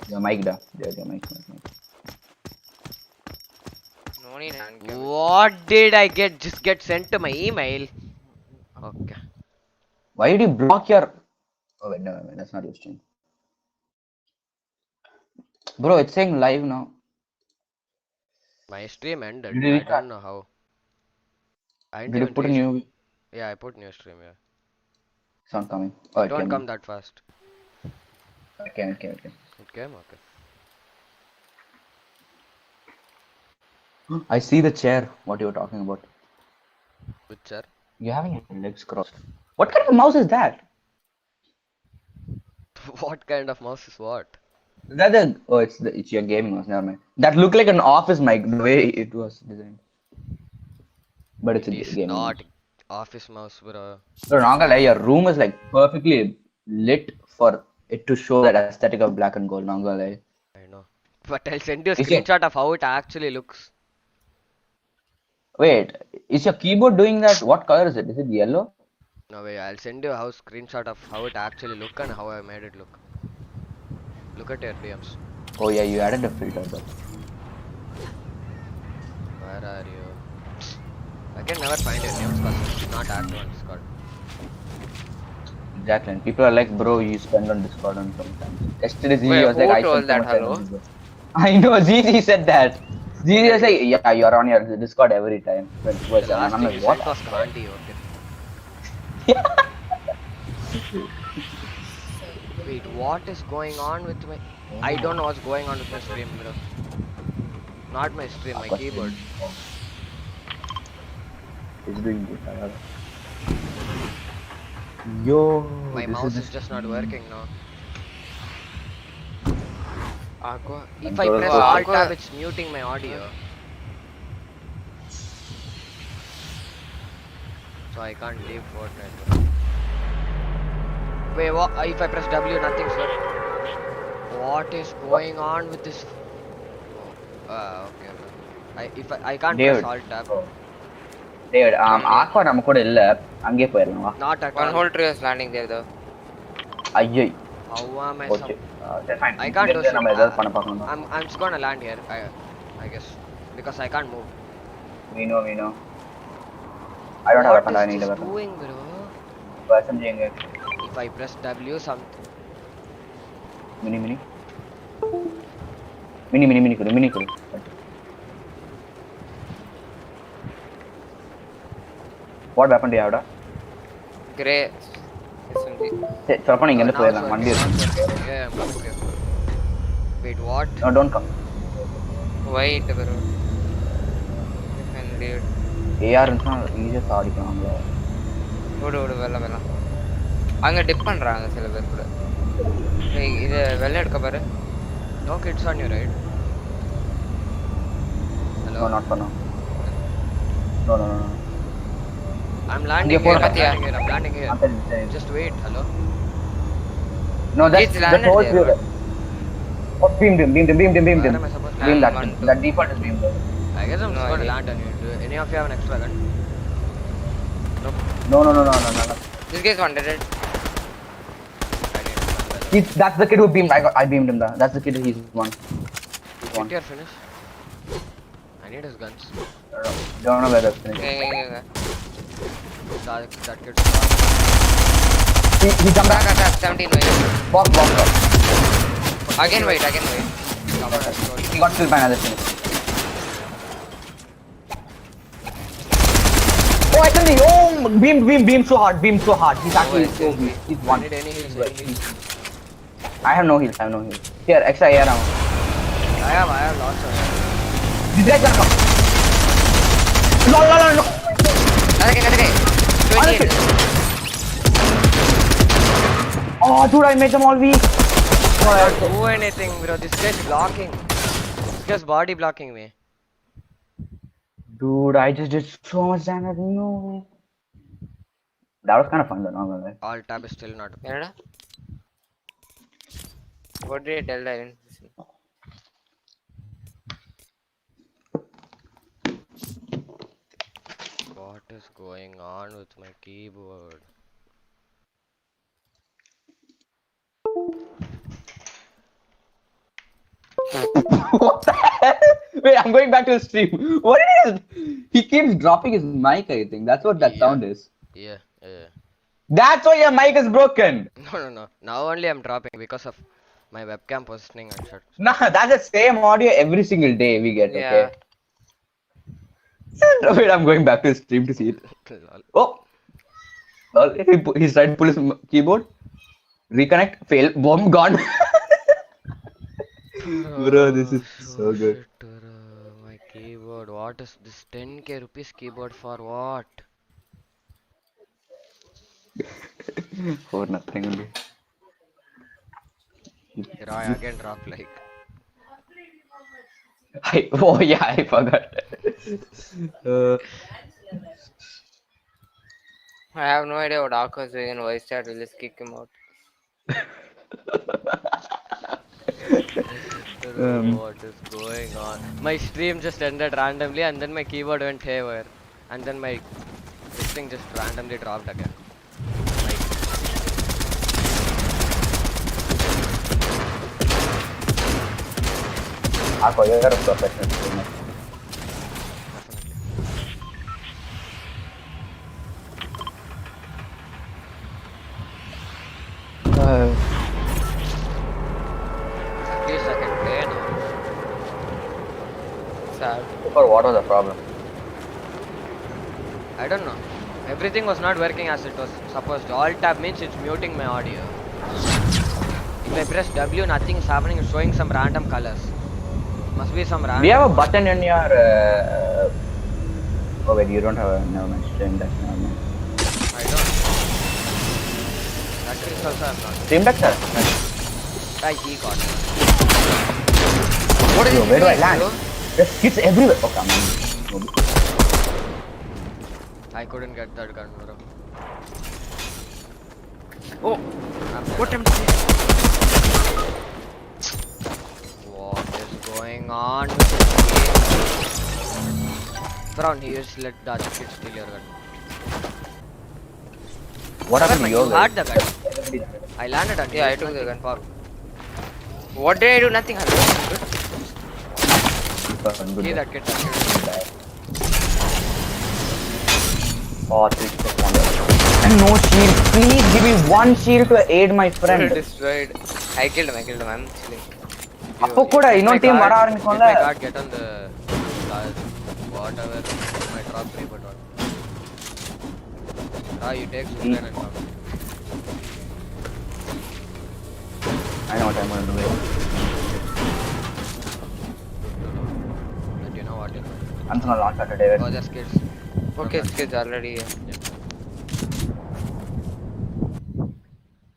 Your mic da. There's your mic. No need handcam. What did I just get sent to my email? Okay. Why did you block your? Oh wait, no, that's not your stream. Bro, it's saying live now. My stream ended. Did you I restart? don't know how. I didn't Did you even put a reach. new? Yeah, I put new stream, yeah. It's not coming. Oh, It it don't came come now. that fast. Okay. It came? Okay. I see the chair. What you were talking about? Which chair? You're having your legs crossed. What kind of mouse is that? What kind of mouse is what? It's your gaming mouse. Never mind. That looked like an office mic the way it was designed, but it's It a is gaming not mouse. office mouse, bro. So not gonna lie, your room is like perfectly lit for it to show that aesthetic of black and gold. Not gonna lie. I know. But I'll send you a Is your screenshot of how it actually looks. wait? Is your keyboard doing that? What color is it? Is it yellow? No way, I'll send you a screenshot of how it actually look and how I made it look. Look at your DMs. Oh yeah, you added a filter, but Where are you? I can never find your names because it's not active on Discord. exactly. And people are like, bro, you spend on Discord and sometimes. Yesterday, Gigi Wait, was like, who I spend told so that? much time on Hello? Discord. I know, Gigi said that. Gigi was like, Interview. yeah, you're on your Discord every time, The 24/7. And last I'm thing like, you what? sent was Kandy, okay. Wait, what is going on with my... I don't know what's going on with my stream, bro. Not my stream, my Aqua keyboard. stream. It's doing good. Yo, My this is mouse the is just not stream. working now. Aqua. If I Control press Oh, Alt focus. tab, Aqua. it's muting my audio. So I can't leave Fortnite, bro. Wait, what? If I press W, nothing's working. What is going on with this? Okay, bro. I can't press David. Alt tab. Oh. David, Tell me. Aqua நம்ம கூட இல்ல அங்கே போயிடலாம் வா Not at One all. whole tree was landing there though. ஐயோ How am I போச்சு சரி fine I can't do இங்கிருந்து shit. நம்ம ஏதாவது பண்ண பார்க்கணும் I'm just gonna land here. I guess because I can't move. we know I don't have a What weapon is I need this a weapon doing, bro? இப்போ SMG எங்க If I press W, something. Mini mini கொடு what weapon do you have da Grey. SMG. சரி சொல்லப்போ நீங்க இருந்து Now it's போயிடலாம் working. வண்டி Now it's இருக்கு working. Yeah, I'm coming here. Wait, what? no don't come White bro. And dude. AR இருந்துச்சுன்னா ஈஸியாக சாடிக்கலாம் அவங்கள விடு வெள்ள அங்க டிப் பண்றாங்க சில பேர் கூட. இது வெள்ள எடுக்க பாரு. No kids on your right. Hello. no not for now no I'm landing India here. போற I'm landing here. சரி Just wait. Hello. no It's that landed holds there, you oh beamed him Where am I supposed to beam land? that that default is beamed I guess I'm No just gonna idea. land on you. Do any of you have an extra gun? Nope. no This guy's one dead. I need a gun. that's the kid who beamed I beamed him that's the kid he's one Get your finish. I need his guns. don't know where that's finished இங்க. That kid's he come back Back 17 white. box Again white. he got killed by another thing oh I can oh beam so hard he's actually so weak he's I one need any heals. I have no heals here extra air ammo I have lots of heals. this guy's gonna come no Another guy. 28. oh dude I made them all weak I can't do anything, bro. This guy's blocking. This guy's body blocking me. dude I just did so much damage no way that was kind of fun though not gonna lie Alt tab is still not. என்னடா? What did you tell that? What is going on with my keyboard? What the hell? Wait, I'm going back to the stream. What it is? He keeps dropping his mic, I think. That's what that Yeah. sound is. Yeah. Yeah. That's why your mic is broken. No. Now only I'm dropping because of my webcam positioning and shit. Nah, that's the same audio every single day we get, Yeah. okay? Wait, I'm going back to the stream to see it. Lol. Oh, he's trying to pull his keyboard. Reconnect, fail, boom, gone. Bro, this is so good. Shit, my keyboard. What is this 10k rupees keyboard for what? For nothing only. I again drop like. Oh yeah, I forgot. Uh, I have no idea what Aqua's doing in voice chat. We'll just kick him out. What is going on? My stream just ended randomly and then my keyboard went haywire. And then my this thing just randomly dropped again. Like, Aqua, you're a professional streamer. definitely. At least I can play now. Sad. Or what was the problem? I don't know. Everything was not working as it was supposed to. Alt tab means it's muting my audio. If I press W, nothing is happening. It's showing some random colors. Must be some random. Do you have a button in your? Oh wait, you don't have a. Never mind. Stream Deck. Never mind. I don't. That is also I'm not. Stream Deck, sir. He got it. What is Yo, it where do I doing, land? bro? There's hits everywhere. Oh come on. I couldn't get that gun, bro. Oh, I'm dead. what am What is going on with this game? Brown, he just let the other kid steal your gun. What happened to You your had the gun. I landed on you. Yeah, I took the gun. Fuck. What did I do? Nothing. I'm good. See that kid. Oh, 3 and no shield. Please give me one shield to aid my friend. Destroyed. I killed him. I'm chilling. அப்போ கூட இன்னொரு team வர Did ஆரம்பிக்கும்ல. my card get on the whatever my drop 3 but what? You take super and come. I know what I'm gonna do. But you know what? I'm gonna launch at today. Oh, there's kids. Okay, kids already.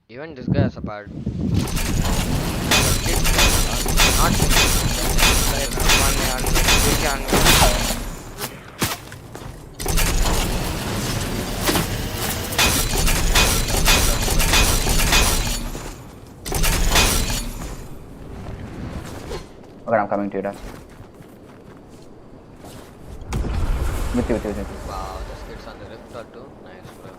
Even this guy has a pad. Not Okay, I'm coming to you, Dad. With you. wow, there's kids on the rift or two. Nice, bro.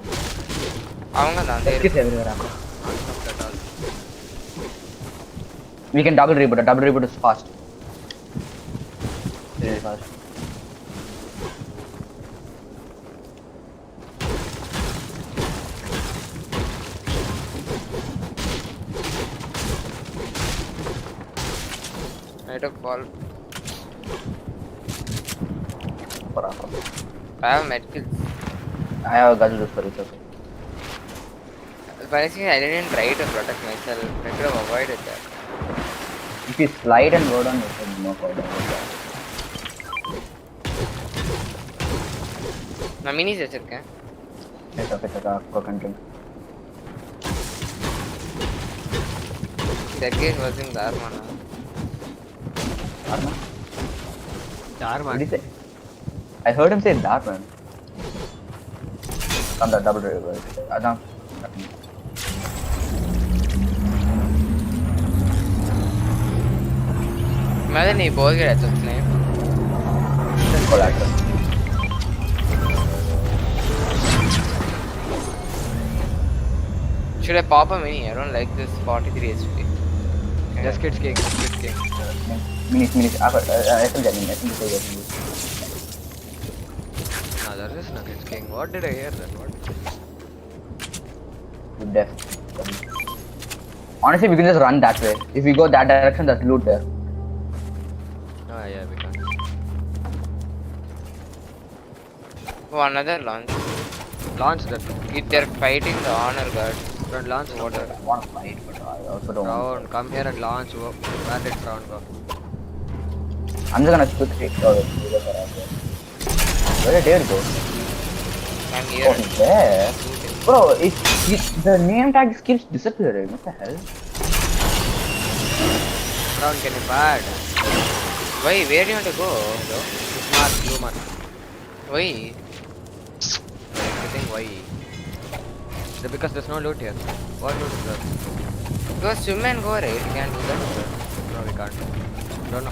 அவங்க தான் There's kids everywhere. Uncle. Not stopped at all. We can double reboot. A double reboot is fast. Really fast. I took ball. For Aqua. I have medkits. I have a gun just for it. Okay. But I didn't try to protect myself. I could have avoided that. If you slide and go down, you can no problem. நான் மினிஸ் வச்சிருக்கேன். It's okay, Aqua can drink. The kid was in Dharmana. Darman? What Darman. did he say? I heard him say Darman. On the double reboot. Adam. Imagine you both get a flame. Collateral. Should I pop a mini? I don't like this 43 HP. Just kids king. Just kids king. Minis. I still getting. No, there is no kids king. What did I hear then? What? Def. Honestly, we can just run that way. If we go that direction, there's loot there. Ah, yeah, we can. Oh, another launch. Launch that. If they're fighting the honor guard. Don't launch water. I want to fight, but I also don't want Round, come here and launch. Bandit round, go. to. I'm just gonna quickly. Where did it go? I'm Oh, here. he's there. Bro, the name tag just keeps disappearing. What the hell? Round, can you bad? Why? Where do you want to go? Hello? This mark, blue mark. Why? I think why? Because there's no loot here. What loot is there? Go swim and go right. You can't do that. No, we can't. Don't know.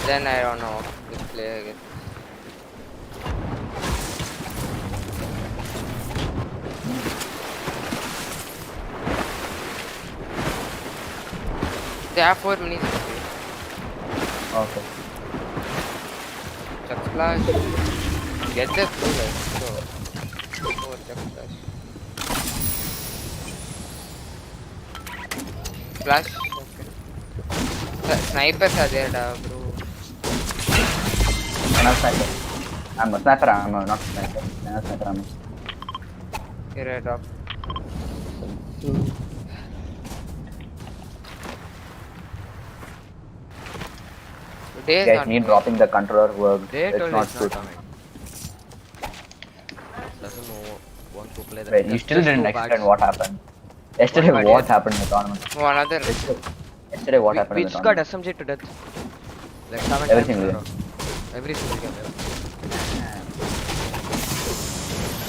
Then I don't know. Let's play again. They have 4 minutes. Okay. Chuck splash. Get the blue light. So, oh, chuck splash. Flash. Okay. Snipers are there, bro. I'm a sniper. I'm a sniper ammo, not sniper. I'm a sniper ammo. Here I drop. Today is Guys, not me dropping the controller worked. They It's told not it's good. not coming. Doesn't know want to play that. Wait, you Just- still just didn't two explain bags. what happened. Yesterday, One what bag, happened in the tournament? Oh, another. Yesterday, what We happened in the just got tournament? SMG to death. Like 7 Everything times in a we row. Every single game.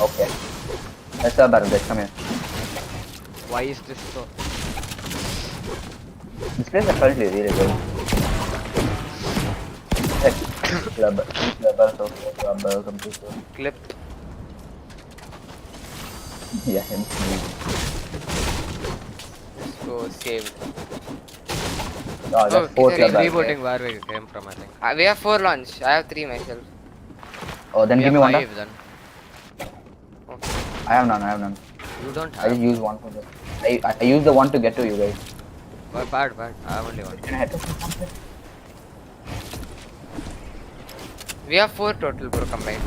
Okay. Let's start battle, guys. Come here. Why is this so? This place is apparently really good. Hey, club, computer. Clip. Yeah, him. Let's go save. Oh, that's Oh, 4 it's a club. really battles. Rebooting where we came from, I think. We have 4 launch. I have 3 myself. Oh, then We give have me one. 5 then. Okay. I have none. You don't I have. just use one for this. I use the one to get to you guys. Bad. I have only one. Can I hit this? We have 4 total, bro, combined.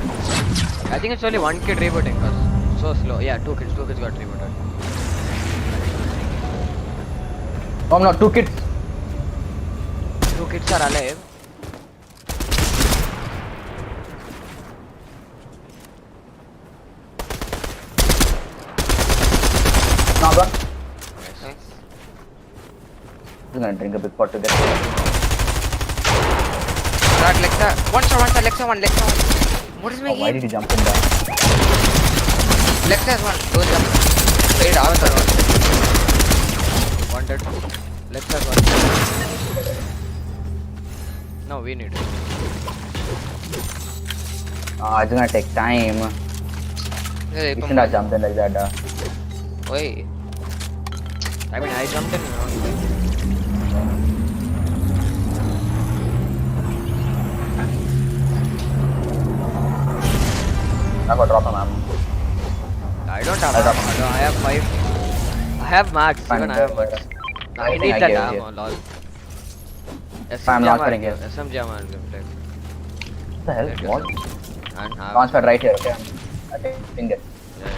I think it's only one kid rebooting cause so slow. Yeah, two kids got rebooted. Oh no, 2 kids. 2 kids are alive. Now one. Nice. I'm gonna drink a big pot to get. That Lexa. One shot, Lexa 1. What is my Oh, why game? did you jump in there? Lexa is 1. Don't jump. Wait, out or what? One dead. Let's have one. No, we need it. It's gonna take time. Hey, You shouldn't have jumped in like that. Wait. I mean, I jumped in. You know. I got drop him ammo. I don't have I got ammo. No, I have 5. I have max. Fine, Even I have but- max. I Everything need I that gave ammo, you. lol. I'm not getting it. SMG ammo I'll give it. What the hell? Take What? yourself. And have. Launchpad right here, okay? I think it. Yeah.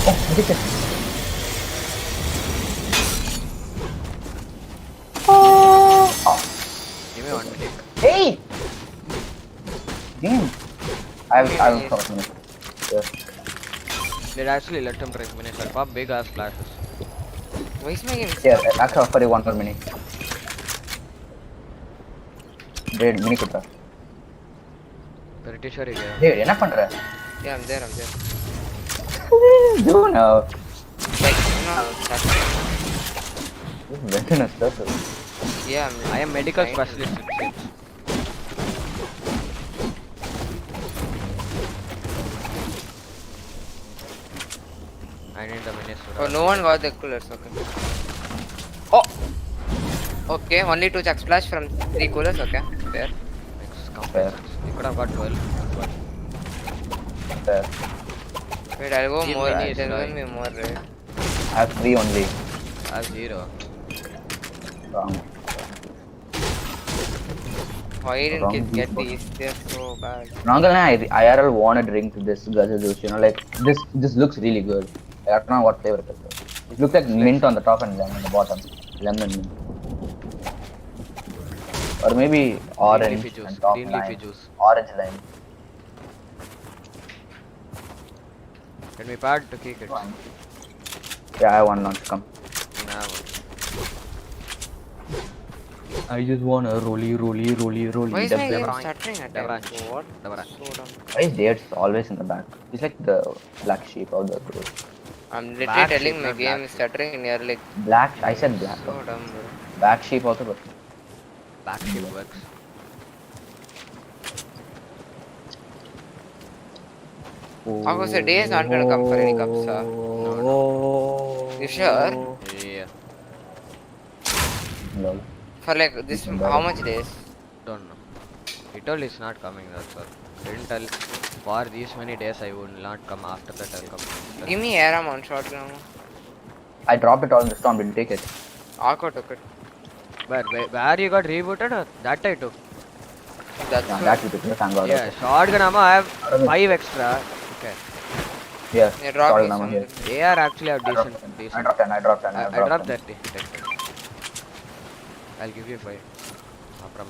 Oh, I did it. Give me one click. Hey! Damn. I will cross me. Did actually let him drink finish. I'll pop big ass flashes. Why is my game? Yeah, back off for 1 minute. Dude, mini kutta. Pretty sure he gave. Dude, என்ன பண்ற? Yeah, I'm there. Do now. Like, no, Went in a circle. Yeah, I am medical Right. specialist. It seems. I need the minister. Oh, no one got the coolers. Okay. Oh. Okay, only 2 chuck splash from 3 coolers. Okay, fair. Fair. You could have got 12. But Fair. Wait, I'll go Team more. mini is There's dying. gonna be more, right? I have 3 only. I have 0. Wrong. Why didn't Wrong kids get people. these? They're so bad. Wrong, I IRL want a drink this Gaza juice. You know, like this looks really good. I don't know what flavor it is. It looks like mint on the top and lemon on the bottom. Lemon mint. Or maybe orange leafy juice, and top green leafy lime. juice. Orange lime. Can we pad to kick it? Yeah, I want launch. Come. Nah, I just want a rolly. Why is my game Devran. stuttering at Devran. times? What? Devran. So dumb. Why is Dave's always in the back? He's like the black sheep of the group. I'm literally Black telling sheep, my not game black is stuttering and you're like Black. I said black. so dumb, bro. Black sheep also, but back shift works. How was the days aren't gonna come for any cups, huh? You sure? Yeah. No. For like this, how much days? Don't know. He told he's not coming, that's all. Didn't tell for these many days I would not come, after that I'll come. Give me air on shot now. I dropped it all in the storm. Didn't take it. Akko took it. Where you got rebooted or that I took? That's Yeah, good. that you took. Yeah, thank God. Yeah, shotgun ammo I have 5 extra. Okay. Yeah. Yeah, drop sorry, me Mama, here. something. AR actually have I decent. dropped 10. I dropped 10. I I dropped 10. 30. Take it. I'll give you 5. From.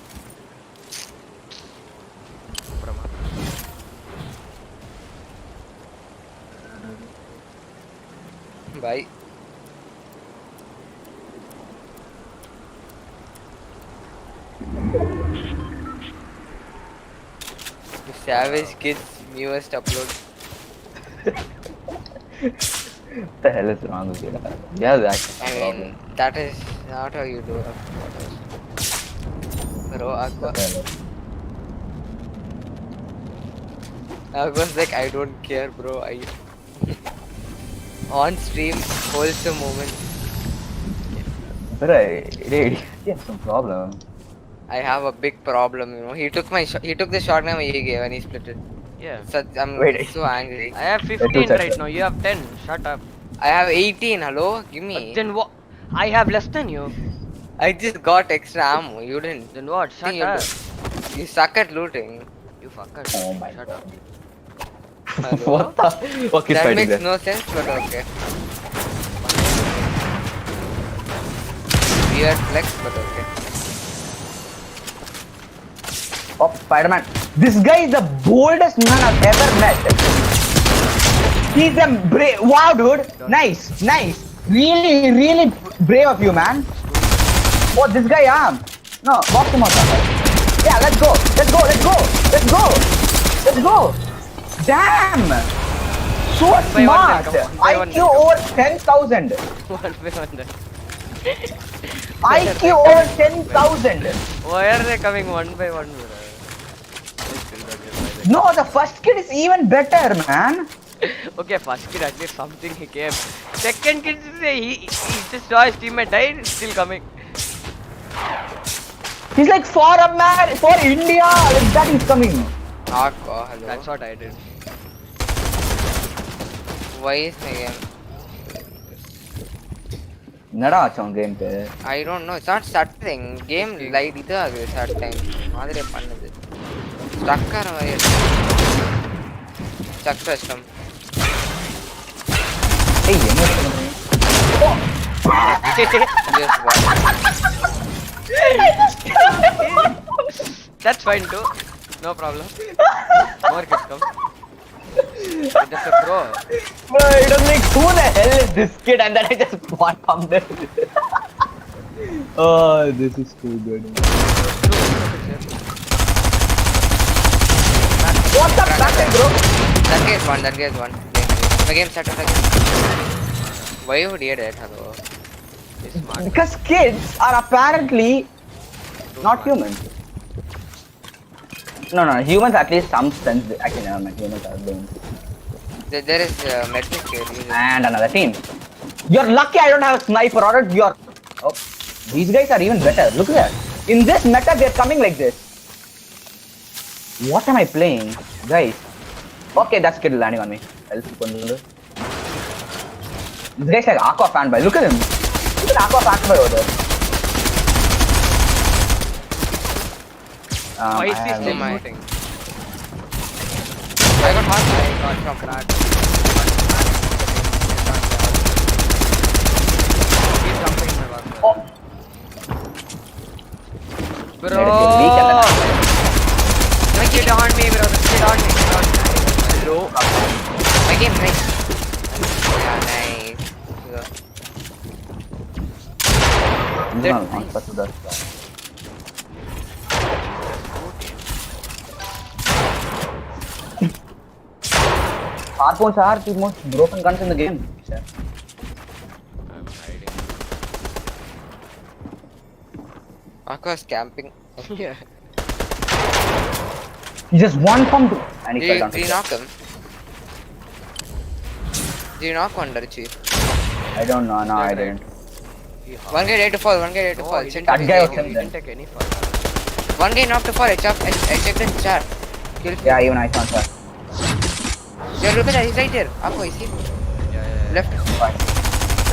Bye. The Savage Kids newest upload. What the hell is wrong with you? Yeah, that's I mean, that is not how you do it. Bro, Aqua. Aqua's like, I don't care, bro. I on stream, wholesome moment. But he has some problem. I have a big problem, you know. He took my he took the shotgun he gave and he split it. Yeah. So I'm Wait. so angry. I have two 15 seconds. right now. You have 10. Shut up. I have 18. Hello, give me. Then what? I have less than you. I just got extra ammo. You didn't. Then what? Shut You up. You suck at looting. You fucker. Oh my Shut God. up. Hello? What the? Okay, That fighting makes there. no sense, but okay. Weird flex, but okay. Oh, Spider-Man. This guy is the boldest man I've ever met. He's a brave. Wow, dude. Nice. Really brave of you, man. Oh, this guy, no, box him out. Yeah, let's go. Damn. So by one, smart. then, come on. By one, IQ then, come over 10,000. One by one then. IQ over 10,000. Why are they coming one by one, bro? No, the first kid is even better, man. Okay, first kid at least something he came. Second kid, he just saw his teammate died, still coming. He's like for India, like that he's coming. Aqua, hello. That's what I did. Why is my game? என்னடா ஆச்சு உன் கேம்க்கு I don't know. It's not stuttering. Game light இது ஆகுது stuttering. மாதிரி பண்ணுது. Stuck ஆற மாதிரி இருக்கு. Stuck system. ஏய் என்ன பண்றீங்க Just one. That's fine too. No problem. More kids come. That's a pro. Bro, it was like who the hell is this kid and then I just bombed it. Oh, this is too good. What's up, back end, bro? That guy's one. My game started again. Why would he do that? Hello. He's smart. Because kids are apparently Too not smart. human. No, no, humans at least some sense. Actually, never mind. Humans are doing. There is medkit here. Use it. And another team. You're lucky I don't have a sniper or you're. Oh, these guys are even better. Look at that. In this meta, they're coming like this. What am I playing, guys? Okay, that's kid landing on me. This guy's like Aqua fanboy. Look at him. Look at Aqua fanboy over there. Why is I he have still no- shooting? I got hot. I got from crack. He's jumping in my back. Oh, Bro! weak at the The kid on me, bro. The kid on me. Kid on me. Hello. My game, nice. Yeah, nice. No, not supposed to do that. Harpoons are the most broken guns in the game. I'm hiding. Aqua's camping. Yeah. He just one pump and he fell down. Did you knock him? Did you knock one, Darchi? I don't know. No, I Right. didn't. One guy ready to fall, one guy ready to Oh, fall. he Check didn't That his guy ID. was he didn't take any fall. One guy not to fall. I checked the chat. Kill. Yeah, even I can't tell. Yeah, look at that. He's right there. Aqua, is he? Yeah. Left. Fine.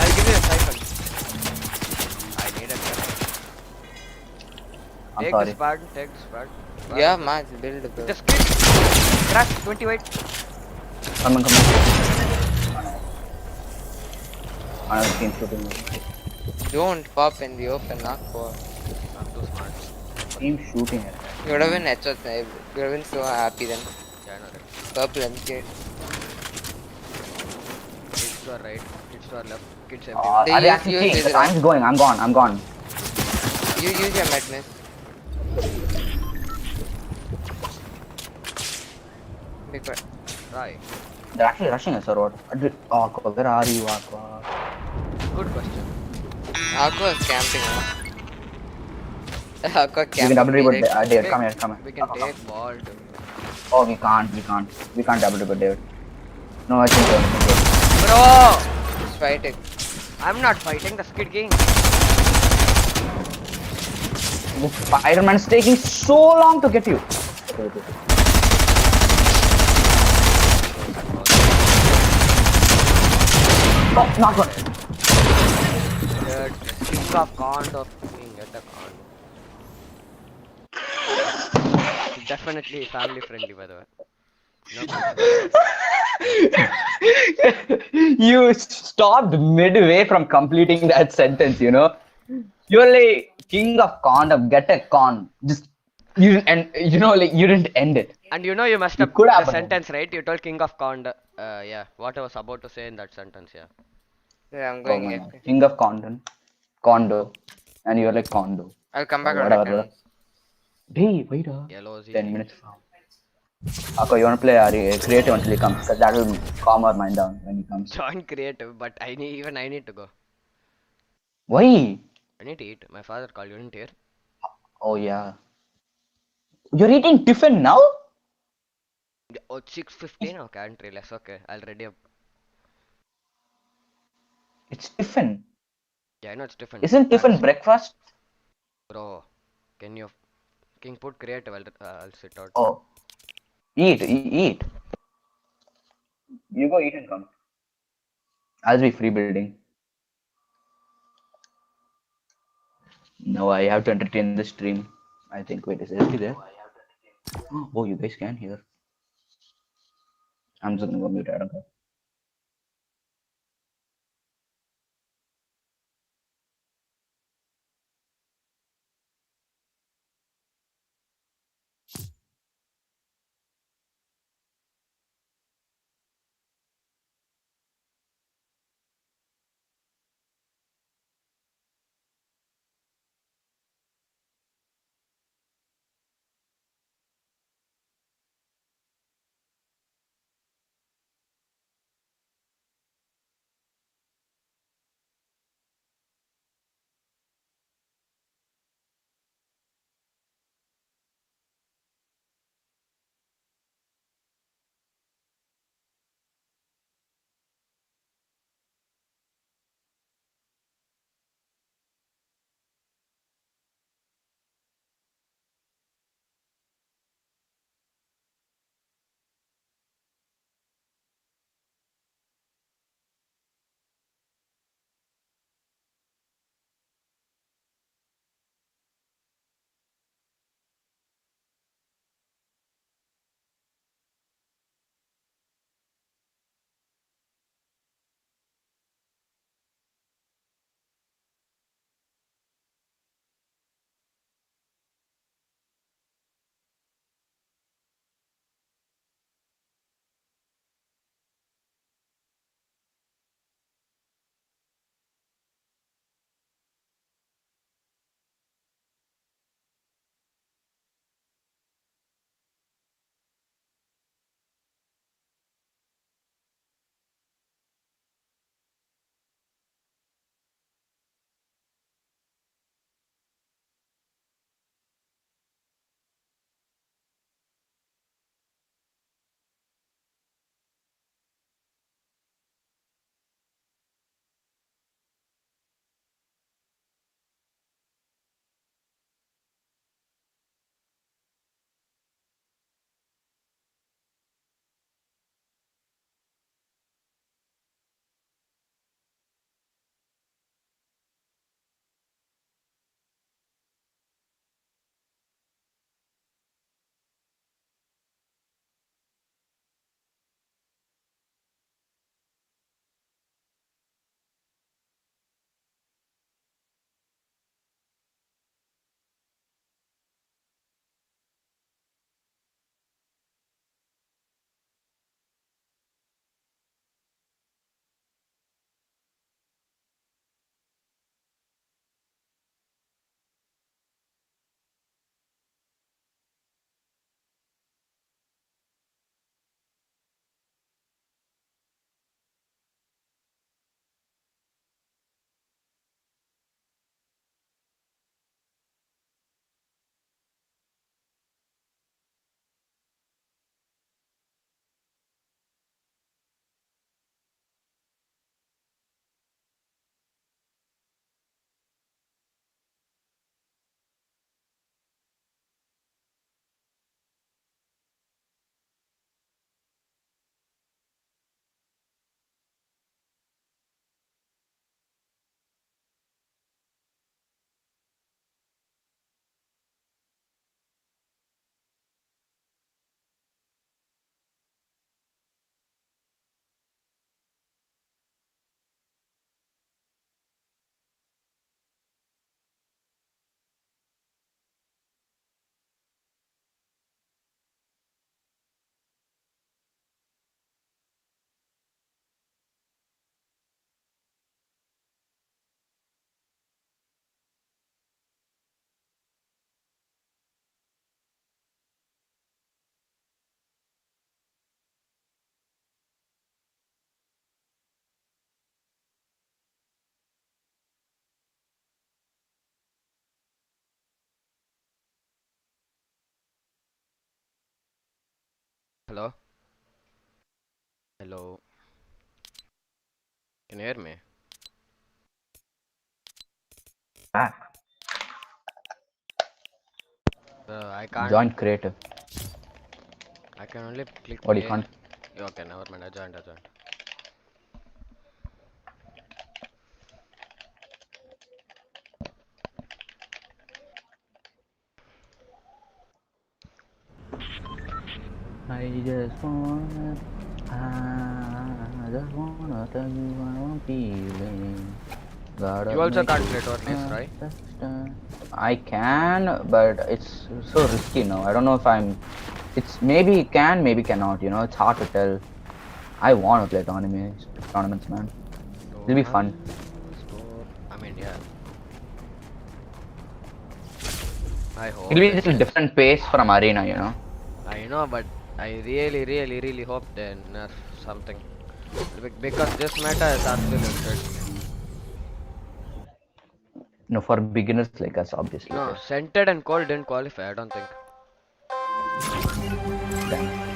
I'll give you a siphon. I need a siphon. I'm Take sorry. this pad. Take this pad. Yeah, man. Build the Just kill. Crash. 20 weight. Come on. Another team shooting me. Don't pop in the open, Aqua. I'm too smart. Team shooting it. You would have been headshot. You would have been so happy then. Yeah, I know that. Purple MK. Kids to our right. Kids to our left. Kids They everywhere. They are they use actually you seeing? as The a- time's going. I'm gone. I'm gone. You use your madness. Big part. Right. They're actually rushing us or what? Aqua, where are you, Aqua? Good question. Aqua is camping. Huh? Aqua You can camping. double reboot. direct. David, come here. We can take ball to. Oh, we can't. We can't double reboot, David. No, I think so. Bro! He's fighting. I'm not fighting the skid king. The Spider-Man's taking so long to get you. Okay. Oh, not one. The king of condo. King at the condo. Definitely family friendly, by the way. No You stopped midway from completing that sentence, you know. You're like king of condom, get a con. Just you didn't end, you know, like you didn't end it. And you know you messed You up could the have. sentence, right? You told king of condo. Yeah. What I was about to say in that sentence, yeah. Yeah, I'm Oh going my here. God. King of condo, and you're like condo. I'll come back Or when I whatever. can. Hey, wait a Yellow Z. 10 minutes. Ako, you wanna play creative until he comes? Because that will calm our mind down when he comes. Join creative, but I need to go. Why? I need to eat. My father called. You didn't hear? Oh yeah. You're eating tiffin now? Oh, 6:15. Okay, I didn't realize. Okay, I'll ready up. It's tiffin. Yeah, I know it's different. Isn't tiffin breakfast? Bro, can you King put creative? I'll sit out. Oh. Eat. You go eat and come. I'll be free building. No, I have to entertain the stream. I think. Wait, is it there? Oh, you guys can hear. I'm just gonna go mute. I don't care. Hello? Hello? Can you hear me? Ah, I can't. join creative. I can only click What you play. can't? Okay, never mind. I joined. I joined. I just wanna tell you how I'm feeling. Gotta You also make can't you play Torres, right? understand. I can, but it's so risky now. I don't know if I'm. It's maybe can, maybe cannot. You know, it's hard to tell. I want to play tournaments, man. It'll be fun. I mean, yeah. I It'll hope be a it little is. different pace from arena, you know. I know, but I really, really, really hope they nerf something. Because this meta is absolute shit. No, for beginners like us, obviously it No, is. Scented and Cold didn't qualify, I don't think. Damn.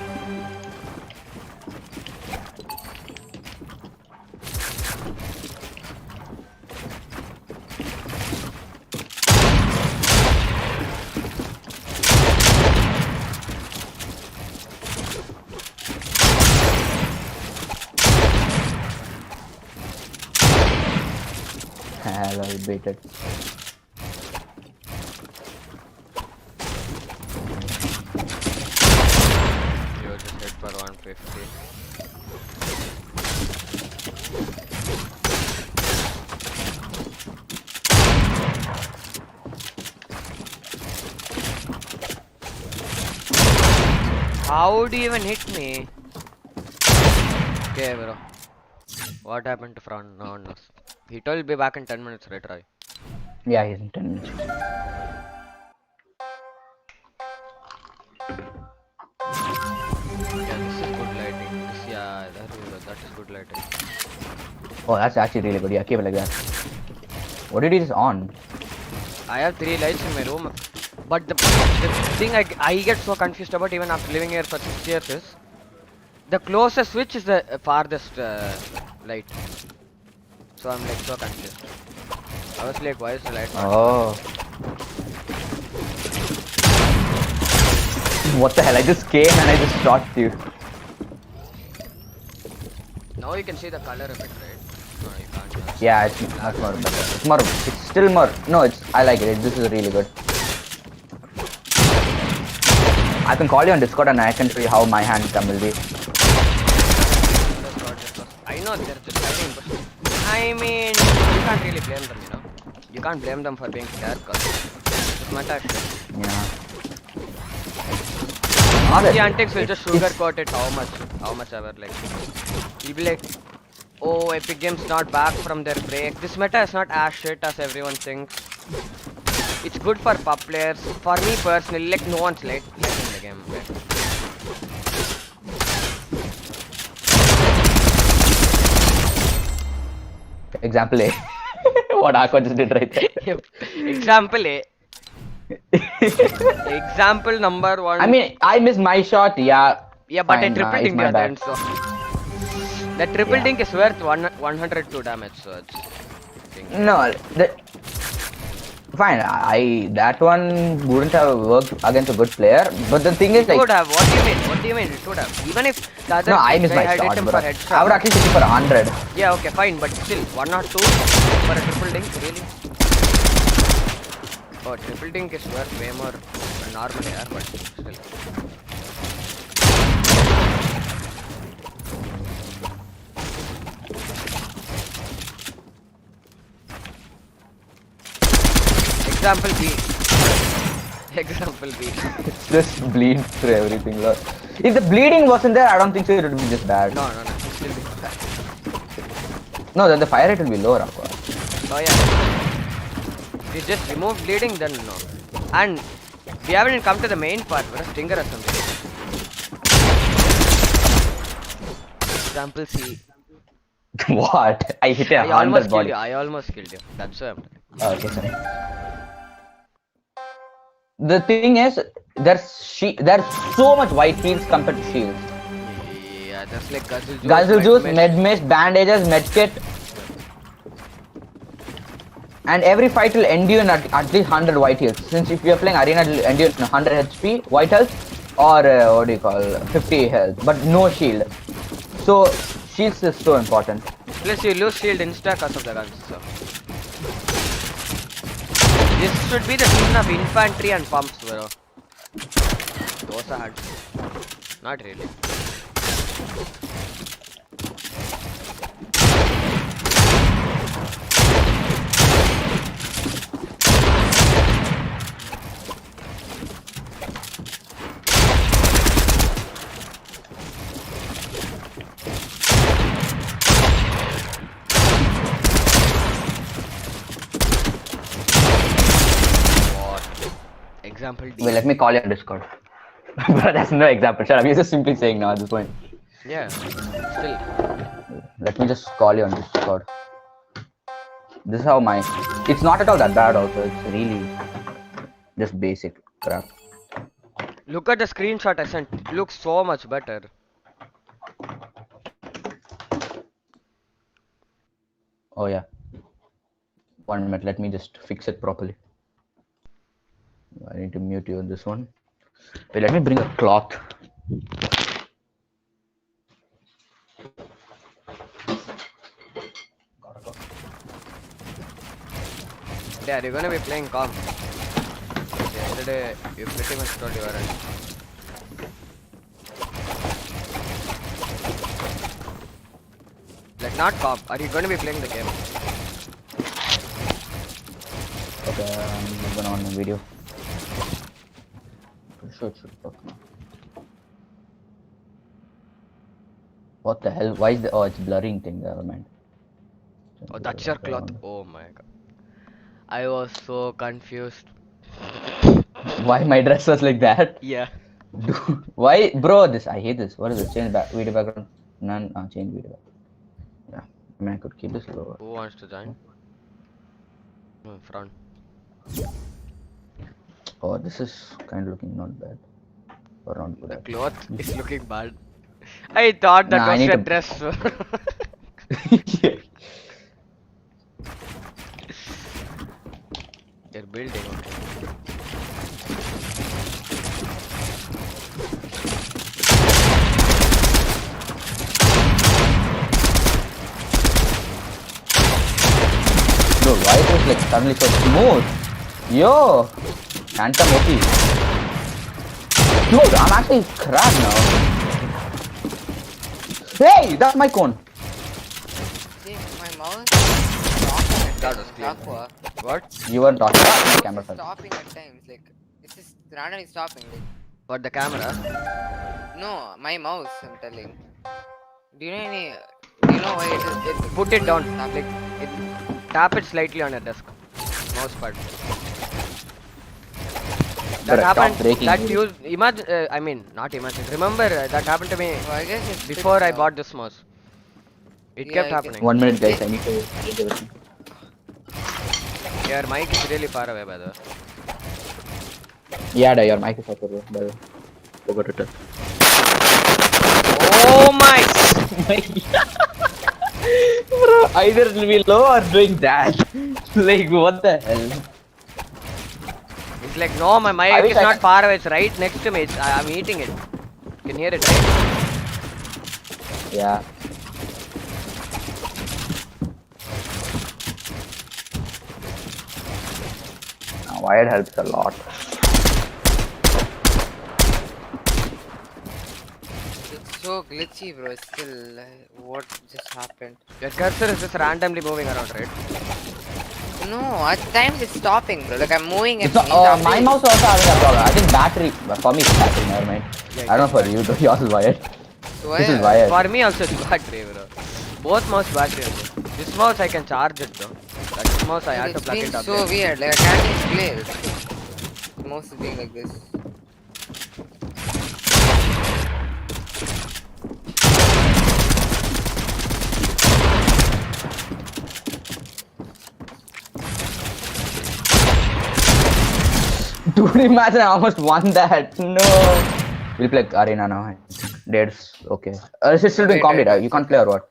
Hello, baited. You just hit for 150. How do you even hit me? Okay, bro. What happened to front? No one knows. He told be back in 10 minutes, right, Roy? Yeah, he's in 10 minutes. Yeah, this is good lighting. Yeah, that is good lighting. Oh, that's actually really good. Yeah, keep it like that. What did he just on? I have 3 lights in my room, but the thing I get so confused about even after living here for 6 years is the closest switch is the farthest light. So I'm like so confused. I was like, why is the light not Oh. What the hell? I just came and I just shot you. Now you can see the color of it, right? No, you can't. Yeah, it's much more better. It's more. It's still more. No, it's. I like it. This is really good. I can call you on Discord and I can show you how my handcam will be. I know they're just hiding, but I mean, you can't really blame them, you know. You can't blame them for being scared because it's meta shit. Yeah. The antics will just sugarcoat it how much ever like. You'll be like, oh, Epic Games not back from their break. This meta is not as shit as everyone thinks. It's good for pub players. For me personally, like no one's late in the game. Okay? Example A. What Aqua just did right there. Yep. Example A. Example number 1. I mean, I missed my shot. Yeah. Yeah, but fine, I triple it's dinged my at the bad. end, so that triple Yeah. dink is worth 102 damage. So it's No, fine. That one wouldn't have worked against a good player. But the thing is, it like, would have. What do you mean? What do you mean? It would have. Even if the other no, I missed guy my had hit shot, him bro. for headshot. I would at least hit it for 100. Yeah, okay, fine, but still 1 or 2 for a triple dink, really? Oh, triple dink is worth way more than normal air, but still. Example B. Example B. It's just bleed through everything, bro. If the bleeding wasn't there, I don't think so it would be this bad. No, still be bad. No, then the fire rate will be lower, of course. Oh yeah. If you just remove bleeding, then no. And we haven't even come to the main part, bro. Stinger or something. Example C. What? I hit a I almost 100 killed body. you. I almost killed you. That's why I'm. Oh, okay, sorry. The thing is, there's so much white fields compared to shields. Yeah, that's like Guzzle juice, med mist, bandages, med kit. And every fight will end you in at least 100 white heals. Since if you're playing arena, it will end you in 100 HP, white health, or what do you call, 50 health, but no shield. So, shields is so important. Plus you lose shield insta because of the guns. So. This should be the season of infantry and pumps, bro. Those are hard. Not really. Example D. Wait, let me call you on Discord. But that's no example. Shut up. You're just simply saying now at this point. Yeah, still. Let me just call you on Discord. This is how my... It's not at all that bad also. It's really just basic crap. Look at the screenshot I sent. It looks so much better. Oh yeah. 1 minute. Let me just fix it properly. I need to mute you on this one. Wait, let me bring a cloth. Yeah, you're gonna be playing comp. Yesterday, you pretty much told you already. Like, not comp. Are you gonna be playing the game? Okay, I'm gonna on the video. Should talk. What the hell? Why is the... Oh, it's blurring thing. Never mind. Oh, that's your cloth. Oh my god. I was so confused. Why my dress was like that? Yeah. Dude, why, bro? This I hate this. What is it? Change back video background. None. Change video. Yeah. I mean, I could keep this lower. Who wants to join? Front. Oh, this is kind of looking not bad. Or not The good. cloth is looking bad. I thought that Nah, I was need your to- dress. You're building, okay. Bro, why is it like suddenly so smooth? Yo, handcam OP. Dude, I'm actually cracked now. Hey, that's my cone. See, my mouse That was clear. Aqua. What? You were talking about my camera fell. Stopping at times, like it's just randomly stopping. Like What, the camera? no, my mouse. I'm telling. Do you know any? Do you know why it is? Put it down. Stop. Like, tap it slightly on your desk. Mouse pad. That Bro, stop happened. breaking That it. used. Imagine. I mean, not imagine. Remember that happened to me Oh, I guess it's before fixed I now. bought this mouse. It Yeah, kept I guess- happening. 1 minute, guys. I need to change everything. Your mic is really far away, by the way. Yeah, your mic is up there. By the way. Forgot to touch. Oh my! Bro, either it will be low or doing that. Like, what the hell? It's like, no, my I mic wish is I not can- far away. It's right next to me. I'm eating it. You can hear it, right? Yeah. Wired helps a lot. It's so glitchy, bro. Still, what just happened? Your cursor is just randomly moving around, right? No, at times it's stopping, bro. Like I'm moving it. It's not, my mouse also having a problem. I think battery. For me, it's battery. Never mind. Yeah, I don't know for you. Yours is wired. This is wired. For me also it's battery, bro. Both mouse battery only. This mouse I can charge it though. That mouse I had to It's plug been it up. so weird. Like I can't even play it. The mouse is being like this. Dude, imagine I almost won that. No. We'll play arena now. There's okay. Is it still doing Wait, comedy, wait, right? one You can't sec. play or what?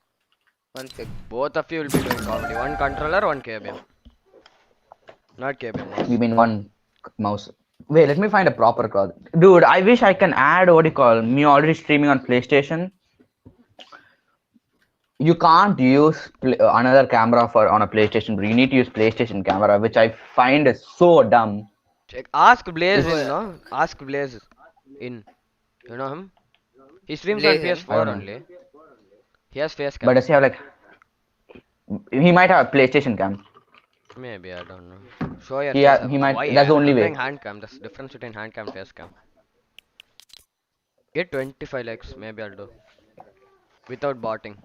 One sec. Both of you will be doing comedy. One controller, one KBM. Not KBM mouse. You mean one mouse? Wait, let me find a proper cloth. Dude, I wish I can add what do you call me already streaming on PlayStation. You can't use another camera for on a PlayStation. You need to use PlayStation camera, which I find is so dumb. Check. Ask Blaze Who- in, no? Ask Blaze in. You know him? He streams on Blaze in? I PS4 don't know. only. He has face But cam. does he have like? He might have a PlayStation cam. Maybe, I don't know. Show your He face. he might. Why? That's the only I'm way. doing hand cam. There's difference between hand cam and face cam. Get 25 likes. Maybe I'll do. Without botting.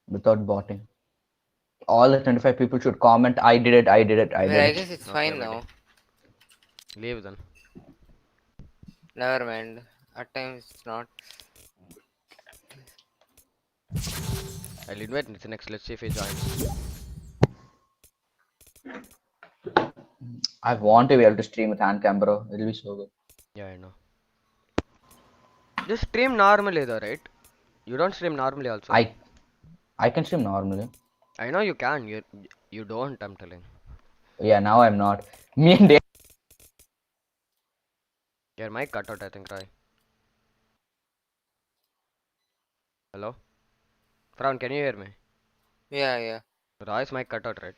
Without botting. All the 25 people should comment. I did it. I did it. I Well, did I it. guess it's Okay, fine buddy. now. Leave then. Never mind. At times it's not. I'll invite Nitin next. Let's see if he joins. I want to be able to stream with hand cam, bro. It'll be so good. Yeah, I know. Just stream normally though, right? You don't stream normally also. I can stream normally. I know you can. You don't. I'm telling. Yeah, now I'm not. Me and Dave. Your mic cut out, I think, Roy. Hello? Frown, can you hear me? Yeah, yeah. Roy's mic cut out, right?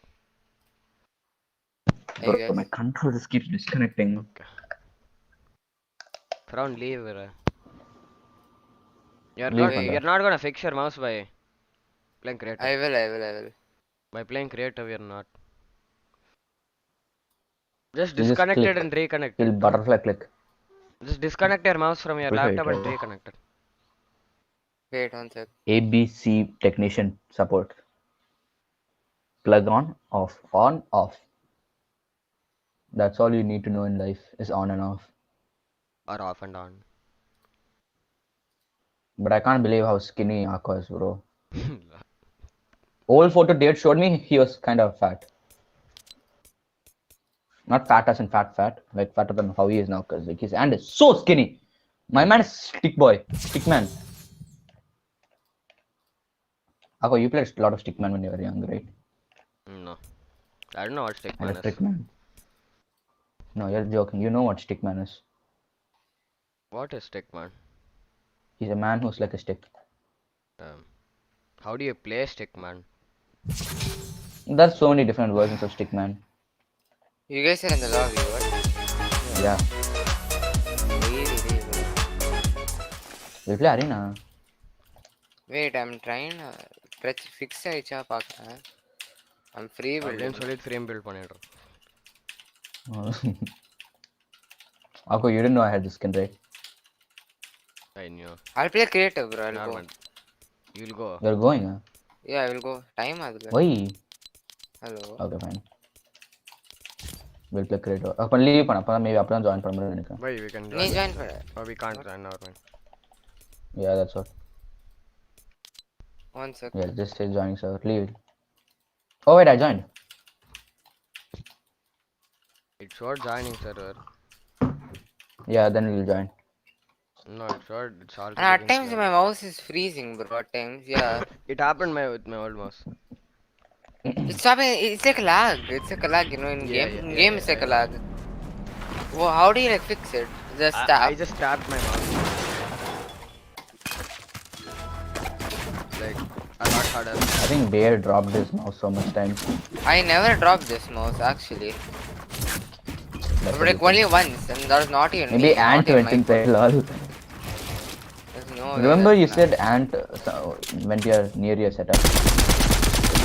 I Bro, guess. my control just keeps disconnecting. Okay. Frown, leave. Roy. You're Leave not. on You're that. not gonna fix your mouse by playing creative. I will. By playing creative, you're not. Just You just disconnect it click. and reconnect Till it. butterfly click. Just disconnect your mouse from your Wait, laptop wait, and wait. reconnect it. Wait, one sec. ABC technician support. Plug on, off. That's all you need to know in life is on and off. Or off and on. But I can't believe how skinny Aqua is, bro. Old photo Dave showed me, he was kind of fat. Not fat as in fat, like fatter than how he is now, because like his hand is so skinny. My man is stick boy, stick man. Aqua, you played a lot of stick man when you were young, right? No. I don't know what stick man Electric is. man. No, you're joking. You know what stick man is. What is stick man? He's a man who's like a stick. How do you play stick man? There's so many different versions of stick man. You guys are in the lobby, what? Yeah. Really. We'll play arena. Wait, I'm trying to fix ஆயிச்சா பார்க்கறேன். I'm free building. அப்படின்னு சொல்லிட்டு frame build பண்ணிடுறோம். Aqua, you didn't know I had this skin, right? I knew. I'll play creative, bro. I'll go. Normal. You'll go. You're going, huh? Yeah, I will go. Time ஆகுது. Why? Hello. Okay, fine. We'll play creative. அப்ப leave பண்ண அப்பதான் maybe அப்பதான் join பண்ண முடியும் நினைக்கிறேன். Why we can நீ join? join பண்ணு. Or we can't join, never mind. Yeah, that's what. One sec. Yeah, just say joining server. Leave. Oh wait, I joined. It showed joining server. Yeah, then we'll join. No, it showed it's all. And at times my mouse is freezing, bro. At times, yeah. It happened with my old mouse. It's stopping. It's like a lag. It's like a lag, you know. In Yeah, game, yeah, it's like a lag. Well, how do you like fix it? Just tap. I just tapped my mouse. Like a lot harder. I think Bear dropped his mouse so much times. I never dropped this mouse actually. That's But like only once, and that was not even maybe me, Ant not even went my inside lol. There's no way Remember that's you not- said Ant went here near your setup.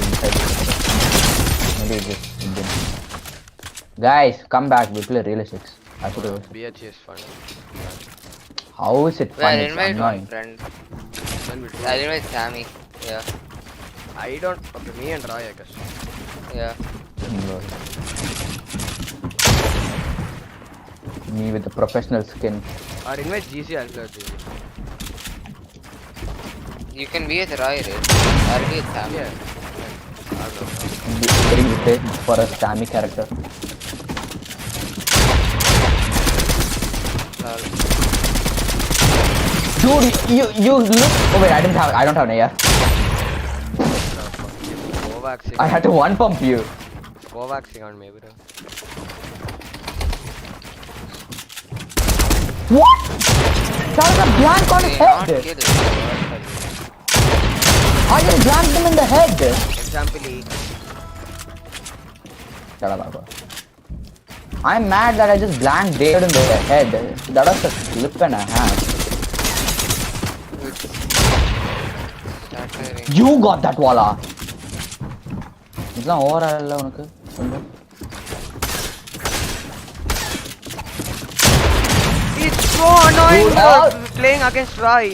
Inside your setup. Maybe it just didn't. Guys, come back. We play realistics. I should have. BH is fun. How is it fun? Well, It's invite one annoying. friend. Then we do. I'll invite Sammy. Yeah, I don't. Okay, me and Roy, I guess. yeah. Lol. Me with the professional skin. Or invite GC, I'll play with GC. You can be with Roy, right? I'll be with Sammy. Yeah. I'll go. Getting replaced for a Sammy character. Dude, you look. Oh wait, I don't have an AR. Kovaxing. I had to one pump you. Kovaxing on me, bro. What? That was a blank on his Not head. kill. I just blanked him in the head. Example E. Shut up, Marco. I'm mad that I just blanked David in the head. That was a slip and a half. Stuttering. You got that walla. இதெல்லாம் ஓவரா இல்ல உனக்கு கொஞ்சம். It's so annoying Dude, playing against Roy.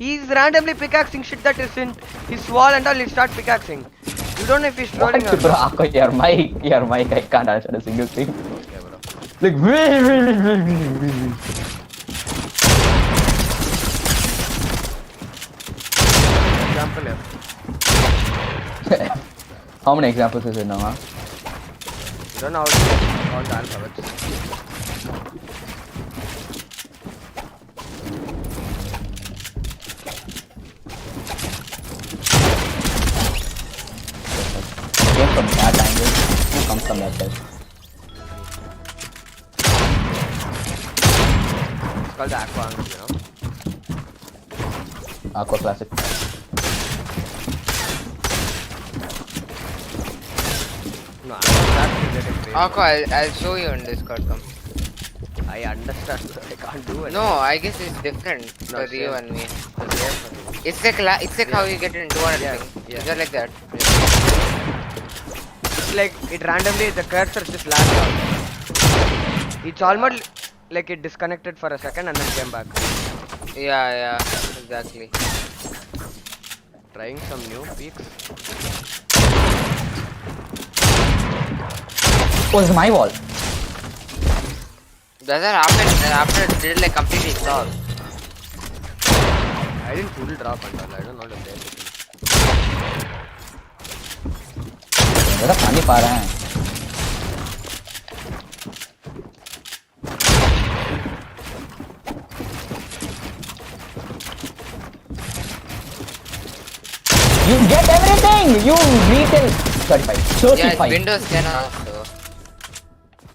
He's randomly pickaxing shit that isn't his wall and all. He'll start pickaxing. You don't know if he's trolling or Bro, not. Akko, your mic, I can't answer a single thing. Okay, bro. Like, Example F. how many examples is it now, huh? You don't know how to count the alphabets. Came from that angle. Who comes from that side? It's called the aqua angle, you know. Aqua classic. No, that's related to Aqua, I'll show you in Discord. Come. I understand, but I can't do it. No, I guess it's different No, for you same. and me. The same for me. It's like how you get in 200 Yeah, thing. yeah. Just like that. It's like it randomly the cursor just lagged out. It's almost like it disconnected for a second and then came back. Yeah, exactly. Trying some new peaks. Was my wall. That's after it did like completely stall. I didn't full drop and all. I don't know the play. जरा पानी पा रहा है. You get everything. You retail 35, Yeah, 35. Windows 10 also.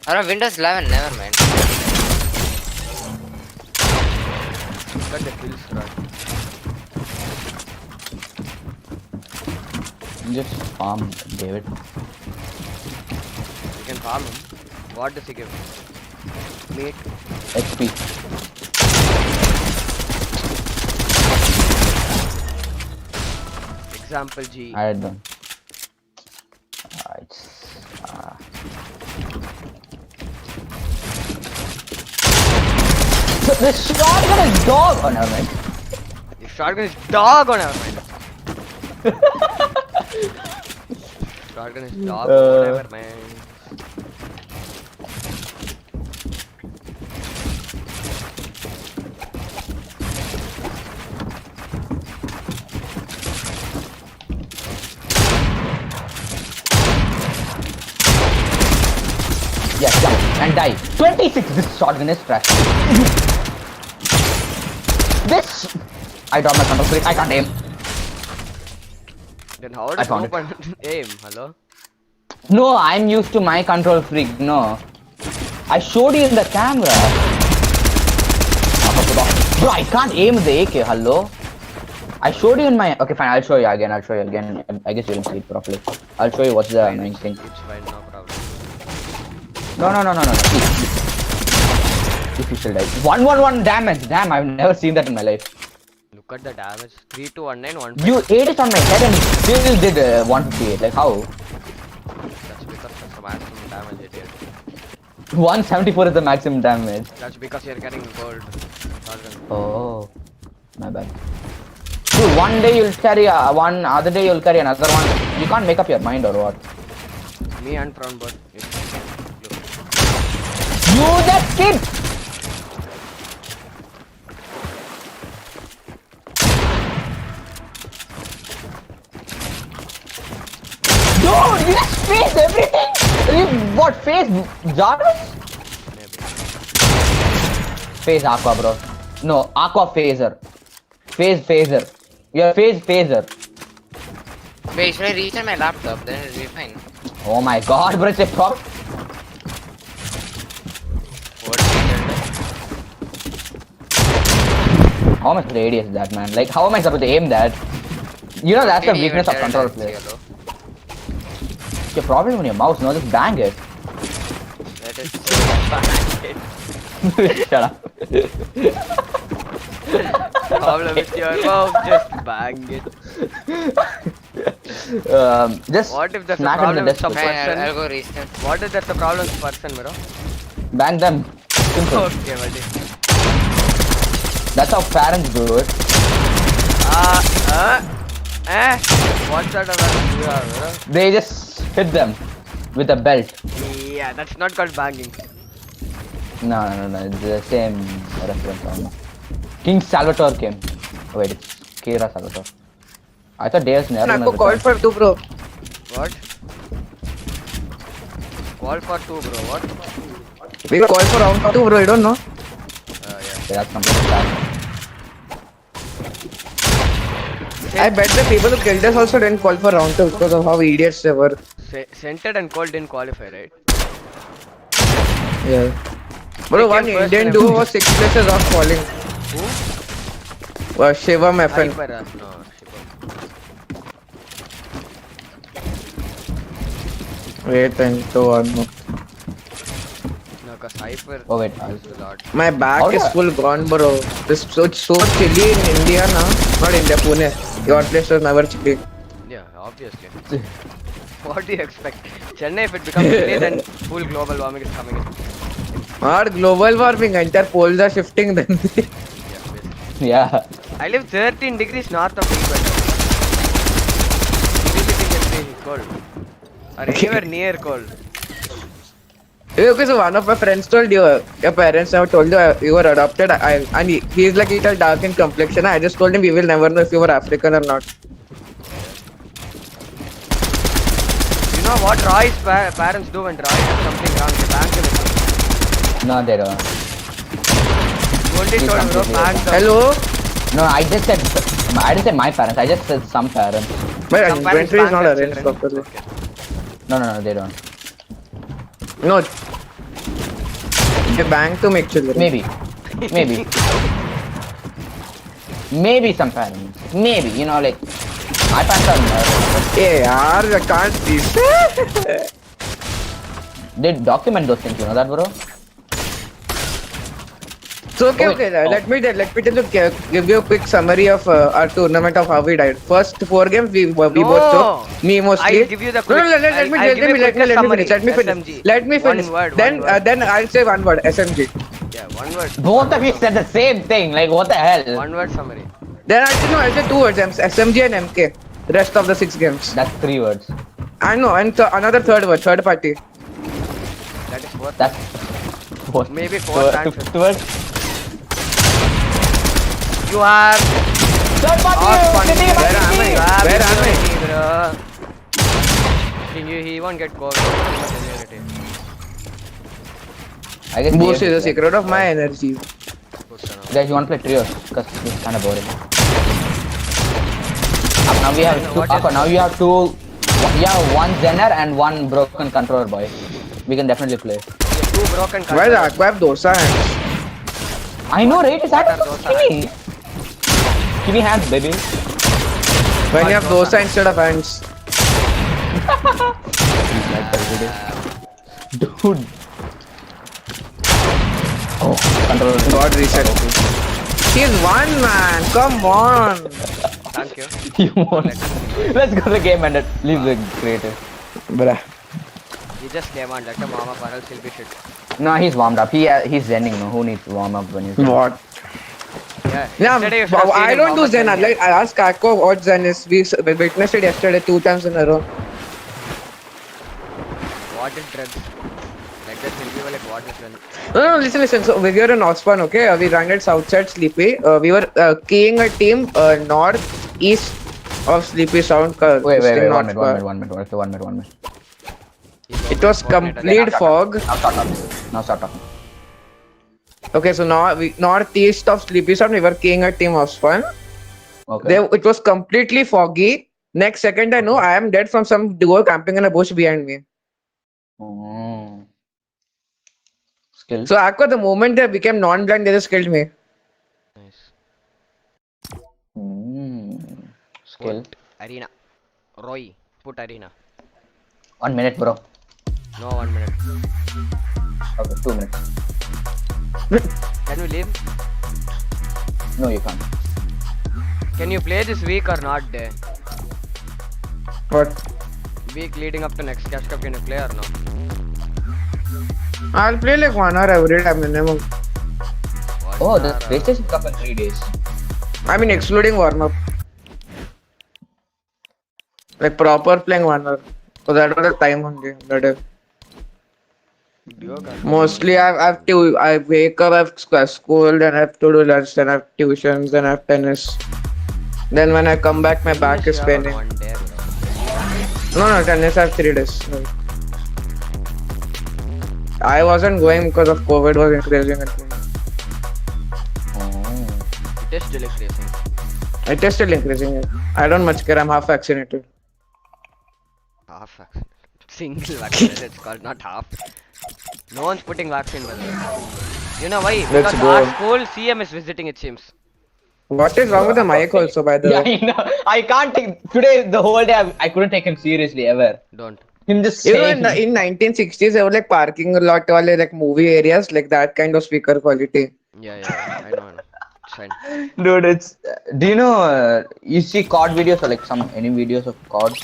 Or Windows 11, never mind. But the kills run. Just farm, David. You can farm him. What does he give? Meat. HP. Example G. I had them. It's, So the shotgun is dog. Oh, never mind. Your shotgun is dog on our mind. Shotgun is dog whatever, man. Yeah, jump and die. 26. This shotgun is trash. This. I dropped my control freak. I can't aim. Then how I does found no aim? Hello? No, I'm used to my control freak. No. I showed you in the camera. Bro, I can't aim with the AK. Hello? I showed you in my. Okay, fine. I'll show you again. I guess you didn't see it properly. I'll show you what's the annoying thing. It's fine, no problem. No. Please. If you still die. 111 damage. Damn, I've never seen that in my life. Look at the damage. 3219 You ate it on my head and still did 158. Like how? That's because that's the maximum damage it is. 174 is the maximum damage. That's because you're getting gold. Oh, my bad. Dude, one day you'll carry one, other day you'll carry another one. You can't make up your mind or what? Me and Prawn both. You that kid! Dude, you just face everything! You what, face Jarvis? Maybe. Face Aqua, bro. No, Aqua Phaser. Phaser. Your phaser. Wait, should I restart my laptop? Then it'll be fine. Oh my god, bro, it's a prop. What happened? How much radius is that, man? Like, how am I supposed to aim that? You know, that's the weakness of control players. Your problem with your mouse, no, just bang it. That is Shut up. Problem with your mouth, just bang it. Just What if that's a smack it in problem the with some desk. fine. person? I'll go restart. What if that's a problem with person, bro? Bang them. Simple. Okay, buddy. That's how parents do it. What sort of weapon you are, bro? They just hit them with a belt. Yeah, that's not called banging. No, it's the same reference on. King Salvatore came. Oh, wait, it's Kira Salvatore. I thought Deus never. Nako call for 2, bro. What? Call for 2, bro. What? We call for round 2, bro. You don't know. Okay, that's completely bad. I bet the people who killed us also didn't call for round 2 because of how idiots they were. Centered and cold didn't qualify, right? Yeah. Bro, They one came first Indian and duo was 6 places off falling. Who? Shivam FN. Hyper, no, Shivam. Wait until one more. No, cause Hyper Oh, wait. is a lot. My back How is the- full gone, bro. It's so chilly in India now. Not India, Pune. Your place was never chilly. Yeah, obviously. What do you expect? Chennai, if it becomes chilly, then full global warming is coming in. Or global warming, entire poles are shifting then. Yeah, basically. Yeah. I live 13 degrees north of the equator. Everything can be cold. Or anywhere near cold. Okay, so one of my friends told you, your parents have told you you were adopted, and he's like little dark in complexion. I just told him we will never know if you were African or not. You know what Roy's parents do when Roy does something wrong? They bank him. No, they don't. You only told bro, bank them. Hello? No, I didn't say my parents. I just said some parents. My Some parents inventory is bank not their arranged children. properly. Okay. No, they don't. No. They bank to make children. Maybe. Maybe some parents. Maybe, you know, like my parents are Hey, yaar, I can't see. they document those things, you know that, bro? So okay, Oh, okay. wait. Let me tell you, give you a quick summary of our tournament of how we died. First 4 games we both took. Me mostly. I'll give you the No, quick. let me finish. Let me finish. One word, Then one word. then I'll say one word. SMG. Yeah, one word. Both of you said the same thing. Like, what the hell? One word summary. Then I'll say 2 words. SMG and MK. The rest of the 6 games. That's 3 words. I know, and another third word, third party. That is fourth. That's fourth. Maybe fourth and fifth word. You have Third party. off one. City, Where am city. I? Where am I? Bro. He won't get COVID. Immunity. I guess Boost we is have- the secret of my energy. Guys, you want to play trios? Because this is kind of boring. Now we have two. Now you have two. You have one Zener and one broken controller boy. We can definitely play. Yeah, two broken Why is controllers. Aqua have dosa hands? I know, right? It's What are actually those skinny. Skinny hands, baby. When you have dosa instead of hands. Dude. Oh, controller. God reset. He's one man. Come on. Thank you. You won't. Let's go to the game and leave the creative. Bruh. He just came on. Let him warm up or else he'll be shit. No, he's warmed up. He's zenning. No, who needs to warm up when he's? What? Yeah. Yeah, yesterday you should have seen I him don't do warm up Zen. when Like, I asked Kako what Zen is. We witnessed it yesterday 2 times in a row. What is drugs? Like that will be like what is drugs? No, listen. So we were in Ospan, okay? We ran at Southside Sleepy. We were keying a team north, east of Sleepy Sound. Wait, this thing one not minute. far. One minute. It was complete fog. Now start talking. Okay, so now we northeast of Sleepy Sound, we were keying a team of Ospan. Okay. It was completely foggy. Next second, I know I am dead from some duo camping in a bush behind me. Mm. Skill. So, Aqua, the moment they became non-blind, they just killed me. Nice. Skill. Put arena. Roy, put arena. 1 minute, bro. No, 1 minute. Okay, 2 minutes. Can we leave? No, you can't. Can you play this week or not, day? What? Week leading up to next Cash Cup, can you play or no? I'll play like 1 hour every day minimum. Oh, the PlayStation Cup in 3 days. I mean, excluding warm-up. Like proper playing 1 hour. So that was the time only. That is. Mostly I wake up, I have school, then I have to do lunch, then I have tuitions, then I have tennis. Then when I come back, my back is paining. One day, bro. No, tennis I have 3 days. No. I wasn't going because of COVID was increasing. Oh. It is still increasing. It is still increasing. I don't much care. I'm half vaccinated. Half vaccine. Single vaccine, it's called, not half. No one's putting vaccine, by the way. You know why? Let's Because go. our school CM is visiting, it seems. What is wrong with the mic also, by the Yeah, way? I know. I can't take today the whole day. I couldn't take him seriously ever. Don't. Him just You know, saying. in 1960s, there were like parking lot, wale, like movie areas, like that kind of speaker quality. Yeah, I know. It's fine. Dude, it's. Do you know? You see COD videos or like any videos of COD?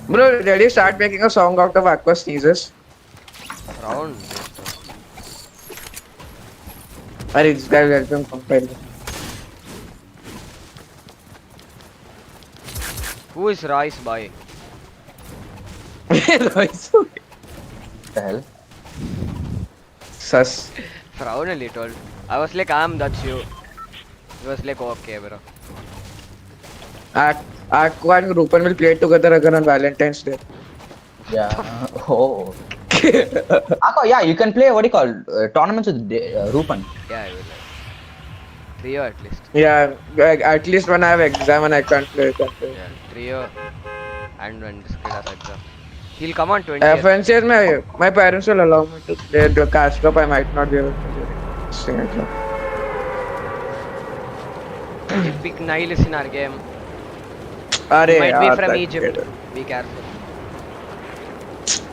Bro, did you start making a song out of Aqua sneezes? Round. Are this guy will help him compile? Who is Roy's boy? Royce. What the hell? Sus. Proudly told. I was like, that's you. He was like, okay, bro. Aqua and Rupan will play together again on Valentine's Day. Yeah. Oh. Ako, yeah, you can play what do you call tournaments with Rupan. Yeah, I will. Trio at least. Yeah, at least when I have exam and I can't play. Yeah, trio. And when this kid has exam. He'll come on 20th. FNCS, my parents will allow me to play the Cash Cup. I might not be able to sing it. Epic nihilist in our game. Are, He might be yaar, from that Egypt. kid. Be careful.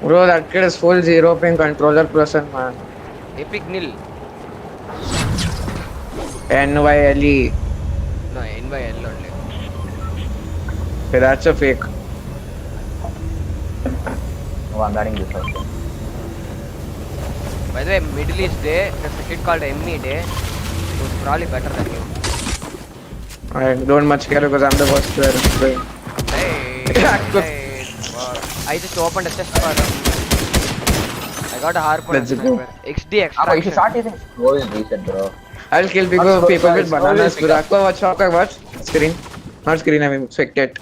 Bro, that kid is full zero ping controller person, man. Epic nil. NYLE. No, NYL only. Okay, that's a fake. Oh, I'm adding this also. By the way, Middle East Day, there's a kid called Emmy Day. Who's probably better than you. I don't much care because I'm the worst player. Hey, wow. I just opened a chest for him. I got a harpoon and Let's go. sniper. XD Ako, you should extraction. start using scrolls recent, bro. I'll kill Not people so- with sorry, bananas. sorry, Aqua, watch screen. Not screen, I mean spectate.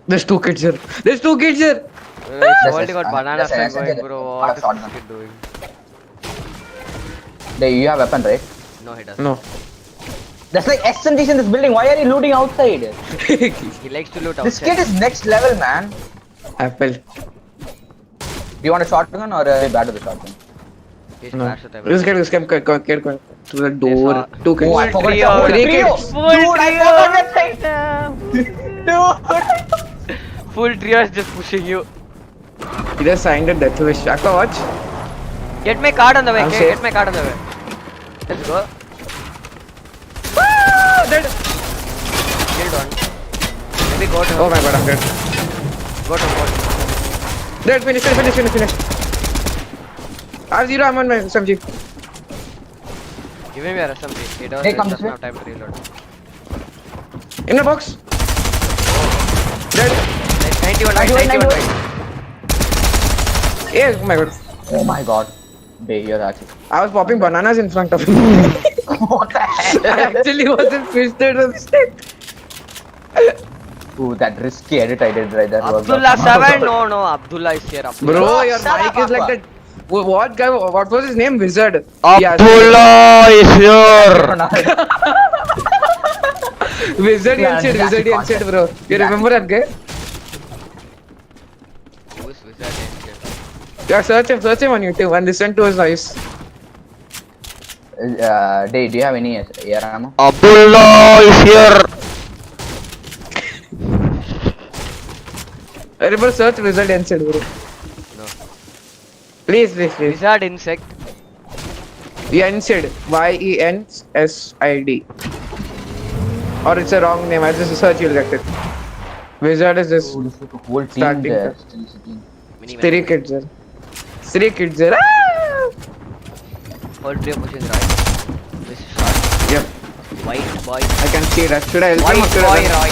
There's two kids here. It's already Yes, got banana yes, stuff yes, going, yes, bro. yes, What yes, is this kid doing? Hey, you have weapon, right? No, he doesn't. No. There's like SMGs in this building. Why are you looting outside? He likes to loot outside. This kid is next level, man. Apple. Do you want a shotgun or a bad with the shotgun? He's No. trash at everything. This kid going to the door. Two kids. Oh, I forgot trio. the whole Three trio. kids. Full Dude, I trio. forgot that thing. Dude. Full trio is just pushing you. He just signed a death wish. Aqua, watch. Get my card on the way, I'm okay? safe. Get my card on the way. Let's go. Dead. Killed one. Maybe go to Oh my god, I'm dead. go to boat. Dead, finish. I have zero ammo on my SMG. Give him your SMG. He Hey, come doesn't this have time to reload. In the box. Dead. 91 right, 91 right. Yeah, oh my god. Oh my god. Bay, you're actually. I was popping bananas in front of him. What the hell? I actually wasn't twisted on stick. Ooh, that risky edit I did right there. was Abdullah awesome. 7? No, Abdullah is here. Abdullah. Bro, Oh, your shut mic up, is like Aqua. that. What guy? What was his name? Wizard. Abdullah is here. Wizard Yeah, and shit. that's Wizard and shit, concept. bro. You Exactly. remember that guy? Who's Wizard Angel? Yeah, search him on YouTube and listen to his voice. Do you have any AR ammo? Abdullah is here. I remember search Wizard and shit, bro. No. Please. Wizard insect. Yensid. Yensid. Or it's a wrong name. I just search, you'll get it. Wizard is this. Oh, this is a whole team Starting there. to- Still sitting. Three kids there. Three kids there. Ah! All three oppositions right. This shot. Yep. White boy. I can see that. Should I help him or White should boy I? Roy.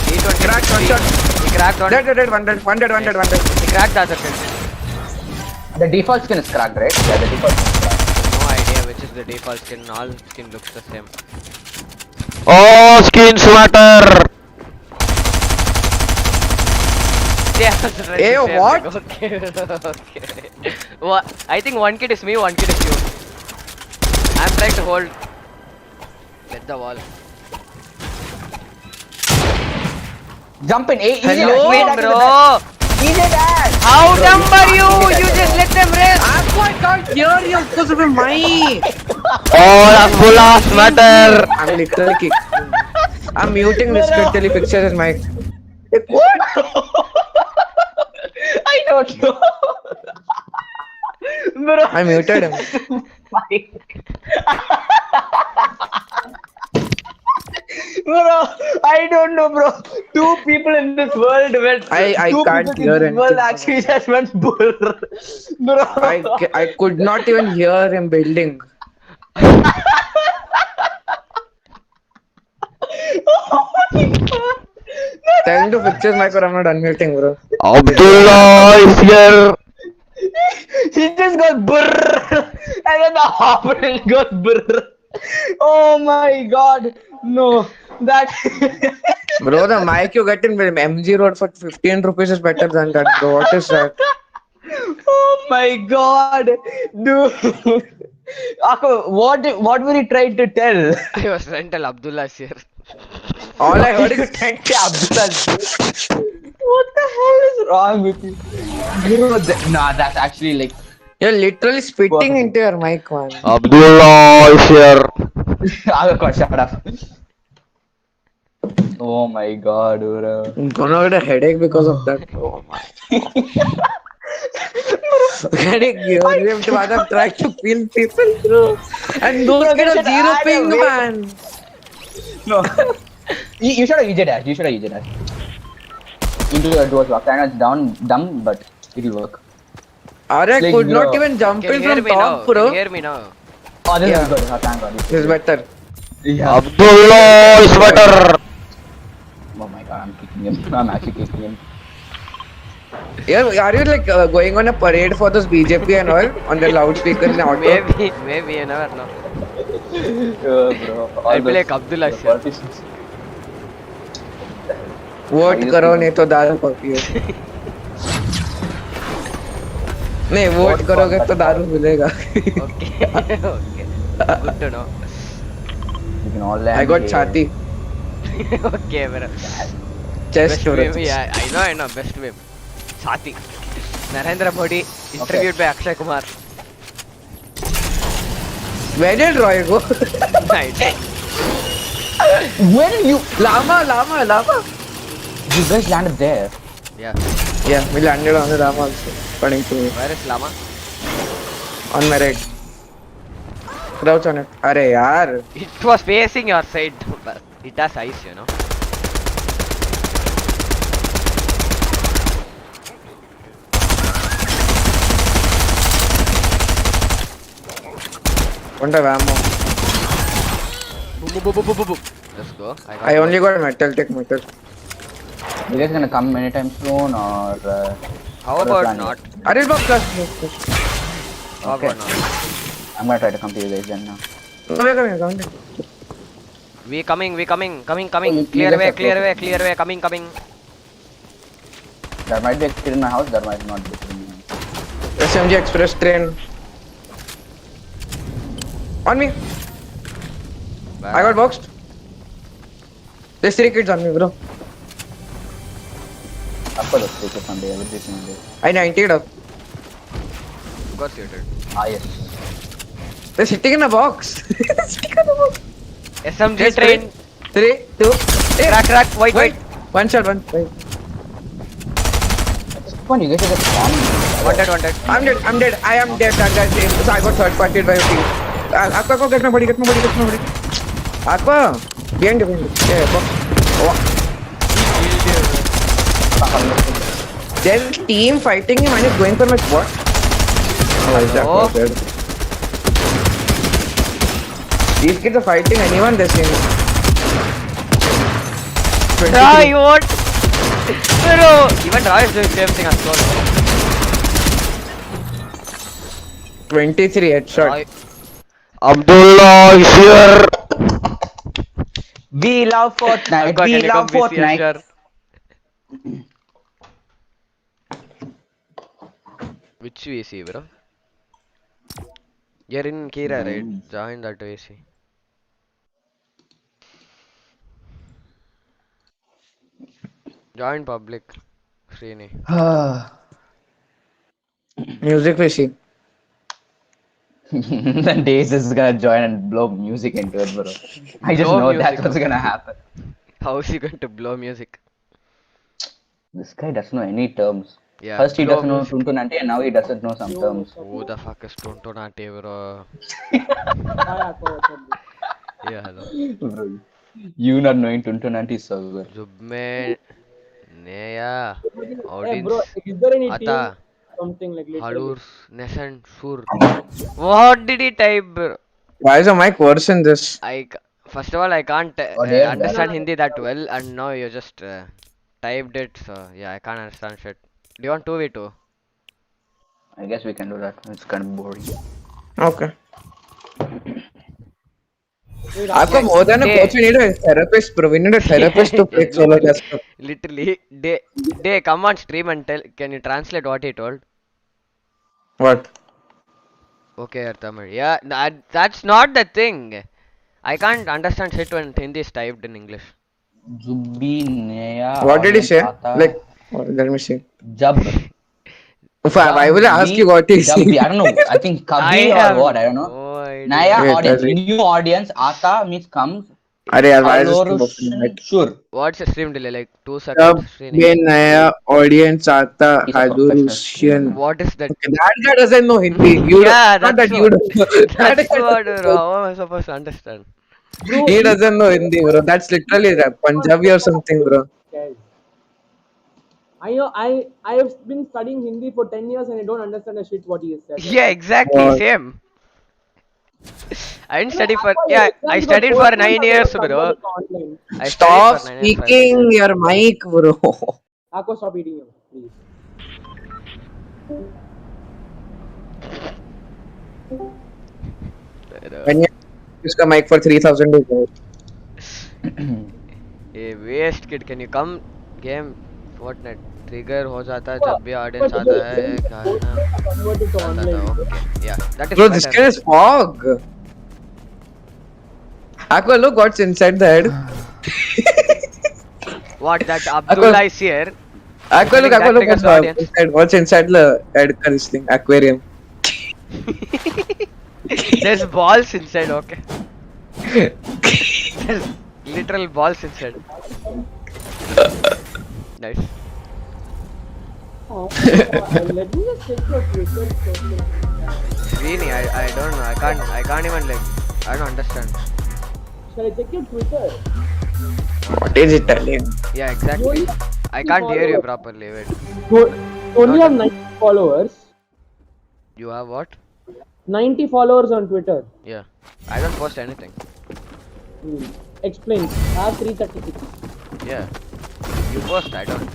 He Cracked one shot. He cracked one. Dead. 100. He cracked the other kill. The default skin is cracked, right? Yeah, the default skin is cracked. No idea which is the default skin. All skin looks the same. Oh, skins matter. Yeah, that's right, Hey, the same what? thing. Okay. What? I think one kid is me, one kid is you. I'm trying to hold. Get the wall. Jump in. Easy Hello, dash, easy dash, Bro, easy dash. how dumb are you? You just let them rest. I can't hear you because of my mic. All Abdullahs matter. I'm literally kicking. I'm muting this kid till he fixes his mic. I don't know. Bro. I muted him. Bro, I don't know, bro. Two people in this world went. I two can't people hear in this world anything. actually just went bull. Bro. I could not even hear him building. Oh my god. Tell him to fix his mic or I'm not unmuting, bro. Abdullah is here. He just got brrr, and then the opponent got brrr. Oh my god, no, that. Bro, the mic you get in MG Road for 15 rupees is better than that, bro. What is that? Oh my god, dude. Ako, what were you trying to tell? I was trying to tell Abdullah is here. All I heard is Thank you, Abdullah. What the hell is wrong with you? Bro, nah, that's actually like. you're literally spitting into your mic, man. Abdullah is here. God, shut up. Oh my god, bro. I'm gonna get a headache because of that. Oh my. Getting urine to I'm trying to kill people, bro. And those Bro, get they a should zero add a ping, way- man. No. You should have used that. You should have used that. Into your doors box. I know it's dumb, but it'll work. I Like, could not bro. even jump Can in you hear from me now? top, Can you bro. hear me now? Oh, this Yeah. is good. Oh, thank god. This is better. Yeah. Abdullah is better. Oh my god, I'm kicking him. I'm actually kicking him. Yeah, are you like going on a parade for this BJP and all on the loudspeaker in the auto? Maybe, you never know. Bro. all I'll be those- like Abdullah the here. politicians. Vote करो नहीं तो दारू पियो नहीं vote करोगे तो दारू मिलेगा Okay, okay. Good to know. You can all land I got here. छाती Okay, bro. chest Best meme, storage yeah, I know, best meme. Sati. Narendra Modi interviewed by Akshay Kumar. where did Roy go Nice. Where did you? llama You guys landed there. Yeah. yeah we landed on the llama also according to me Where is Lama? on my right crouch on it अरे यार It was facing your side, but it has eyes, you know. don't have ammo Boom. Let's go. I only got metal take metal You guys gonna come anytime soon or? How what are about planning? not? अरे बाप का How Okay. about not? I'm gonna try to come to you guys then now. come We coming. Oh, you Clear guys way, are clear way. Coming. There might be a kid in my house. There might not be a kid in my house. SMG Express train. On me. I got boxed. There's 3 kids on me, bro. After the streak Sunday, every Sunday. I 90'd up. Got seated. Ah, yes. They're sitting in a box. They're sitting in a box. SMG Just train. 3, 2, Crack. White. One shot, one. Wait. Come on, you guys are just farming. Wanted. I'm dead. I am dead. That guy's dead. So I got third party by a team. Aqua, get my body. Aqua, behind you. Yeah, box. Oh. There's a team fighting him and he's going for my what? Oh, is that Oh. dead? These kids are fighting anyone they're seeing. Try what? Bro, even Roy is doing same thing as well. 23 headshot. Roy. Abdullah is here. We love Fortnite. Aqua, We can you love come VC, Fortnite. Asher? Which VC, bro? You're in Kira, right? Join that VC. Join public. Srini. Music PC. Then Days is gonna join and blow music into it, bro. I just Blow know music, that's what's bro. gonna happen. How is he going to blow music? This guy doesn't know any terms. Yeah, First he blow doesn't know music. Tuntun Ante and now he doesn't know some terms. Who the fuck is Tonto Nate, bro? Yeah, hello. Bro, you not knowing Tuntun Ante is so good. Zubme, Neya, Hey Odins, bro, is there any team Ata, something like literally? Halurs, Nesan, Sur. What did he type, bro? Why is the mic worse in this? First of all, I can't Oh, dear. understand Hindi that well, and now you just typed it, so yeah, I can't understand shit. Do you want 2v2? I guess we can do that. It's kind of boring. Okay. Wait, Aqua, more than a Day. coach, we need a therapist, bro. We need a therapist to play solo desktop. Literally, day, come on stream and tell. Can you translate what he told? What? Okay, Tamil. Yeah, that's not the thing. I can't understand shit when Hindi is typed in English. Zubbi Neya. What did he say? Ata, Like, let me see. Jab. Why will I ask you what he said? Jabbi. I don't know. I think Kabhi have or what? I don't know. no idea. Naya Wait, audience. I'll read. New audience. Ata means comes. Arey yaar, why is this thing opening right? Sure. What's the stream delay? Like 2 जब seconds. Srini. ये नया audience आता He's a professional Hadurusian. What is that? Okay, that guy doesn't know Hindi. You Yeah, not that's that you what. don't know. That That's guy what, doesn't bro. know. How am I supposed to understand? He doesn't know Hindi, bro. That's literally Punjabi or something, bro. guys. I know I have been studying Hindi for 10 years and I don't understand a shit what he has said. Yeah, exactly. What? Same. I didn't You know, study for. Aqua, Yeah, your I exams studied were for postponed 9 and they years, were bro. converted to online. I Stop studied for 9 years. speaking your mic, bro. Aqua, stop eating him, please. When you use the mic for 3,000 rupees. ये waste kid can you come game Fortnite trigger हो जाता है जब भी audience आता है क्या है ना Converted to आता था online. ओके या that Bro, is this guy is fog. Aqua, look what's inside the head. What that Abdullah is here Aqua, look That triggers the what's audience. inside. What's inside the head? This thing, aquarium. there's balls inside okay there's literal balls inside nice Oh, let me just check your Twitter. really I don't know I can't even like I don't understand Shall I check your Twitter? What is it telling? yeah exactly I can't hear you properly wait You only have 90 followers. you have what 90 followers on Twitter. yeah I don't post anything Hmm. Explain. I have 336. yeah you post I don't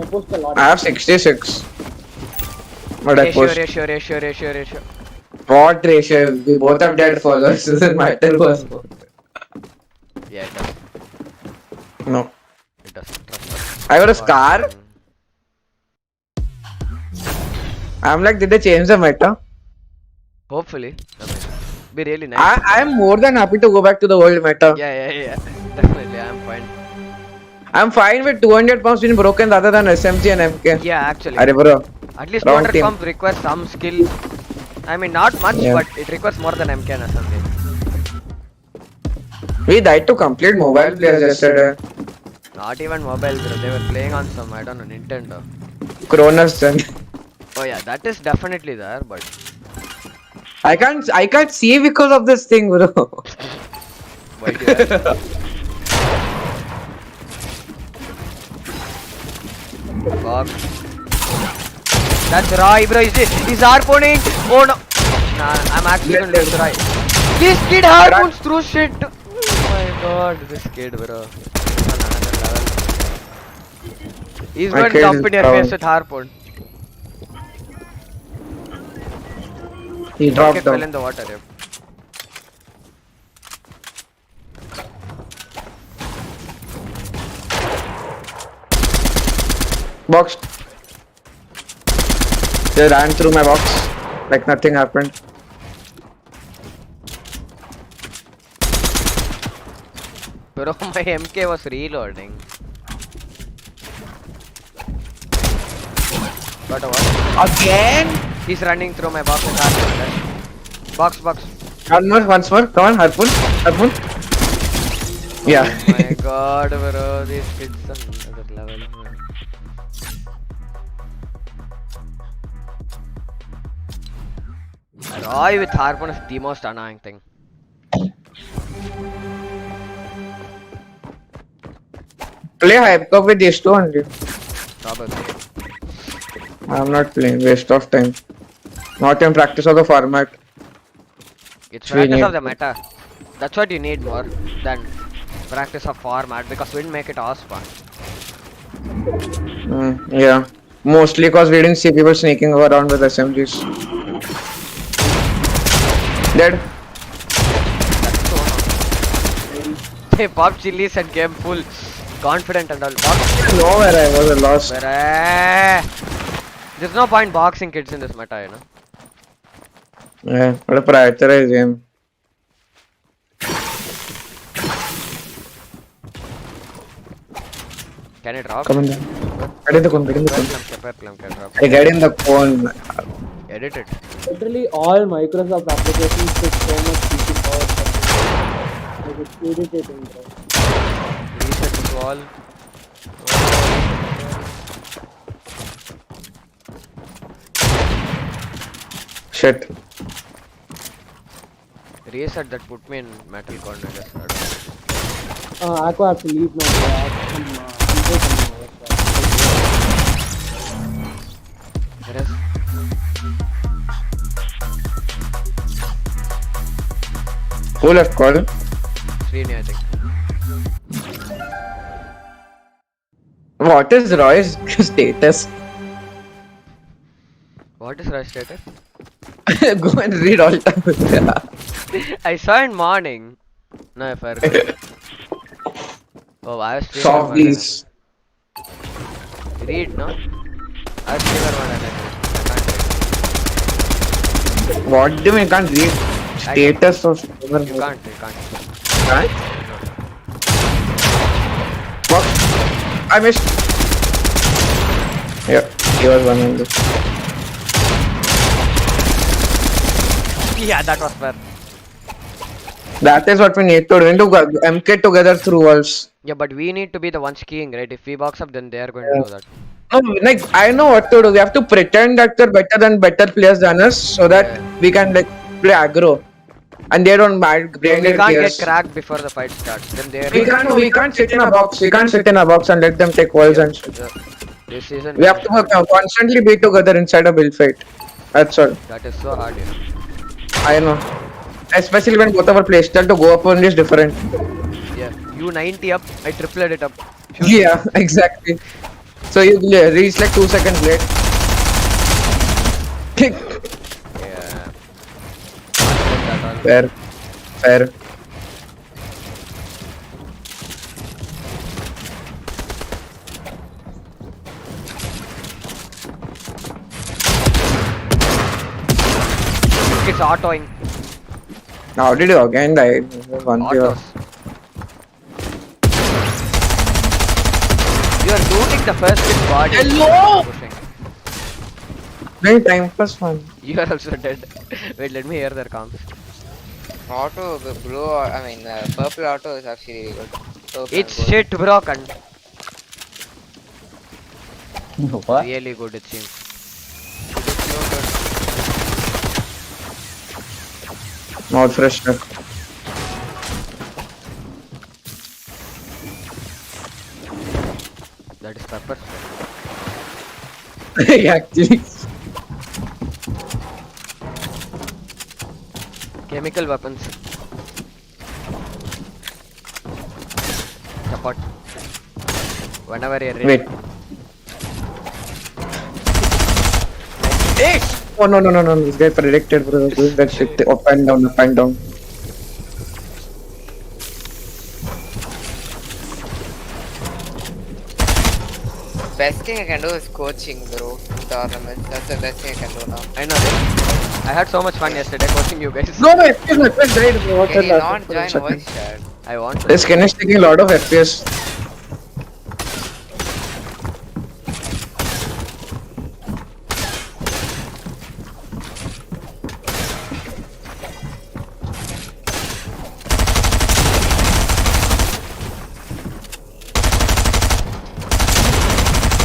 I post a lot. I have 66. But I post. ratio What ratio? We both have dead followers. Doesn't matter. yeah it does No. it does trust us. I got a scar. I'm like, did they change the meta? Hopefully. I mean, be really nice. I'm more than happy to go back to the old meta. Yeah. Definitely, I'm fine. I'm fine with 200 pumps being broken rather than SMG and MK. Yeah, actually. Arey bro. At least Wrong 200 team. pump requires some skill. I mean, not much, Yeah. but it requires more than MK or something. We died to complete mobile players yesterday. Not even mobile, bro. They were playing on some, I don't know, Nintendo. Cronus then. Oh yeah, that is definitely there, but I can't see because of this thing, bro. why do you ask? Fuck. That's Roy, bro. He's harpooning. Oh no. Nah, I'm actually gonna lose Roy. This kid harpoons through shit. Oh my god, this kid, bro. On another level. He's My going to kid jump is in your down. face with harpoon. He Okay, dropped fell down. in the water. Yeah. Box. They ran through my box like nothing happened. Bro, my MK was reloading. Got a what? Again? He's running through my box with harpoon. Box. Once more. Come on, harpoon. Harpoon. Yeah. Oh my god, bro. These kids are another level. Man. Roy with harpoon is the most annoying thing. Play hype cup with these two only. Probably. I'm not playing. Waste of time. Not in practice of the format. It's We practice need- of the meta. That's what you need more than practice of format because we didn't make it as fun. Yeah. Mostly because we didn't see people sneaking around with SMGs. Dead. That's so annoying. They popped chilies and came full confident and all. Nowhere I was lost. There's no point boxing kids in this meta, you know. Yeah, what a prioritize game. Can it drop? Come on. Get in the cone, get in the cone. Drop. I get in the cone. Edit it. Literally all Microsoft applications take so much CPU power. Like it's irritating, bro. Reset this wall. Shit. Reset that put me in metal corner. I guess. I don't know. Aqua have to leave now, bro. I have some people coming over, so There is. Who left call? Srini, I think. What is Roy's status? What is Rush status? Go and read all time. I saw in morning. No, if I forgot. Oh, I was streamer Soft one please. and read, no? I was streamer one and I can't What do you mean you can't read? Status of read. You can't. Huh? What? I missed. Yeah, he was one on this. Yeah, that was fair. That is what we need to do. We need to go MK together through walls. Yeah, but we need to be the ones keying, right? If we box up, then they are going to do that. No, like I know what to do. We have to pretend that they're better players than us, so that we can like play aggro, and they don't mind. We can't get cracked before the fight starts. Then they are. We can't sit in a box. We can't sit in a box and let them take walls and shit. This season We have to constantly be together inside a build fight. That's all. that is so hard, you know. I know. Especially when both of our playstyle to go up on is different. Yeah, you 90 up, I tripled it up. Yeah, exactly. So you reach like 2 seconds late. Yeah. That all. Fair. Fair. it's autoing. How did you again die? One zero. Autos. You are looting the first hit body. Hello? Pushing. Very time pass one. You are also dead. Wait, let me hear their comms. Auto, the blue, purple auto is actually really good. Purple It's and gold. shit broken. What? Really good it seems. Mouth freshener. That is pepper spray. Actually. Chemical weapons. Support. Whenever you're ready. Wait. Hey! Oh no no no no! This guy predicted, bro. Doing that shit up and down, up and down. Best thing I can do is coaching, bro. In tournaments. That's the best thing I can do now. I know that. I had so much fun yesterday coaching you guys. No, my FPS, my FPS died, bro. What Can the you hell? not join voice chat? I want to. This skin is taking a lot of FPS.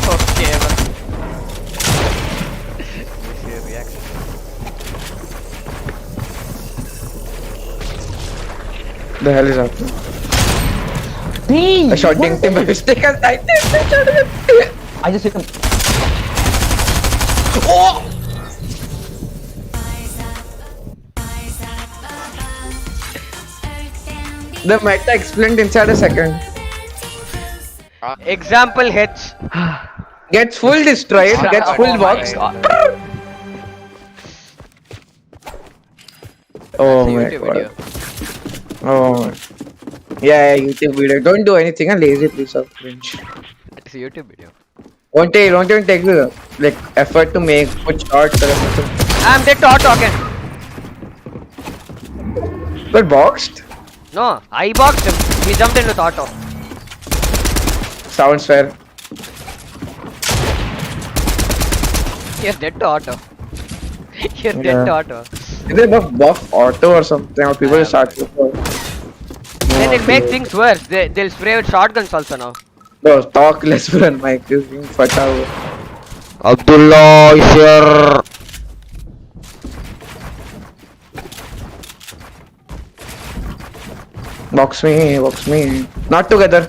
Okay, man. This is reaction. The hell is happening? Hey, I shot what Ding is Tim by this? mistake. I just hit him. Oh! The meta explained inside a second. Example hits. Gets full destroyed, gets full box. Oh That's a my YouTube god. video. Oh. Yeah, YouTube video. Don't do anything, a lazy piece of cringe. It's a YouTube video. Won't even take the like effort to put shots or anything. I'm dead to auto again. But boxed? No, I boxed him. He jumped in with auto. Sounds fair. You're dead to auto. You're Yeah. dead to auto. Is it buff auto or something? Or people just start with Then it'll make things worse. They'll spray with shotguns also now. Bro, talk less, bro. Mike is being fatal. Abdullah is here. Box me, box me. Not together.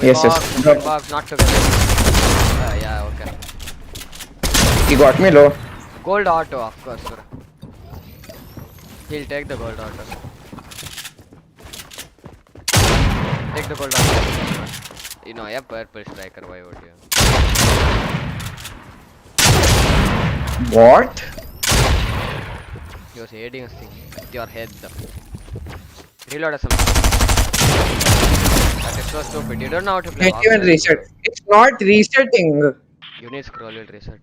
Yes, yes. Box, not together. Yeah, okay. He got me low. Gold auto, of course, sir. He'll take the gold auto. Take the gold auto. You know, yeah, purple striker, why would you? What? He was aiding us thing with your head. Reload us some. That is so stupid. You don't know how to play. Can't even reset. It's not resetting. You need scroll will reset.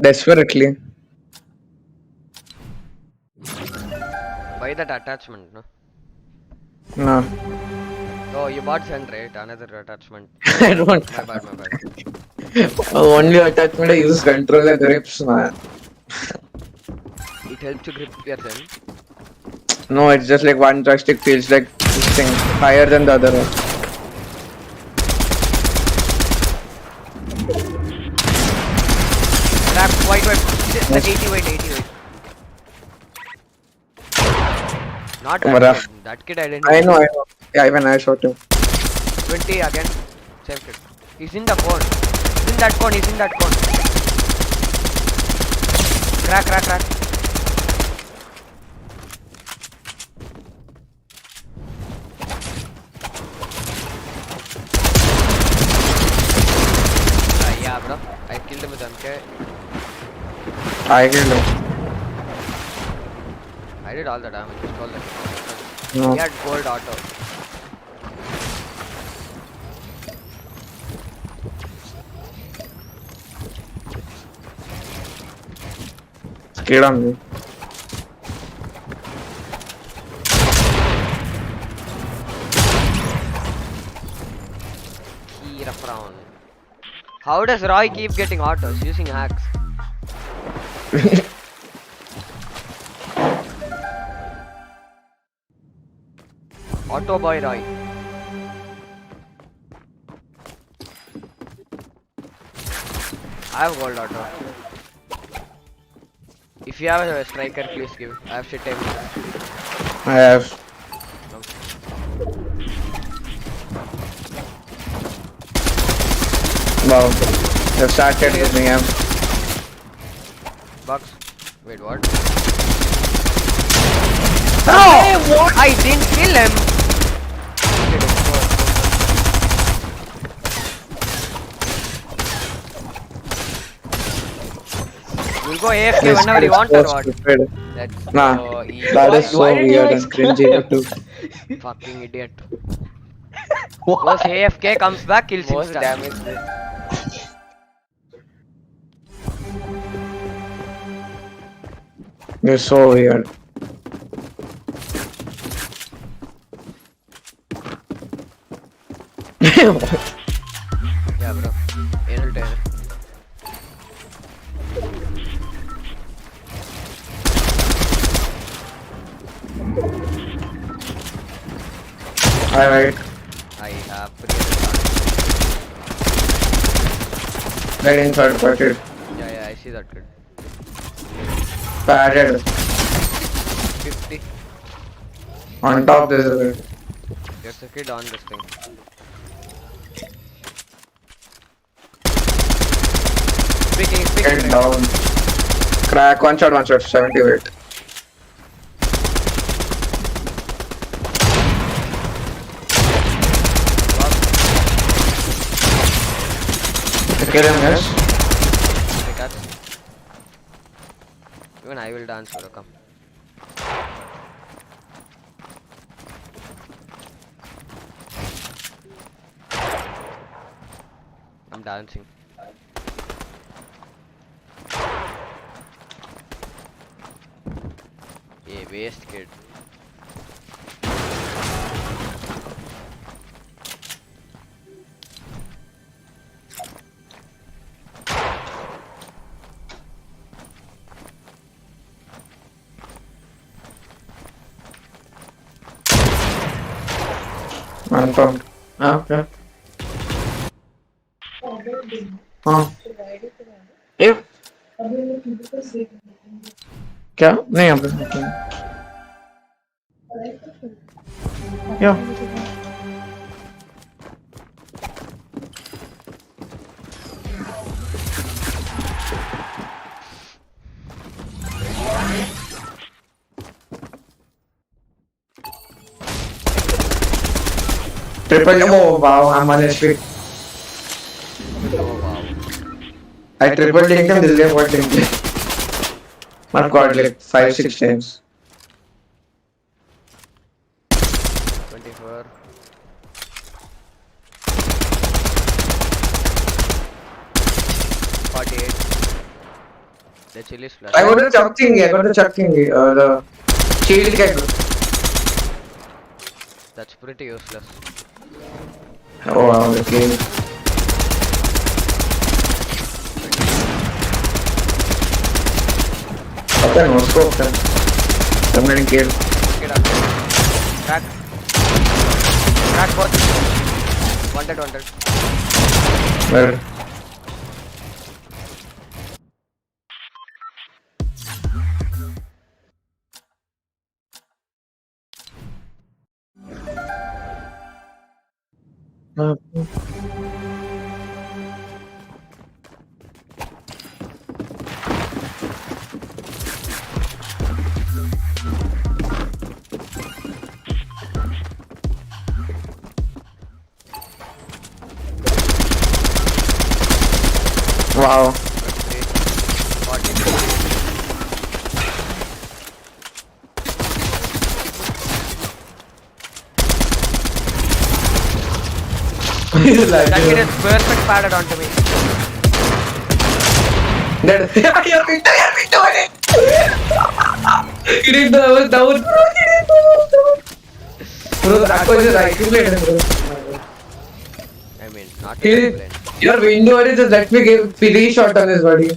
Desperately. Buy that attachment, no? No. Oh, you bought send, right? Another attachment. I don't. My bad, my bad. Only attachment I use controller grips, man. It helps to grip your send. No, it's just like one joystick feels like this thing higher than the other one. Trap, white. Yes. 80 weight. Not Camera. that kid. That kid I didn't. I know. Yeah, even I shot him. 20 again. Same kid. He's in the cone. He's in that cone. Crack. Yeah, bro. I killed him with MK. I killed him. I did all the damage. Just all the No. He had gold auto. kid on me. Kira Brown. How does Roy keep getting autos using hacks? Auto boy Roy. I have gold auto. If you have a striker, please give. I have shit everywhere. I have. Wow. They've started with me. Bucks. Wait, what? Oh! What? I didn't kill him. We'll go AFK whenever you want or what? Stupid. Let's Nah, go eat. that is so Why did you weird and exclaim? cringy too. Fucking idiot. Goes AFK, comes back, kills Most him. damage this. You're so weird. Yeah, bro. Anal tear. Alright. I have to Right in third bucket. yeah, I see that kid. Padded. 50. On top there's a bit. There's a kid on this thing. Get Speaking. down. Crack, one shot, 78. Kill him, yes? Even I will dance, bro. Come. I'm dancing. Yeah, waste kid. Confirmed. Okay. हाँ ये क्या नहीं यहाँ पे क्या triple oh wow I'm on HP. Oh wow. I triple linked him, this guy what linked him. My god, like 5-6 times. 24. The chili flash. I got the chuck thingy, the shield get. That's pretty useless. Oh wow, okay. Okay, no scope then. I'm getting killed. Get up. Crack. Crack both. Wanted. Where? Wow. 40. That kid is perfect padded onto me. You're me too, He didn't know I was down. Bro, that was your right blade, bro. I mean, not He, a blend. your window already just let me give Philly shot on his body.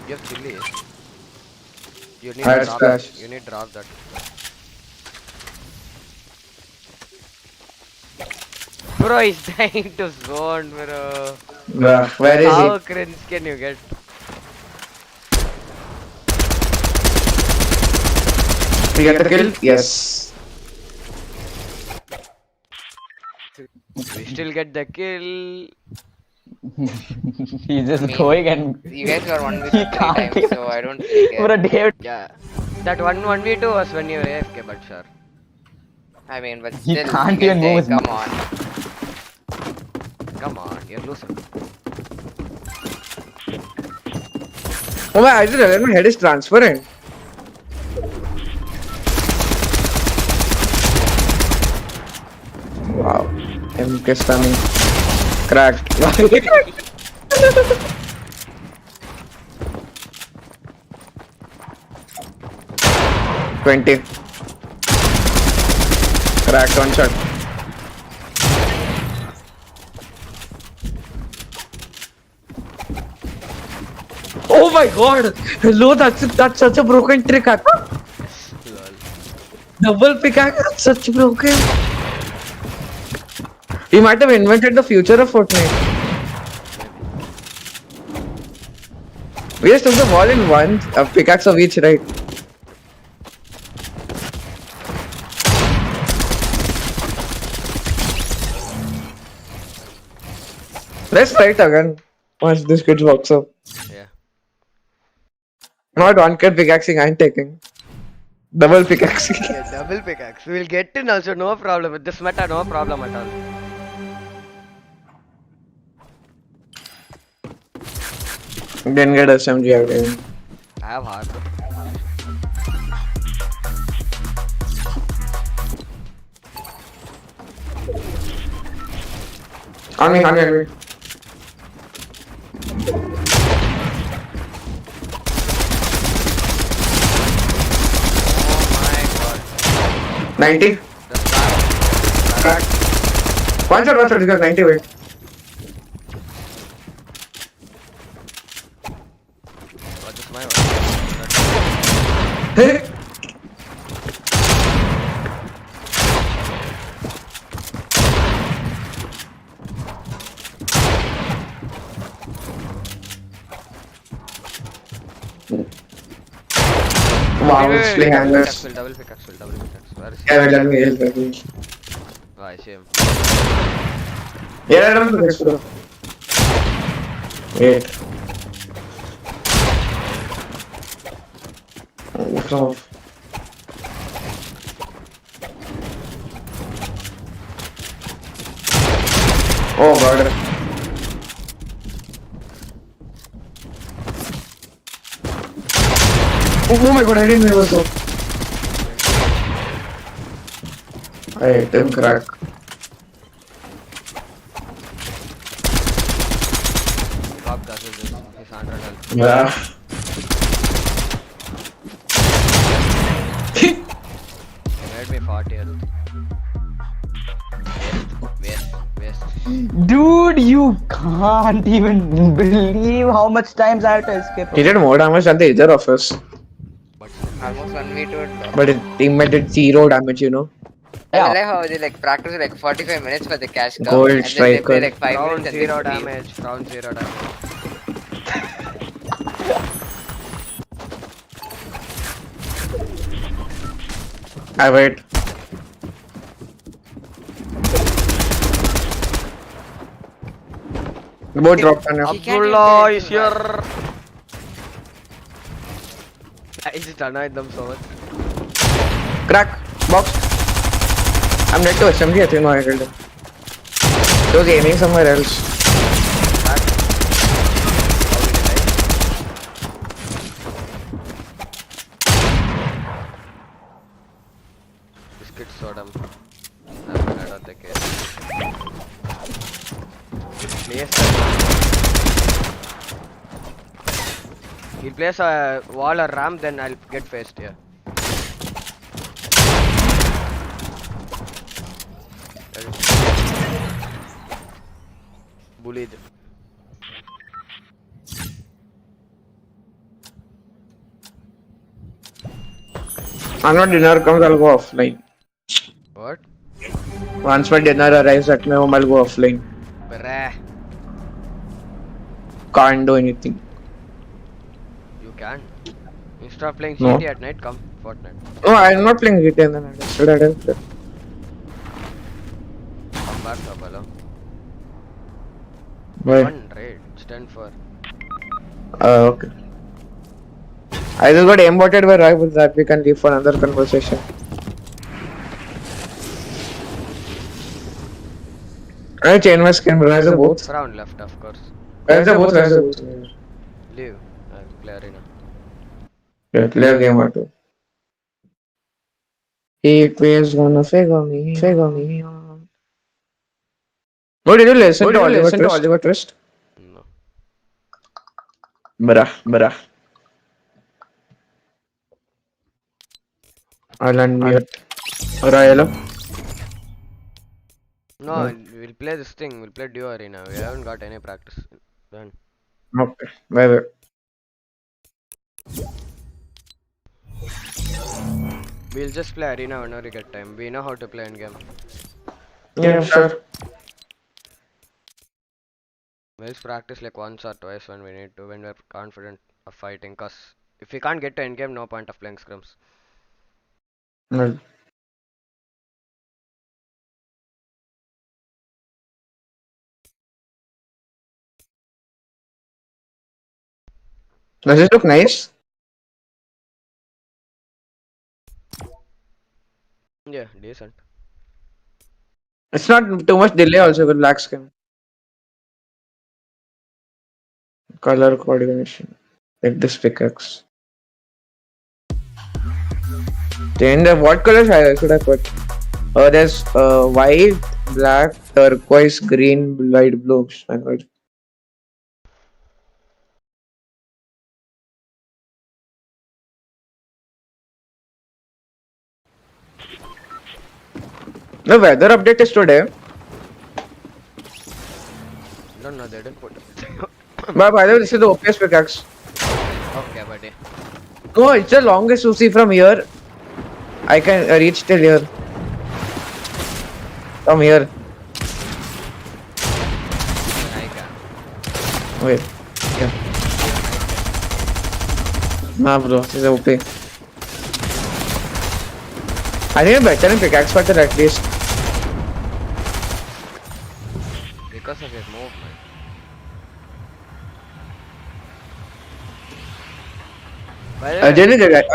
You have chili. You need Alright, to drop splash. that. You need to drop that. Bro, he's trying to zone, bro. Where is How he? cringe can you get? He get the kill? Yes. We still get the kill. He's just I mean, going and You guys were one with he 3 can't times, even. so I don't really care. Bro, David, Yeah. That 1v2 was when you were AFK, but sure. I mean, but he still, you can't can even say, move his come on. Come on, you're losing. Oh my, I just realized my head is transparent. Wow. MK stunning. Cracked. 20. Cracked one shot. Oh my god! Hello, that's such a broken trick. Lol. Double pickaxe, that's such broken. He might have invented the future of Fortnite. We just took the wall in one, a pickaxe of each, right? Let's try it again once this kid walks up. Yeah. Not one kid pickaxing, I'm taking. Double pickaxing. Yeah, double pickaxe. We'll get in also, no problem. With this meta, no problem at all. Didn't get SMG again. I have heart. On me, on me. Oh my god. 90. The start. Crack. One shot, he got 90, wait. Oh, this is my one. Hey! Wow, it's playing handless. Double pickaxe, double pickaxe. Where is he? Yeah, let me help you. Why, shame. Yeah, double pickaxe, bro. Wait. Oh, oh god. Oh my god, I didn't know it was so. I hit him crack. Fuck, that is this. He's 100 health. Yeah. He made me 40 health. Waste. dude, you can't even believe how much times I have to escape. He did more damage than the either of us. Almost 1v2. But his teammate did 0 damage, you know. I like how they like practice like 45 minutes for the cash cup. Gold and then they striker. play like 5 Round minutes and they 0 leave. damage. Round 0 damage. I wait. Both dropped on him. He can't Abdullah even is tell here. I just annoyed them so much. Crack. Box. I'm dead to SMG, I think no, I killed him. He was aiming somewhere else. How did he die? Biscuit soda. I don't take it. Yes, sir. He'll place a wall or ramp, then I'll get faced here. Bullied. I'm not dinner comes, I'll go offline. What? Once my dinner arrives at my home, I'll go offline. Bruh. Can't do anything. You can. Instead of playing No. GT at night, come Fortnite. No, I'm not playing GTA and then I decided I didn't play. Come back, Sabalo. Why? One raid. It's 10 for. Okay. I just got aimbotted by Roy, but that we can leave for another conversation. I change my skin, but I have both. Round left, of course. I have both. Leave. I'll play arena. Yeah, play a game or two. It was gonna figure me out. What did you listen to Oliver Twist? No. Bruh. I'll unmute. Royal. No, we'll play this thing. We'll play duo arena. We haven't got any practice. Done. Okay. Bye. We'll just play arena whenever we get time. We know how to play in game. Yeah, sure. We'll practice like once or twice when we need to, when we're confident of fighting. Cause if we can't get to end game, no point of playing scrims. Well, does it look nice? Yeah, decent. It's not too much delay also with black skin. Color coordination. Like this pickaxe. Then what colors should I put? There's white, black, turquoise, green, light blue. I heard. The weather update is today. Don't know, they didn't put it. But by the way, this is the OPS pickaxe. Okay, buddy. No, it's the longest you see from here. I can reach till here. From here. I can. Wait. Yeah. Nah, bro. This is OP. I think I'm better in pickaxe fighter at least. Because of his movement. By the way,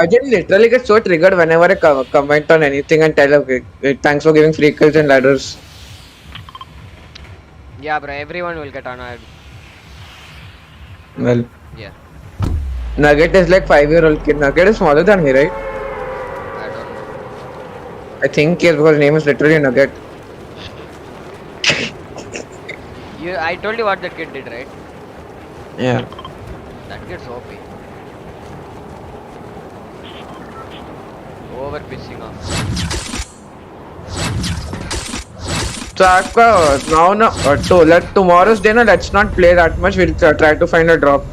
Ajay literally gets so triggered whenever I comment on anything and tell him, thanks for giving free kills and ladders. yeah, bro, everyone will get annoyed. Well, Yeah, Nugget is like 5-year-old kid. Nugget is smaller than me, right? I don't know. I think yes, because his name is literally Nugget. I told you what that kid did, right? Yeah. That kid's OP. Over pissing off. So आपका now so tomorrow's day let's not play that much. We'll try to find a drop.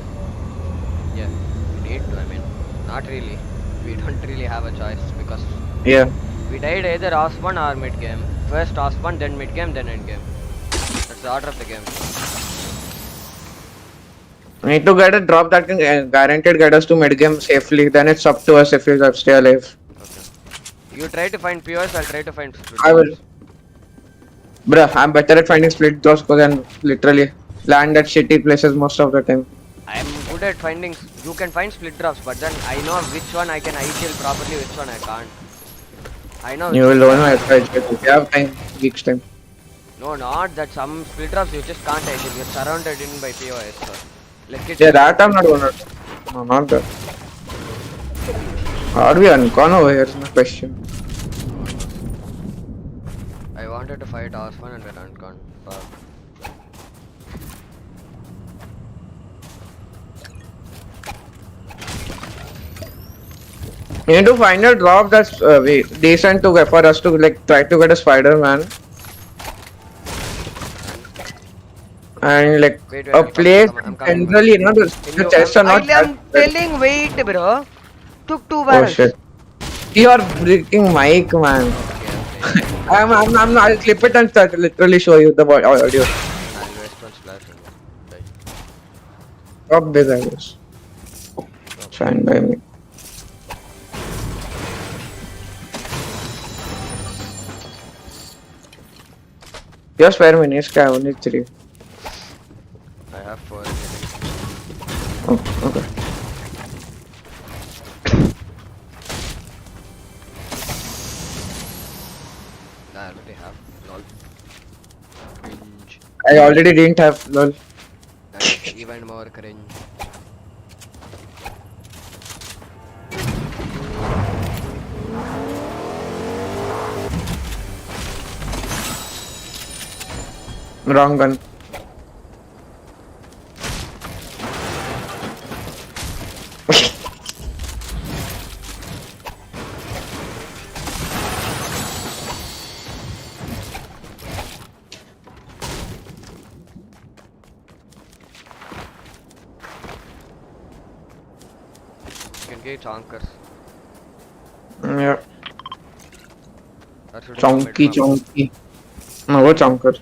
Yeah, we need to. I mean, not really. We don't really have a choice because Yeah. we died either OS1 or mid game. First OS1, then mid game, then end game. That's the order of the game. We need to get a drop that can guaranteed get us to mid game safely. Then it's up to us if we stay alive. Okay. You try to find POS, I'll try to find split. I will. Bruh, I'm better at finding split drops because I literally land at shitty places most of the time. I'm good at finding. You can find split drops, but then I know which one I can kill properly, which one I can't. I know. You will know if you have time, weeks time. No, not that some split drops you just can't kill. You're surrounded in by POS. So let's get. Yeah, that I'm not gonna. No, not that. How do we uncon over here is my question. I wanted to fight Osman and I can't. We need to find a drop that's decent to for us to like try to get a Spider-Man and like Wait, a I'm coming, place. I'm coming, bro. Generally, you know, Can the you? chests are not that I'm good. telling, wait, bro. Took 2 Oh barrels. shit! You are breaking mic, man. Okay. I'm I'll clip it and start literally show you the audio. I'll response flash. Right. Stop this, I guess. Fine by me. Your spare minis, I only 3. I have 4. Oh, okay. I already have. Lol. Cringe. I already didn't have lol. That's even more cringe. Wrong gun. You can get chonkers. Yeah. That should Chonky, chonky. No, what chonker?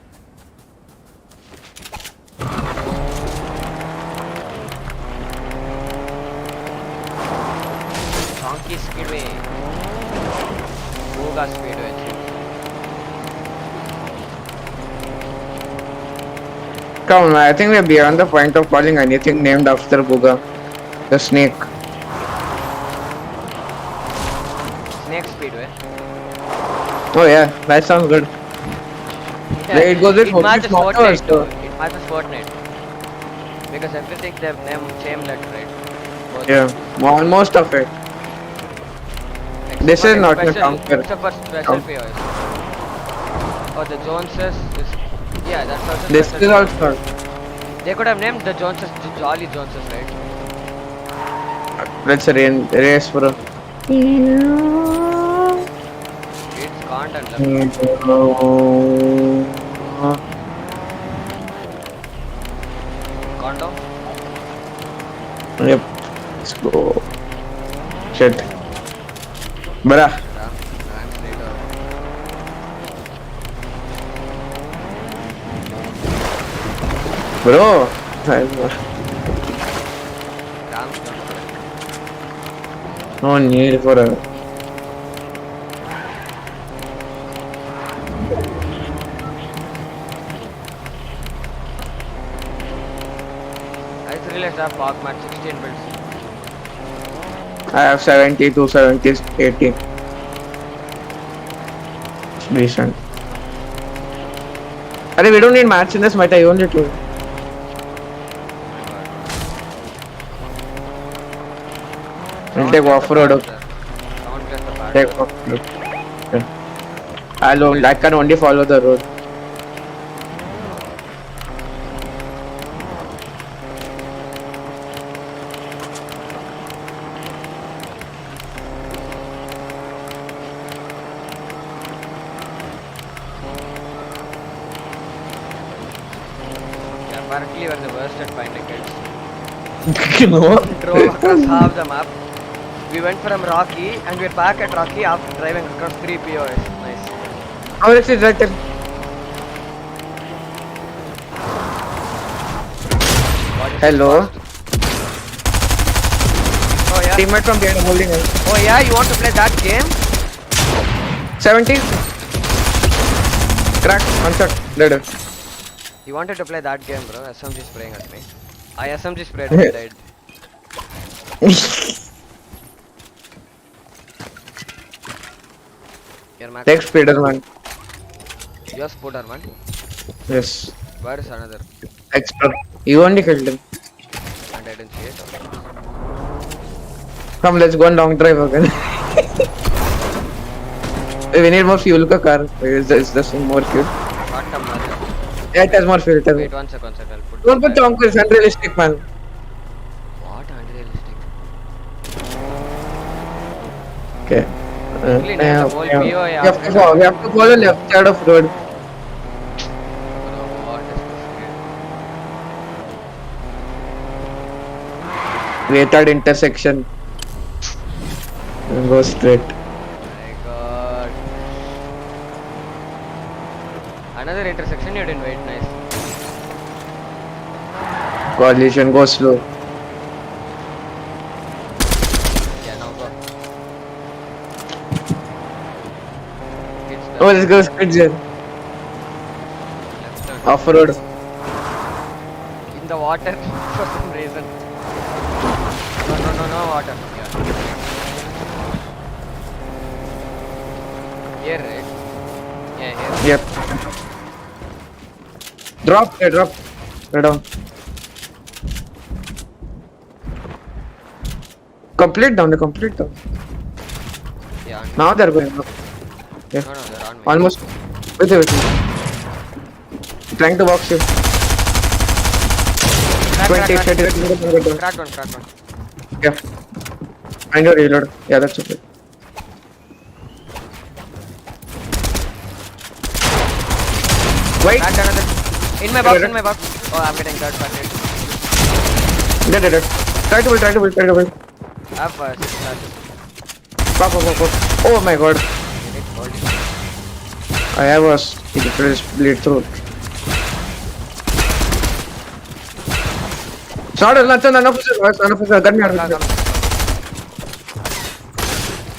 Chonky speedway. Boga speedway. Come on, I think we're beyond the point of calling anything named after Booga. The snake. Snake speedway. Oh yeah, that sounds good. Wait, it goes with It Fortnite matches motto Fortnite too. also. It matches Fortnite. Because everything they've named same letter, right? Both. Yeah, almost of it. Except This for is not a special, chonker. except for special Chonk. POS. Or the Joneses is, yeah, that's also This special is POS. also. They could have named the Joneses Jolly Joneses, right? Let's race bro. It's can't and left. Condo. Yep. Let's go. Shit. Bruh. Translator. Bro. No need for a. I just realized I have park mat 16 builds. I have 72, 70, 80. It's decent. Arey, we don't need mats in this meta, you only 2. We'll take off-road. Okay. Someone press the pad. Take off-road. Okay. I can only follow the road. Yeah, apparently we're the worst at finding kids. No. Drove across half the map. We went from Rocky and we're back at Rocky after driving across 3 POS. Nice. How is it right there? What is Hello. it cost? Oh yeah. Teammate from behind holding us. Oh yeah, you want to play that game? 70. Crack. One shot. Dead. You wanted to play that game, bro. SMG spraying at me. I SMG sprayed and died. Your Mac. Take speeder man. Your Spooder, man. Yes. Where is another? Expert. You only killed him. And I didn't see it. Come, let's go on long drive again. We need more fuel ka car. Is this more fuel? What a mother. Yeah, it has more fuel. Wait, 1 second, I'll put Don't put chonk, it's unrealistic, man. What unrealistic? Okay. Really near the whole POI We have after to follow, we have to follow left side of road. What is this game? Wait at intersection. And go straight. My god. Another intersection you didn't wait, nice. Collision, go slow. Yeah, now go. It's the Oh, let's go straight there. left turn. Off road. In the water for some reason. No water. Yeah. Here, right? Yeah, here. Yep. Drop. Right down. Complete down. Yeah, Now they're going up. Yeah. no, they're on me. Almost. With you. Trying to box you. Crack, 20, crack, 30, crack. 30. Cracked one. Yeah. And your reload. Yeah, that's okay. Wait. Cracked another. In my box. Oh, I'm getting third party. Dead. Try to build. Have first. Pop. Oh my god. I have a bleed through. Sorry, none of us. Gun me out.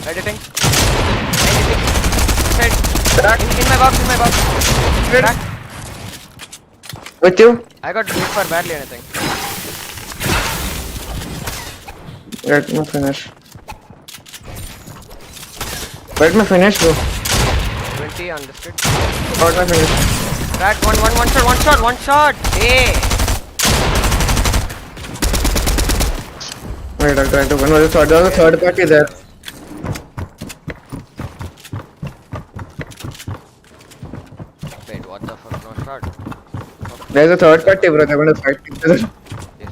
Editing. Side. In my box. Crack. With you? I got hit for badly anything. Let me finish. Bro. 20 on the street. Let me finish. Cracked one shot. Hey. Wait, I'm trying to win. There's a third party there. Wait, what the fuck? No shot. There's a third party, bro. They're going to fight together. These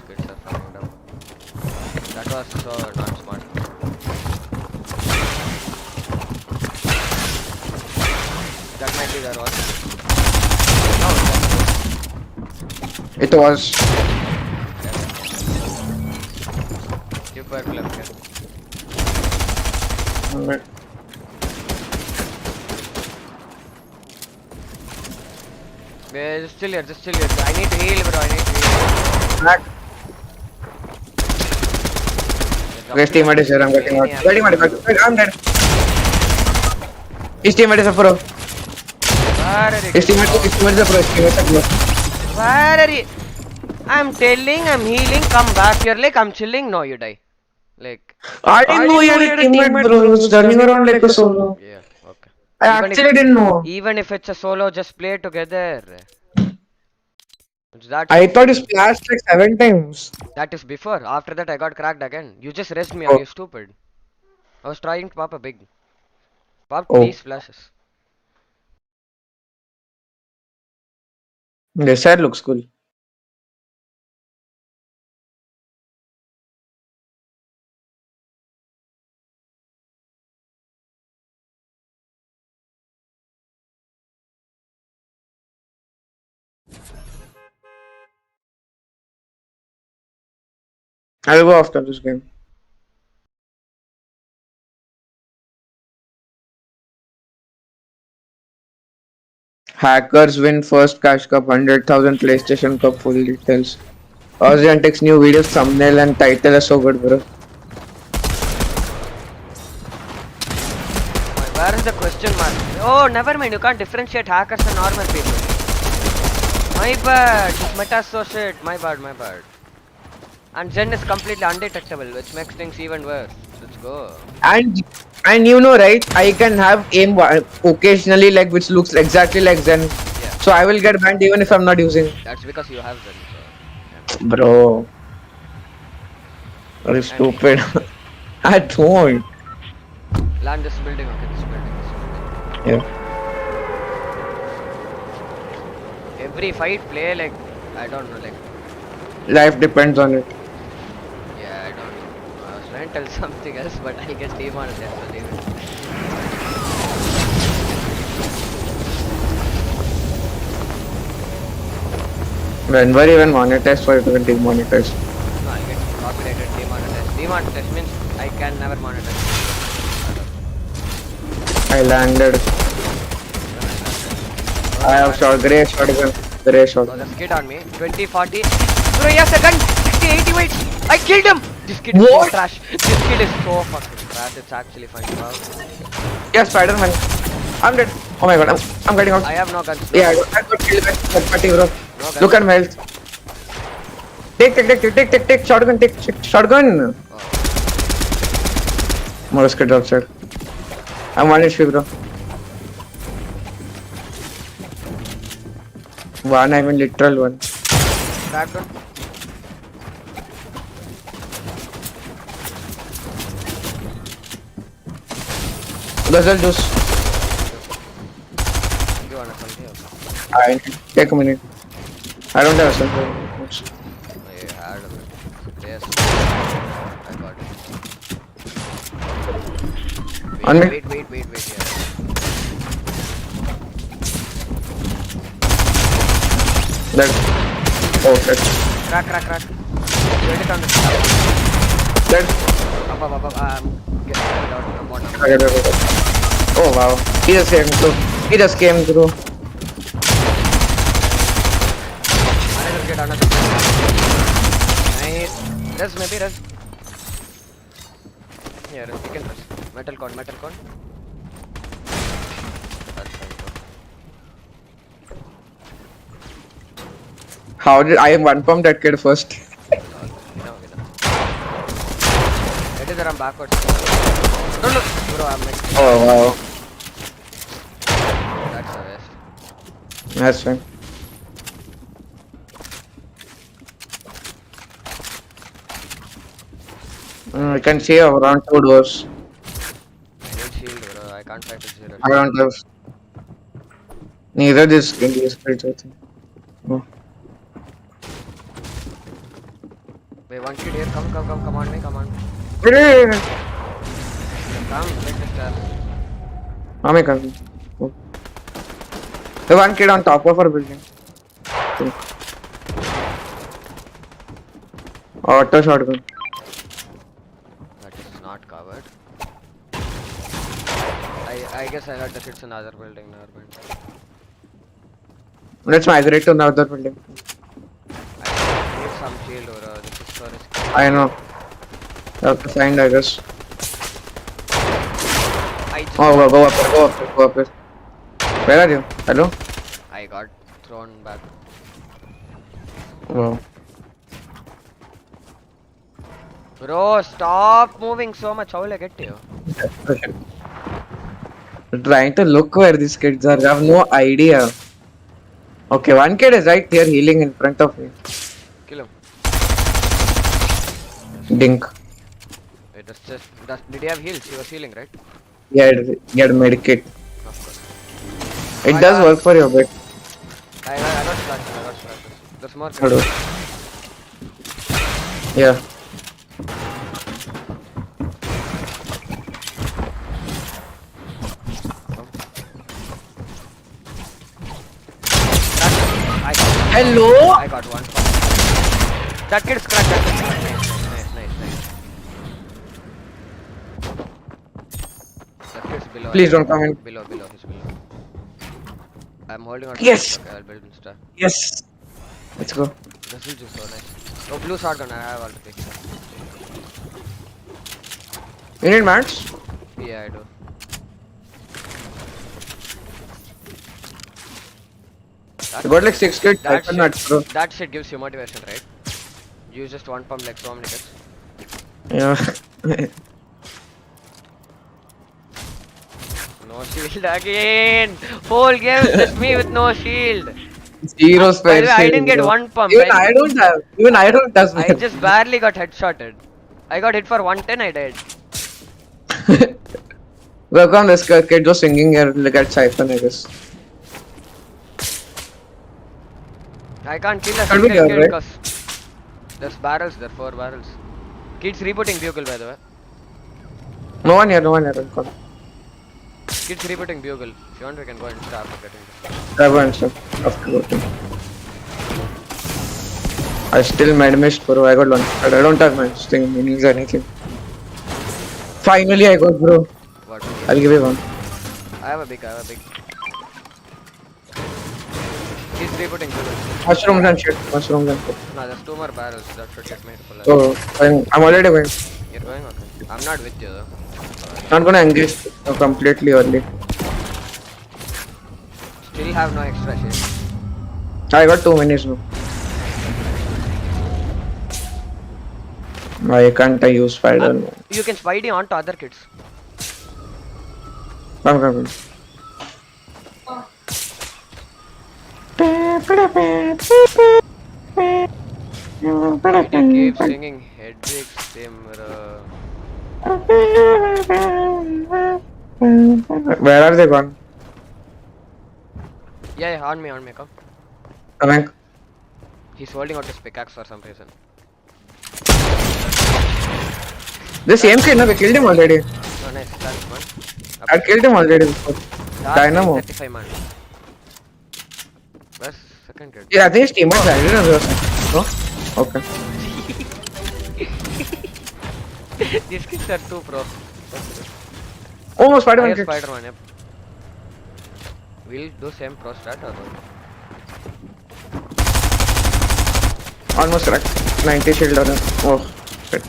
kids are fucking dumb. That was so not smart. That might be their one. No, It was. keep back left here. Yeah, just chill here. I need to heal, bro. Back. Okay, his teammate is here. I'm getting out. Wait, I'm dead. His teammate is a pro. His teammate is a pro. Where are you? I'm telling, I'm healing. Come back here. Like, I'm chilling. No, you die. Like, I didn't know you had a teammate, bro. He was running around like a solo. yeah, okay. I actually didn't know. Even if it's a solo, just play together. That's I thought you splashed like 7 times. That is before. After that, I got cracked again. You just rest me. Oh. Are you stupid? I was trying to pop a big. Pop Oh. 3 splashes. This side looks cool. I'll go after this game. Hackers win first cash cup, 100,000 PlayStation Cup, full details. Ozantic's new video thumbnail and title are so good, bro. Where is the question mark? Oh, never mind. You can't differentiate hackers and normal people. My bad. It's meta associate. My bad. And Zen is completely undetectable, which makes things even worse. Let's go. And you know, right? I can have aim occasionally, like which looks exactly like Zen. Yeah. So I will get banned even if I'm not using. That's because you have Zen. So, Bro. That is stupid. I don't. Land this building. Okay, this building. Yeah. Every fight play like, I don't know, like. Life depends on it. Yeah, I don't know. I was trying to tell something else, but I guess team on it, so leave it. When were even monetized for it to get demonetized? No, I get copyrighted, demonetized. Demonetized means I can never monetize. I landed. I have shot grey shotgun. Grey Oh, shotgun. there's kid on me. 20, 40. Bro, he has a gun. 60, 80, wait. I killed him. This kid is so What? trash. This kid is so fucking trash. It's actually funny. Wow. Yeah, Spider-Man. I'm dead. Oh my god, I'm getting out. I have no guns. No Yeah, guns. I got killed by third party, bro. No guns. Look at my health. Take shotgun, take shotgun. Oh. More kid outside. I'm 1 HP, bro. One, I mean literal one. Cracked one. Guzzle juice. You want something else? I take a minute. I don't have something. I had a bit. Yes. I got it. On me? Wait. Yeah. That. Oh shit. Crack. Get it on the That. up. Get out of the bottom. Okay. Oh wow. He just came through. Another get another. Nice. Res. Yeah, res. You can res. Metal con. That's fine, bro. How did I one pump that kid first? You know. It is that I'm backwards. No. Bro, I'm like, Oh wow. that's the best. That's fine. I can see around 2 doors. I need shield, bro. I can't fight with zero. I don't have. Neither this kids, I think. Oh. Wait, one kid here. Come on me. Come, let me start. I'm coming. Oh. The one kid on top of our building. Auto shotgun. That is not covered. I guess I heard that it's another building. Never mind. Let's migrate to another building. I need some shield, bro. This is so risky. I know. I have to find, I guess. I just Oh, go up there. Where are you? Hello? I got thrown back. Wow. Bro, stop moving so much. How will I get to you? Trying to look where these kids are. I have no idea. Okay, one kid is right here healing in front of me. Kill him. Dink. Wait, did he have heals? He was healing, right? Get medikit. Of course. It does work for you, but I got splashes. There's more. Hello. Yeah. Hello? I got one. That kid's cracked. Nice. That kid's below. Please don't come in. Below. He's below. I'm holding on to Yes. this. Okay, I'll build insta. Yes. Let's go. This is just so nice. Oh, blue shotgun. I have already. You need mats? Yeah, I do. You got like 6 kids. I That cannot, bro. that shit gives you motivation, right? Use just one pump like so many kids. Yeah. No shield again. Whole game is just me with no shield. Zero By spare the way, I shield, didn't get bro. one pump. Even I don't have. I just barely got headshotted. I got hit for 110. I died. Welcome, this kid was singing here. Look at Siphon, I guess. I can't kill a Can't be single here, kid right? because there's barrels. There are 4 barrels. Kids rebooting bugle, by the way. No one here. I'll call. Kids rebooting bugle. If you want, we can go and start getting this. Grab one stuff. After working. I still mad missed, bro. I got one. But I don't have my thing, minis or anything. Finally, I got, bro. What? I'll give you one. I have a big. He's rebooting to this. Mushrooms and shit. Mushrooms and shit. No, there's 2 more barrels. That should get me full. So, I'm already going. You're going? Okay. I'm not with you though. Not gonna engage completely early. Still have no extra shit. I got 2 minis, bro. Why can't I use spider? You can Spidey onto other kids. Come. They keep singing Hedwig's Simra. Where are they gone? Yeah, on me, come. Coming. He's holding out his pickaxe for some reason. The same kid, no? We killed him already. Oh, nice. That's one. I killed him already before. Dynamo. 35 man. Where's second kid? Yeah, I think his teammates died. I didn't know. Okay. These kids are too pro. Oh, Spider-Man kid. Spider-Man, yep. We'll do same pro strat or what? Almost cracked. 90 shield on him. Oh, shit.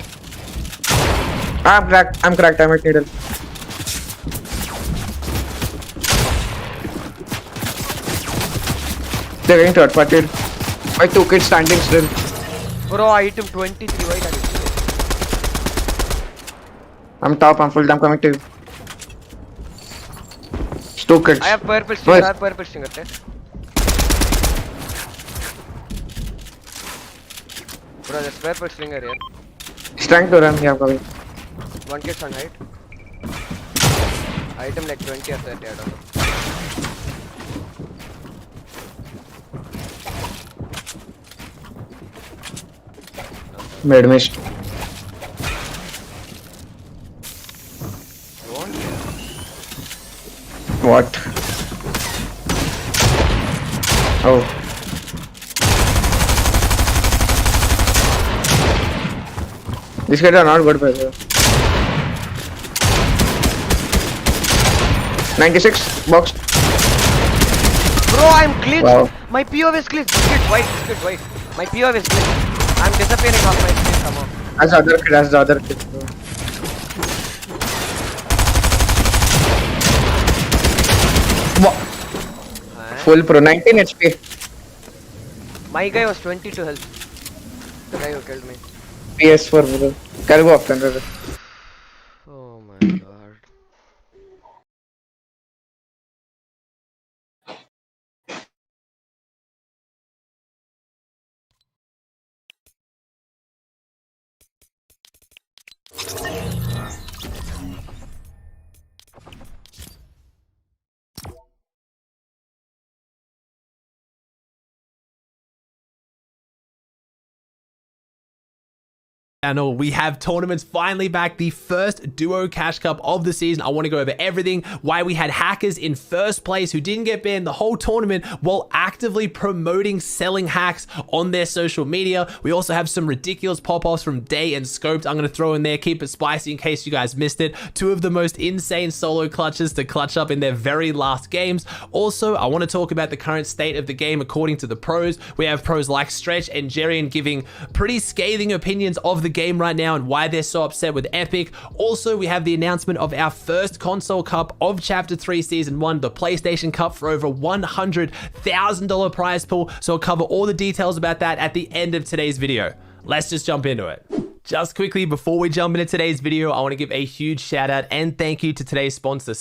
I'm cracked. I'm at needle. They're getting third party. My 2 kids standing still. Bro, I hit him 23. Why are you? I'm top. I'm full. I'm coming to you. It's 2 kids. I have purple stinger. Okay? Bro, there's purple stinger here. He's trying to run. Yeah, I'm coming. 1 kid's on height. Item like 20 or 30, I don't know. Made mist. Don't. What? Oh. These guys are not good, by the way. 96 box. Bro, I'm glitched. Wow. My POV is glitched. Biscuit white. My POV is glitched. I'm disappearing off my screen somehow. That's the other kid. Wow. Full pro, 19 HP. My guy was 22 health. The guy who killed me. PS4, bro. Can go after another. Oh my god. Channel, we have tournaments finally back, the first duo cash cup of the season. I want to go over everything, why we had hackers in first place who didn't get banned the whole tournament while actively promoting selling hacks on their social media. We also have some ridiculous pop-offs from Day and Scoped. I'm going to throw in there, keep it spicy in case you guys missed it. 2 of the most insane solo clutches to clutch up in their very last games. Also, I want to talk about the current state of the game according to the pros. We have pros like Stretch and Jerian giving pretty scathing opinions of the game right now and why they're so upset with Epic. Also, we have the announcement of our first console cup of Chapter 3 Season 1, the PlayStation Cup, for over $100,000 prize pool. So I'll cover all the details about that at the end of today's video. Let's just jump into it. Just quickly, before we jump into today's video, I want to give a huge shout out and thank you to today's sponsor,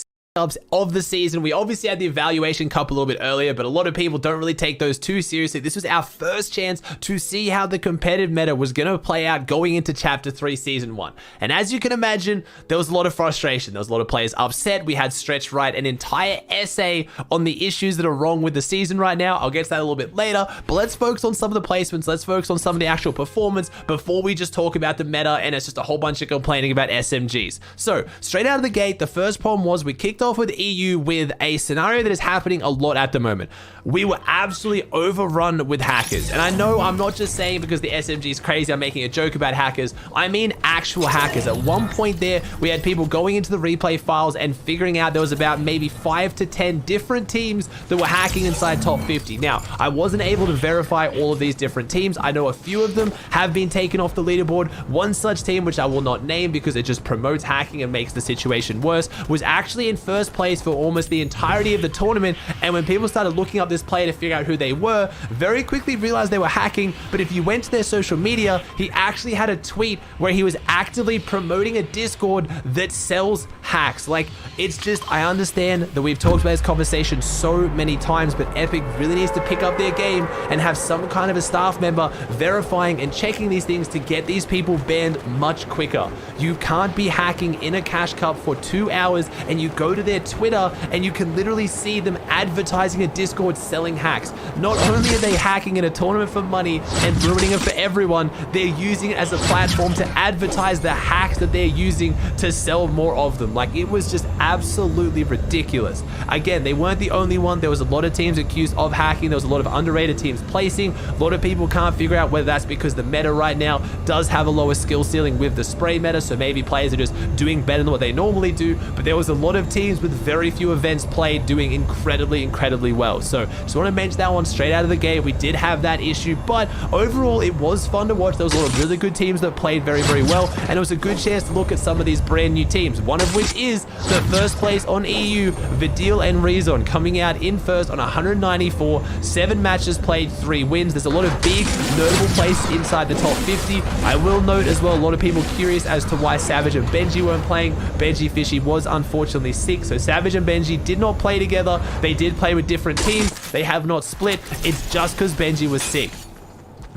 of the season. We obviously had the evaluation cup a little bit earlier, but a lot of people don't really take those too seriously. This was our first chance to see how the competitive meta was going to play out going into Chapter 3 Season 1. And as you can imagine, there was a lot of frustration. There was a lot of players upset. We had Stretch write an entire essay on the issues that are wrong with the season right now. I'll get to that a little bit later, but let's focus on some of the placements. Let's focus on some of the actual performance before we just talk about the meta and it's just a whole bunch of complaining about SMGs. So straight out of the gate, the first problem was we kicked off off with EU with a scenario that is happening a lot at the moment. We were absolutely overrun with hackers. And I know I'm not just saying because the SMG is crazy, I'm making a joke about hackers. I mean actual hackers. At one point there, we had people going into the replay files and figuring out there was about maybe 5 to 10 different teams that were hacking inside top 50. Now, I wasn't able to verify all of these different teams. I know a few of them have been taken off the leaderboard. One such team, which I will not name because it just promotes hacking and makes the situation worse, was actually in first place for almost the entirety of the tournament. And when people started looking up this player to figure out who they were, very quickly realized they were hacking. But if you went to their social media, he actually had a tweet where he was actively promoting a Discord that sells hacks. Like, it's just, I understand that we've talked about this conversation so many times, but Epic really needs to pick up their game and have some kind of a staff member verifying and checking these things to get these people banned much quicker. You can't be hacking in a cash cup for 2 hours and you go to their Twitter and you can literally see them advertising a Discord selling hacks. Not only are they hacking in a tournament for money and ruining it for everyone, they're using it as a platform to advertise the hacks that they're using to sell more of them. Like, it was just absolutely ridiculous. Again, they weren't the only one. There was a lot of teams accused of hacking. There was a lot of underrated teams placing. A lot of people can't figure out whether that's because the meta right now does have a lower skill ceiling with the spray meta, so maybe players are just doing better than what they normally do. But there was a lot of teams with very few events played doing incredibly well. So just want to mention that one straight out of the gate. We did have that issue, but overall it was fun to watch. There was a lot of really good teams that played very well, and it was a good chance to look at some of these brand new teams, one of which is the first place on EU, Vidil and Rezon, coming out in first on 194, 7 matches played, 3 wins. There's a lot of big notable places inside the top 50. I will note as well, a lot of people curious as to why Savage and Benji weren't playing. Benji Fishy was unfortunately sick, so Savage and Benji did not play together. They did play with different teams. They have not split. It's just because Benji was sick.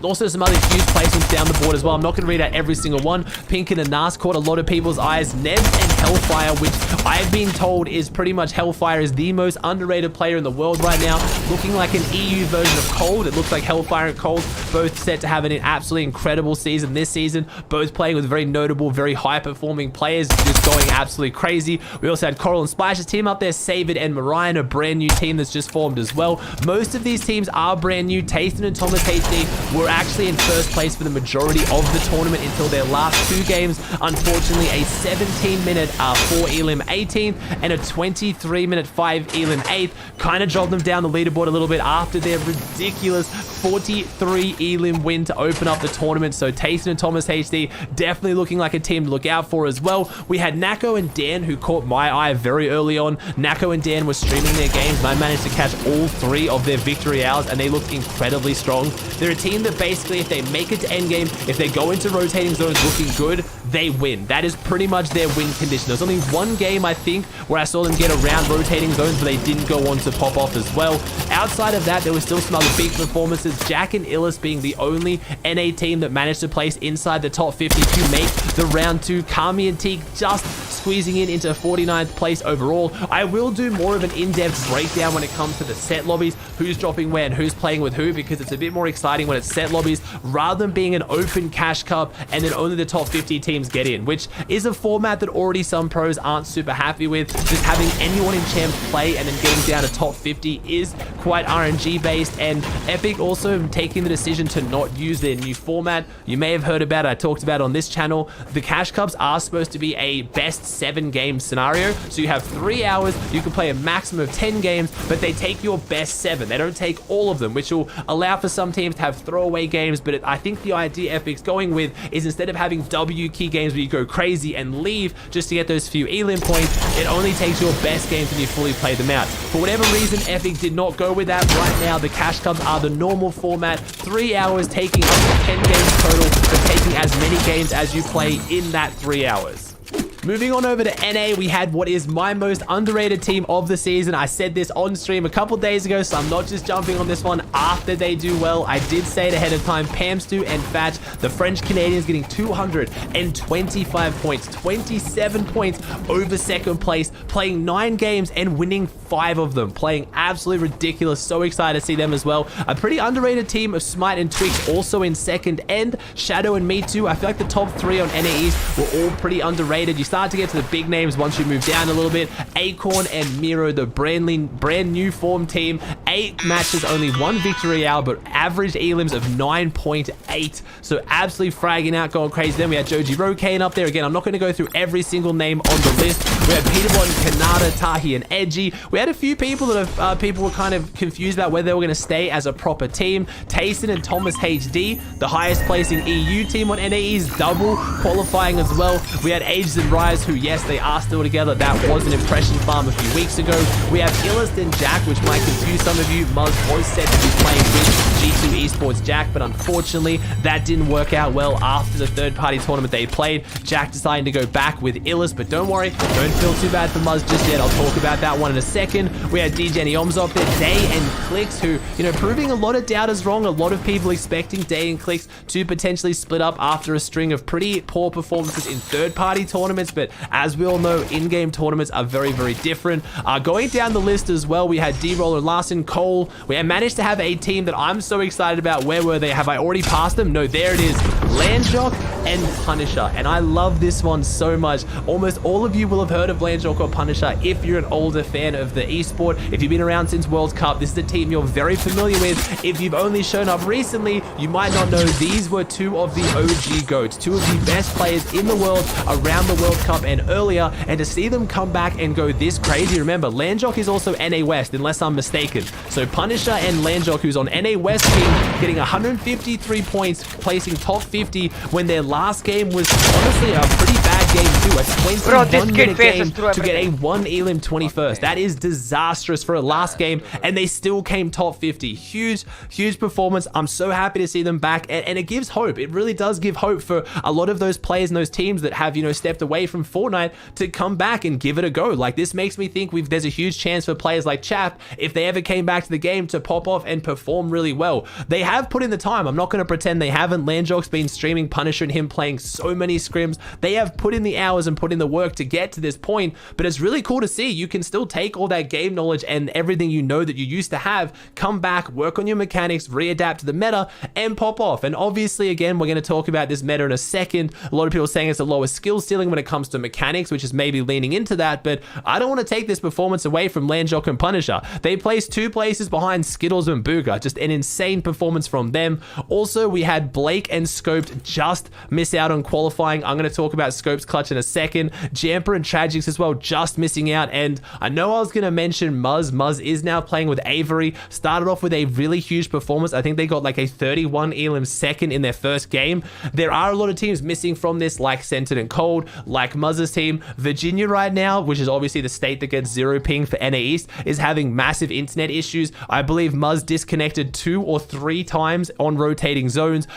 Also, some other huge placements down the board as well. I'm not going to read out every single one. Pinkin and Nas caught a lot of people's eyes. Nebs and Hellfire, which I've been told is pretty much Hellfire is the most underrated player in the world right now. Looking like an EU version of Cold. It looks like Hellfire and Cold both set to have an absolutely incredible season this season. Both playing with very notable, very high-performing players, just going absolutely crazy. We also had Coral and Splash's team up there. Savid and Marion, a brand new team that's just formed as well. Most of these teams are brand new. Taston and Thomas HD were actually in first place for the majority of the tournament until their last 2 games. Unfortunately, a 17-minute 4 Elim 18th and a 23-minute 5 Elim 8th kind of dropped them down the leaderboard a little bit after their ridiculous 43 Elim win to open up the tournament. So Tayson and Thomas HD definitely looking like a team to look out for as well. We had Nako and Dan, who caught my eye very early on. Nako and Dan were streaming their games and I managed to catch all 3 of their victory hours and they looked incredibly strong. They're a team that basically, if they make it to endgame, if they go into rotating zones looking good, they win. That is pretty much their win condition. There's only one game, I think, where I saw them get around rotating zones, but they didn't go on to pop off as well. Outside of that, there was still some other big performances. Jack and Illis being the only NA team that managed to place inside the top 50 to make the round 2. Kami and Teak just squeezing in into 49th place overall. I will do more of an in-depth breakdown when it comes to the set lobbies, who's dropping where and who's playing with who, because it's a bit more exciting when it's set lobbies rather than being an open cash cup and then only the top 50 teams get in, which is a format that already some pros aren't super happy with. Just having anyone in champs play and then getting down to top 50 is quite RNG based, and Epic also taking the decision to not use their new format. You may have heard about it, I talked about it on this channel. The cash cups are supposed to be a best 7 game scenario, so you have 3 hours, you can play a maximum of 10 games, but they take your best 7. They don't take all of them, which will allow for some teams to have throwaway games. But I think the idea Epic's going with is instead of having W key games where you go crazy and leave just to get those few Elim points, it only takes your best games when you fully play them out. For whatever reason, Epic did not go with that. Right now, the cash cups are the normal format. 3 hours taking up to 10 games total, but taking as many games as you play in that 3 hours. Moving on over to NA, we had what is my most underrated team of the season. I said this on stream a couple days ago, so I'm not just jumping on this one after they do well. I did say it ahead of time. Pamstu and Fatch, the French Canadians, getting 225 points, 27 points over second place, playing 9 games and winning 5 of them, playing absolutely ridiculous. So excited to see them as well. A pretty underrated team of Smite and Twix also in second, and Shadow and Me Too. I feel like the top 3 on NA East were all pretty underrated. You start to get to the big names once you move down a little bit. Acorn and Miro, the brand new form team. 8 matches, only 1 victory out, but average elims of 9.8. So absolutely fragging out, going crazy. Then we had Joji Rokane up there. Again, I'm not going to go through every single name on the list. We had Peterbot and Kanata, Tahi and Edgy. We had a few people that people were kind of confused about whether they were going to stay as a proper team. Tayson and Thomas HD, the highest placing EU team on NAE's double qualifying as well. We had Ages and Rise, who, yes, they are still together. That was an impression farm a few weeks ago. We have Illust and Jack, which might confuse some of you. Muzz was set to be playing with G2 Esports Jack, but unfortunately, that didn't work out well after the third-party tournament they played. Jack decided to go back with Illust, but don't worry, don't feel too bad for Muzz just yet. I'll talk about that one in a second. We had DJ and Ioms up there, Day and Clicks, who, you know, proving a lot of doubters wrong. A lot of people expecting Day and Clicks to potentially split up after a string of pretty poor performances in third-party tournaments, but as we all know, in-game tournaments are very, very different. Going down the list as well, we had D-Roller, Larson, Cole. We had managed to have a team that I'm so excited about. Where were they? Have I already passed them? No, there it is. Landjock and Punisher, and I love this one so much. Almost all of you will have heard of Landjock or Punisher if you're an older fan of the esport. If you've been around since World Cup, this is a team you're very familiar with. If you've only shown up recently, you might not know these were 2 of the OG GOATs, 2 of the best players in the world around the World Cup and earlier, and to see them come back and go this crazy. Remember, Landjock is also NA West, unless I'm mistaken. So Punisher and Landjock, who's on NA West team, getting 153 points, placing top 50 when their last game was honestly a pretty bad game too. A 21-minute game to get a 1 elim 21st. That is disastrous for a last game, and they still came top 50. Huge performance. I'm so happy to see them back, and it gives hope. It really does give hope for a lot of those players and those teams that have, you know, stepped away from Fortnite to come back and give it a go. Like, this makes me think there's a huge chance for players like Chap, if they ever came back to the game, to pop off and perform really well. They have put in the time. I'm not going to pretend they haven't. Landjock's been streaming Punisher and him playing so many scrims. They have put in the hours and put in the work to get to this point, but it's really cool to see. You can still take all that game knowledge and everything you know that you used to have, come back, work on your mechanics, readapt to the meta, and pop off. And obviously, again, we're going to talk about this meta in a second. A lot of people saying it's a lower skill ceiling when it comes to mechanics, which is maybe leaning into that, but I don't want to take this performance away from Landjock and Punisher. They placed 2 places behind Skittles and Booga. Just an insane performance from them. Also, we had Blake and Scoped just miss out on qualifying. I'm going to talk about Scope's clutch in a second. Jamper and Tragics as well, just missing out. And I know I was going to mention Muzz. Muzz is now playing with Avery. Started off with a really huge performance. I think they got like a 31 elim second in their first game. There are a lot of teams missing from this, like Centered and Cold, like Muzz's team. Virginia right now, which is obviously the state that gets 0 ping for NA East, is having massive internet issues. I believe Muzz disconnected 2 or 3 times on rotating zones.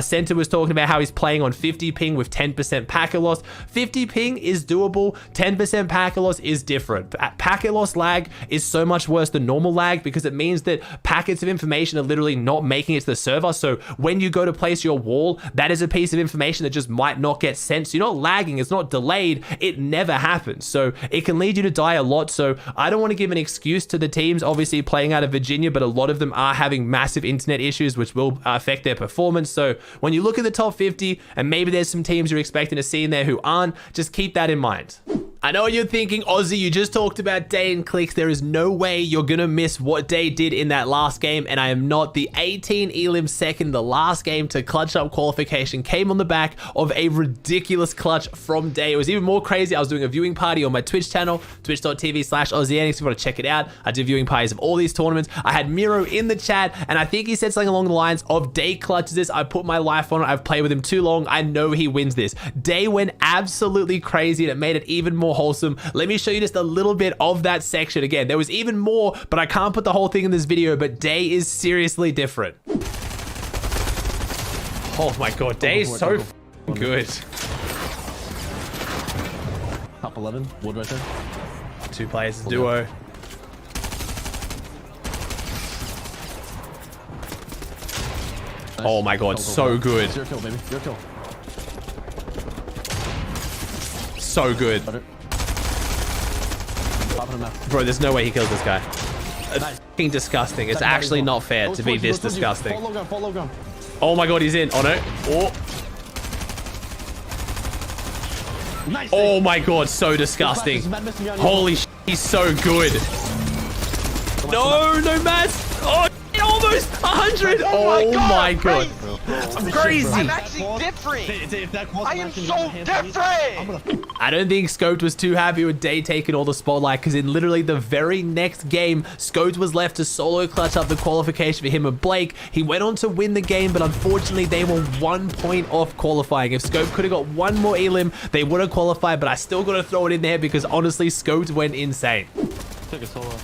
Center was talking about how he's playing on 50 ping with 10% packet loss. 50 ping is doable. 10% packet loss is different. Packet loss lag is so much worse than normal lag because it means that packets of information are literally not making it to the server. So when you go to place your wall, that is a piece of information that just might not get sent. So you're not lagging. It's not delayed. It never happens. So it can lead you to die a lot. So I don't want to give an excuse to the teams obviously playing out of Virginia, but a lot of them are having massive internet issues, which will affect their performance. So when you look at the top 50, and maybe there's some teams you're expecting to see in there who aren't, just keep that in mind. I know what you're thinking, Aussie, you just talked about Day and Clicks. There is no way you're going to miss what Day did in that last game, and I am not. The 18 elim second, the last game to clutch up qualification, came on the back of a ridiculous clutch from Day. It was even more crazy. I was doing a viewing party on my Twitch channel, twitch.tv/AussieAnix. If you want to check it out, I do viewing parties of all these tournaments. I had Miro in the chat, and I think he said something along the lines of Day clutches this. I put my life on it. I've played with him too long. I know he wins this. Day went absolutely crazy, and it made it even more wholesome. Let me show you just a little bit of that section. Again, there was even more, but I can't put the whole thing in this video, but Day is seriously different. Oh my god, Day is so good. Top 11, wood right there. 2 players, duo. Nice. Oh my god, so good. Your kill, baby. Your kill. So good. Bro, there's no way he kills this guy. It's fucking disgusting. It's actually not fair to be this disgusting. Oh my god, he's in. Oh no. Oh. Nice. Oh my god, so disgusting. Holy sh, he's so good. No, no mats. Oh, almost 100. Oh my god. I'm crazy. I'm actually different. I am so different. I don't think Scoped was too happy with Day taking all the spotlight, because in literally the very next game, Scoped was left to solo clutch up the qualification for him and Blake. He went on to win the game, but unfortunately they were 1 point off qualifying. If Scoped could have got one more elim, they would have qualified, but I still got to throw it in there because honestly, Scoped went insane. Took a solo.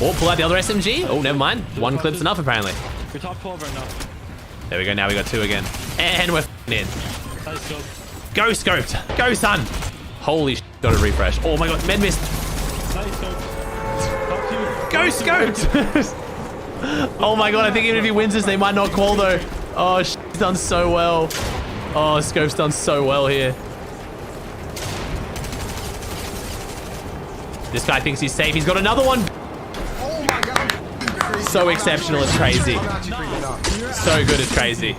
Oh, pull out the other SMG. Oh, never mind. One clip's enough, apparently. We're top 12 right now. There we go. Now we got 2 again. And we're in. Nice scope. Go, Scoped. Go, son. Holy sh, got a refresh. Oh my god, med mist. Nice scope. Top 2. Go, Scoped. Oh my god, I think even if he wins this, they might not call though. Oh, sh, he's done so well. Oh, Scope's done so well here. This guy thinks he's safe. He's got another one. So exceptional, it's crazy. So good, it's crazy.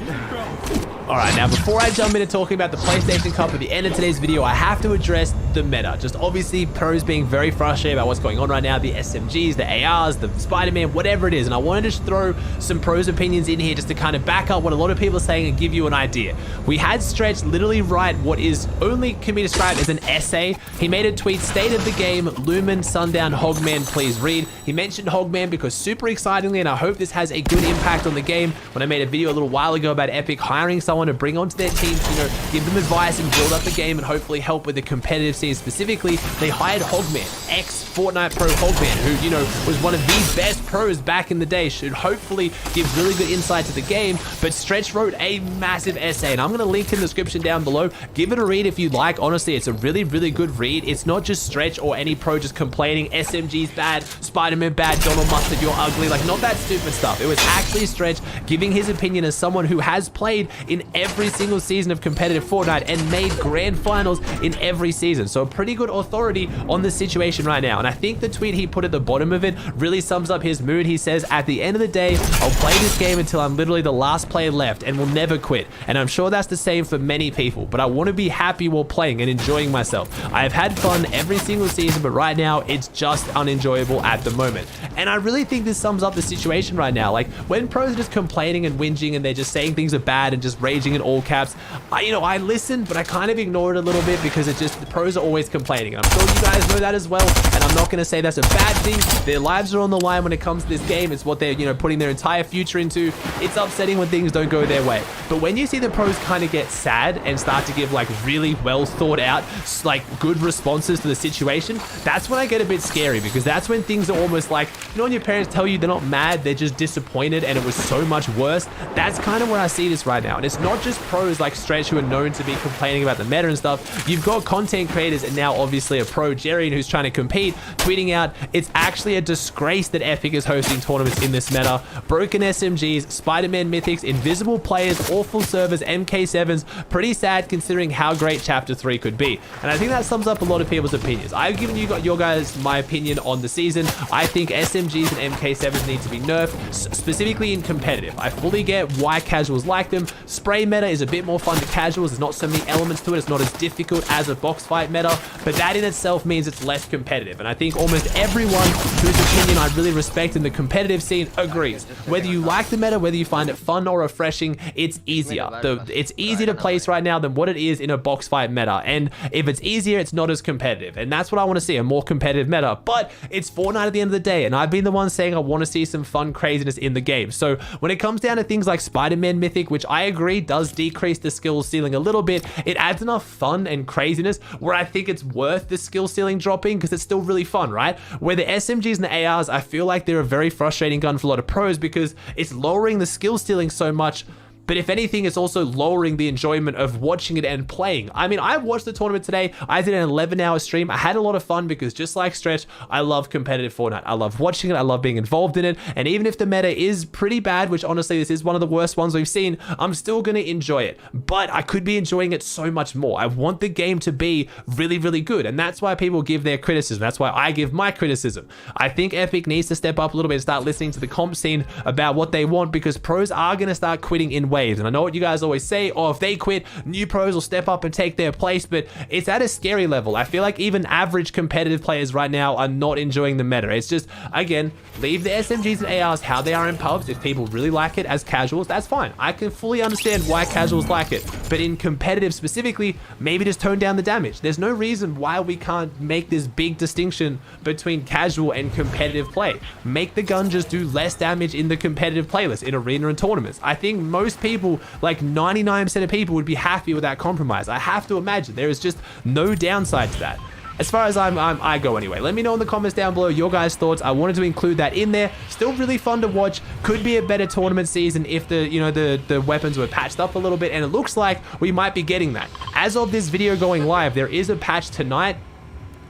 All right, now before I jump into talking about the PlayStation Cup at the end of today's video, I have to address the meta. Just obviously pros being very frustrated about what's going on right now, the SMGs, the ARs, the Spider-Man, whatever it is. And I wanted to just throw some pros opinions in here just to kind of back up what a lot of people are saying and give you an idea. We had Stretch literally write what is only can be described as an essay. He made a tweet, state of the game, Lumen, Sundown, Hogman, please read. He mentioned Hogman because super excitingly, and I hope this has a good impact on the game, when I made a video a little while ago about Epic hiring someone to bring onto their teams, you know, give them advice and build up the game and hopefully help with the competitive scene specifically. They hired Hogman, ex-Fortnite pro Hogman, who, you know, was one of the best pros back in the day, should hopefully give really good insight to the game. But Stretch wrote a massive essay, and I'm going to link in the description down below. Give it a read if you like. Honestly, it's a really, really good read. It's not just Stretch or any pro just complaining, SMG's bad, Spider-Man bad, Donald Mustard, you're ugly, like not that stupid stuff. It was actually Stretch giving his opinion as someone who has played in every single season of competitive Fortnite and made grand finals in every season. So a pretty good authority on the situation right now. And I think the tweet he put at the bottom of it really sums up his mood. He says, at the end of the day, I'll play this game until I'm literally the last player left and will never quit. And I'm sure that's the same for many people, but I want to be happy while playing and enjoying myself. I have had fun every single season, but right now it's just unenjoyable at the moment. And I really think this sums up the situation right now. Like when pros are just complaining and whinging and they're just saying things are bad and just raging in all caps, I listen, but I kind of ignore it a little bit because it's just the pros are always complaining. And I'm sure you guys know that as well. And I'm not going to say that's a bad thing. Their lives are on the line when it comes to this game. It's what they're, putting their entire future into. It's upsetting when things don't go their way. But when you see the pros kind of get sad and start to give like really well thought out, like good responses to the situation, that's when I get a bit scary, because that's when things are almost like, when your parents tell you they're not mad, they're just disappointed and it was so much worse. That's kind of where I see this right now. And it's not just pros like Stretch who are known to be complaining about the meta and stuff. You've got content creators and now obviously a pro, Jerry, who's trying to compete, tweeting out, it's actually a disgrace that Epic is hosting tournaments in this meta. Broken SMGs, Spider-Man mythics, invisible players, awful servers, MK7s. Pretty sad considering how great Chapter 3 could be. And I think that sums up a lot of people's opinions. I've given you your guys my opinion on the season. I think SMGs and MK7s need to be nerfed, specifically in competitive. I fully get why casuals like them. Spray meta is a bit more fun to casuals. There's not so many elements to it. It's not as difficult as a box fight meta, but that in itself means it's less competitive. And I think almost everyone whose opinion I really respect in the competitive scene agrees. Whether you like the meta, whether you find it fun or refreshing, it's easier. It's easier to place right now than what it is in a box fight meta. And if it's easier, it's not as competitive. And that's what I want to see, a more competitive meta. But it's Fortnite at the end of the day. And I've been the one saying I want to see some fun craziness in the game. So when it comes down to things like Spider-Man Mythic, which I agree does decrease the skill ceiling a little bit, it adds enough fun and craziness where I think it's worth the skill ceiling dropping, because it's still really fun, right? Where the SMGs and the ARs, I feel like they're a very frustrating gun for a lot of pros because it's lowering the skill ceiling so much. But if anything, it's also lowering the enjoyment of watching it and playing. I mean, I watched the tournament today. I did an 11-hour stream. I had a lot of fun because just like Stretch, I love competitive Fortnite. I love watching it. I love being involved in it. And even if the meta is pretty bad, which honestly, this is one of the worst ones we've seen, I'm still going to enjoy it. But I could be enjoying it so much more. I want the game to be really, really good. And that's why people give their criticism. That's why I give my criticism. I think Epic needs to step up a little bit and start listening to the comp scene about what they want, because pros are going to start quitting in waves. And I know what you guys always say, oh, if they quit, new pros will step up and take their place, but it's at a scary level. I feel like even average competitive players right now are not enjoying the meta. It's just, again, leave the SMGs and ARs how they are in pubs. If people really like it as casuals, that's fine. I can fully understand why casuals like it, but in competitive specifically, maybe just tone down the damage. There's no reason why we can't make this big distinction between casual and competitive play. Make the gun just do less damage in the competitive playlist in arena and tournaments. I think most people, like 99% of people, would be happy with that compromise. I have to imagine there is just no downside to that. As far as I go anyway. Let me know in the comments down below your guys' thoughts. I wanted to include that in there. Still really fun to watch. Could be a better tournament season if the weapons were patched up a little bit, and it looks like we might be getting that. As of this video going live, there is a patch tonight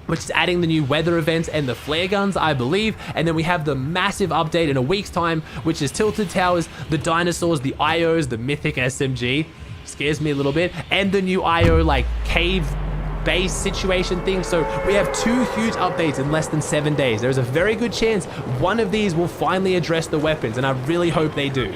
which is adding the new weather events and the flare guns, I believe. And then we have the massive update in a week's time, which is Tilted Towers, the dinosaurs, the IOs, the mythic SMG. Scares me a little bit. And the new IO, like, cave base situation thing. So we have 2 huge updates in less than 7 days. There's a very good chance one of these will finally address the weapons, and I really hope they do.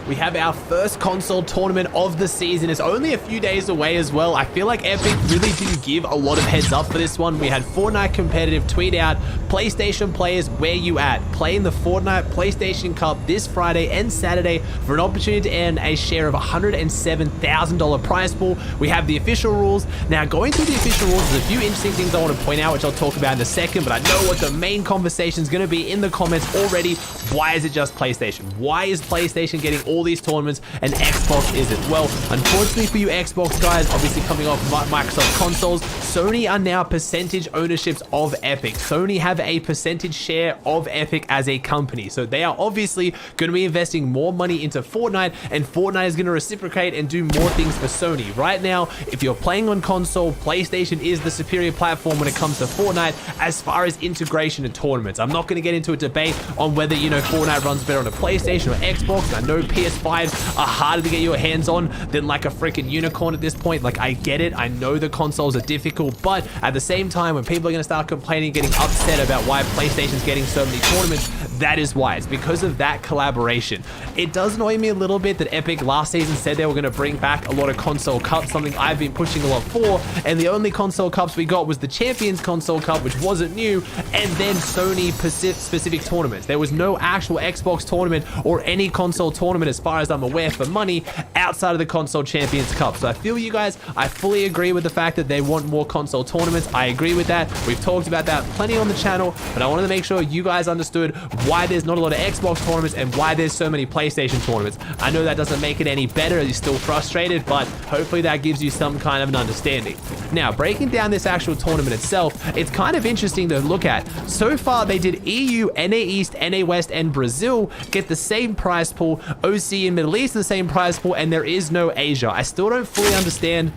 We have our first console tournament of the season. It's only a few days away as well. I feel like Epic really didn't give a lot of heads up for this one. We had Fortnite Competitive tweet out, PlayStation players, where you at? Play in the Fortnite PlayStation Cup this Friday and Saturday for an opportunity to earn a share of $107,000 prize pool. We have the official rules. Now, going through the official rules, there's a few interesting things I want to point out, which I'll talk about in a second, but I know what the main conversation is going to be in the comments already. Why is it just PlayStation? Why is PlayStation getting all these tournaments and Xbox isn't? Well, unfortunately for you Xbox guys, obviously coming off Microsoft consoles, Sony are now percentage ownerships of Epic. Sony have a percentage share of Epic as a company, so they are obviously going to be investing more money into Fortnite, and Fortnite is going to reciprocate and do more things for Sony. Right now, if you're playing on console, PlayStation is the superior platform when it comes to Fortnite as far as integration and tournaments. I'm not going to get into a debate on whether, you know, Fortnite runs better on a PlayStation or Xbox. I know PS5s are harder to get your hands on than like a freaking unicorn at this point. Like, I get it. I know the consoles are difficult, but at the same time, when people are going to start complaining, getting upset about why PlayStation's getting so many tournaments, that is why. It's because of that collaboration. It does annoy me a little bit that Epic last season said they were going to bring back a lot of console cups, something I've been pushing a lot for, and the only console cups we got was the Champions Console Cup, which wasn't new, and then Sony specific tournaments. There was no actual Xbox tournament or any console tournament, as far as I'm aware, for money outside of the Console Champions Cup. So I feel you guys, I fully agree with the fact that they want more console tournaments. I agree with that. We've talked about that plenty on the channel, but I wanted to make sure you guys understood why there's not a lot of Xbox tournaments and why there's so many PlayStation tournaments. I know that doesn't make it any better. You're still frustrated, but hopefully that gives you some kind of an understanding. Now, breaking down this actual tournament itself, it's kind of interesting to look at. So far, they did EU, NA East, NA West, and Brazil get the same prize pool. OC and Middle East the same prize pool, and there is no Asia. I still don't fully understand.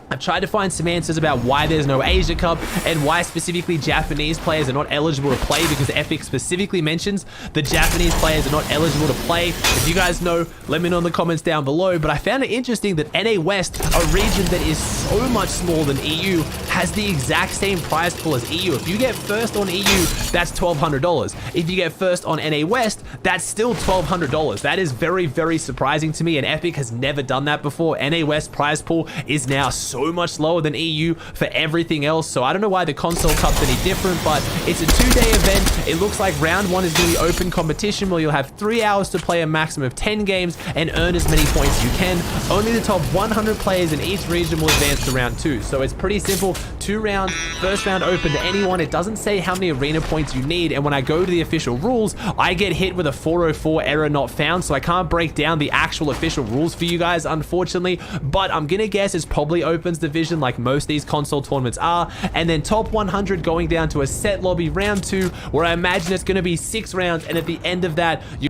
I've tried to find some answers about why there's no Asia Cup and why specifically Japanese players are not eligible to play, because Epic specifically mentions the Japanese players are not eligible to play. If you guys know, let me know in the comments down below. But I found it interesting that NA West, a region that is so much smaller than EU, has the exact same prize pool as EU. If you get first on EU, that's $1,200. If you get first on NA West, that's still $1,200. That is very, very surprising to me, and Epic has never done that before. NA West prize pool is now so much lower than EU for everything else, so I don't know why the console cup's any different, but it's a 2-day event. It looks like round 1 is going to be open competition, where you'll have 3 hours to play a maximum of 10 games and earn as many points as you can. Only the top 100 players in each region will advance to round 2, so it's pretty simple. 2 rounds, first round open to anyone. It doesn't say how many arena points you need, and when I go to the official rules, I get hit with a 404 error not found, so I can't break down the actual official rules for you guys, unfortunately, but I'm gonna guess it's probably opens division like most of these console tournaments are, and then top 100 going down to a set lobby round 2, where I imagine it's going to be 6 rounds, and at the end of that, you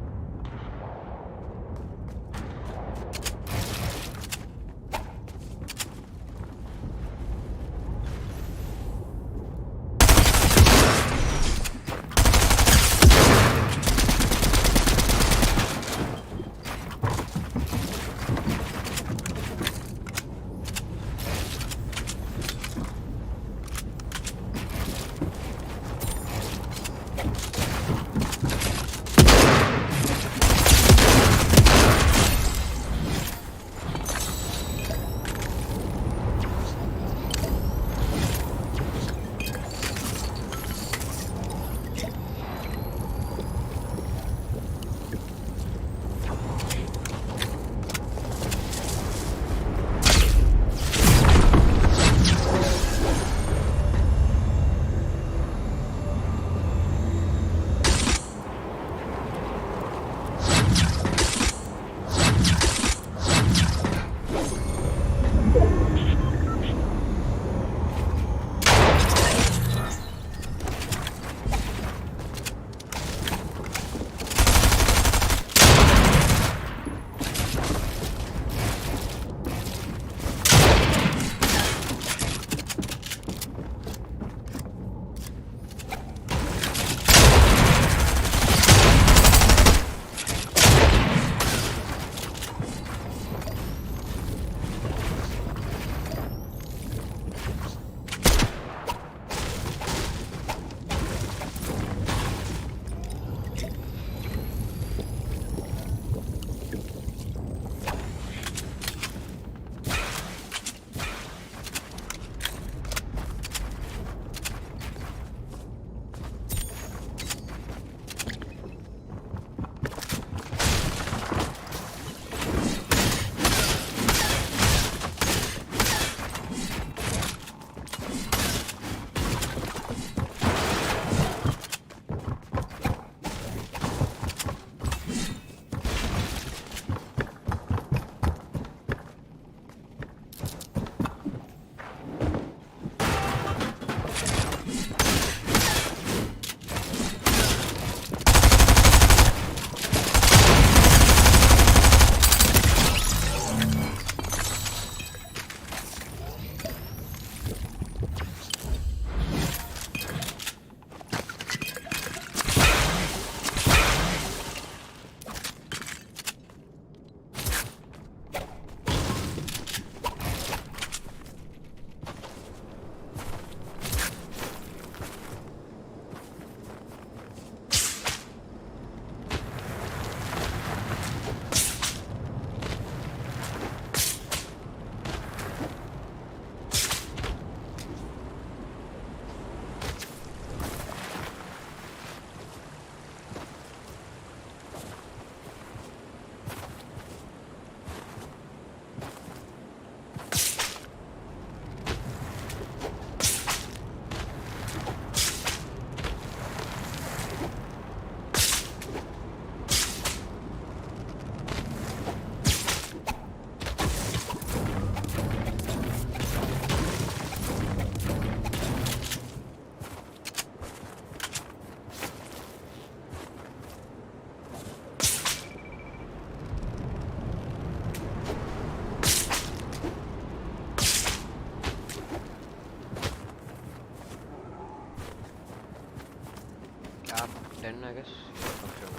Cap 10, I guess. Yeah, for sure.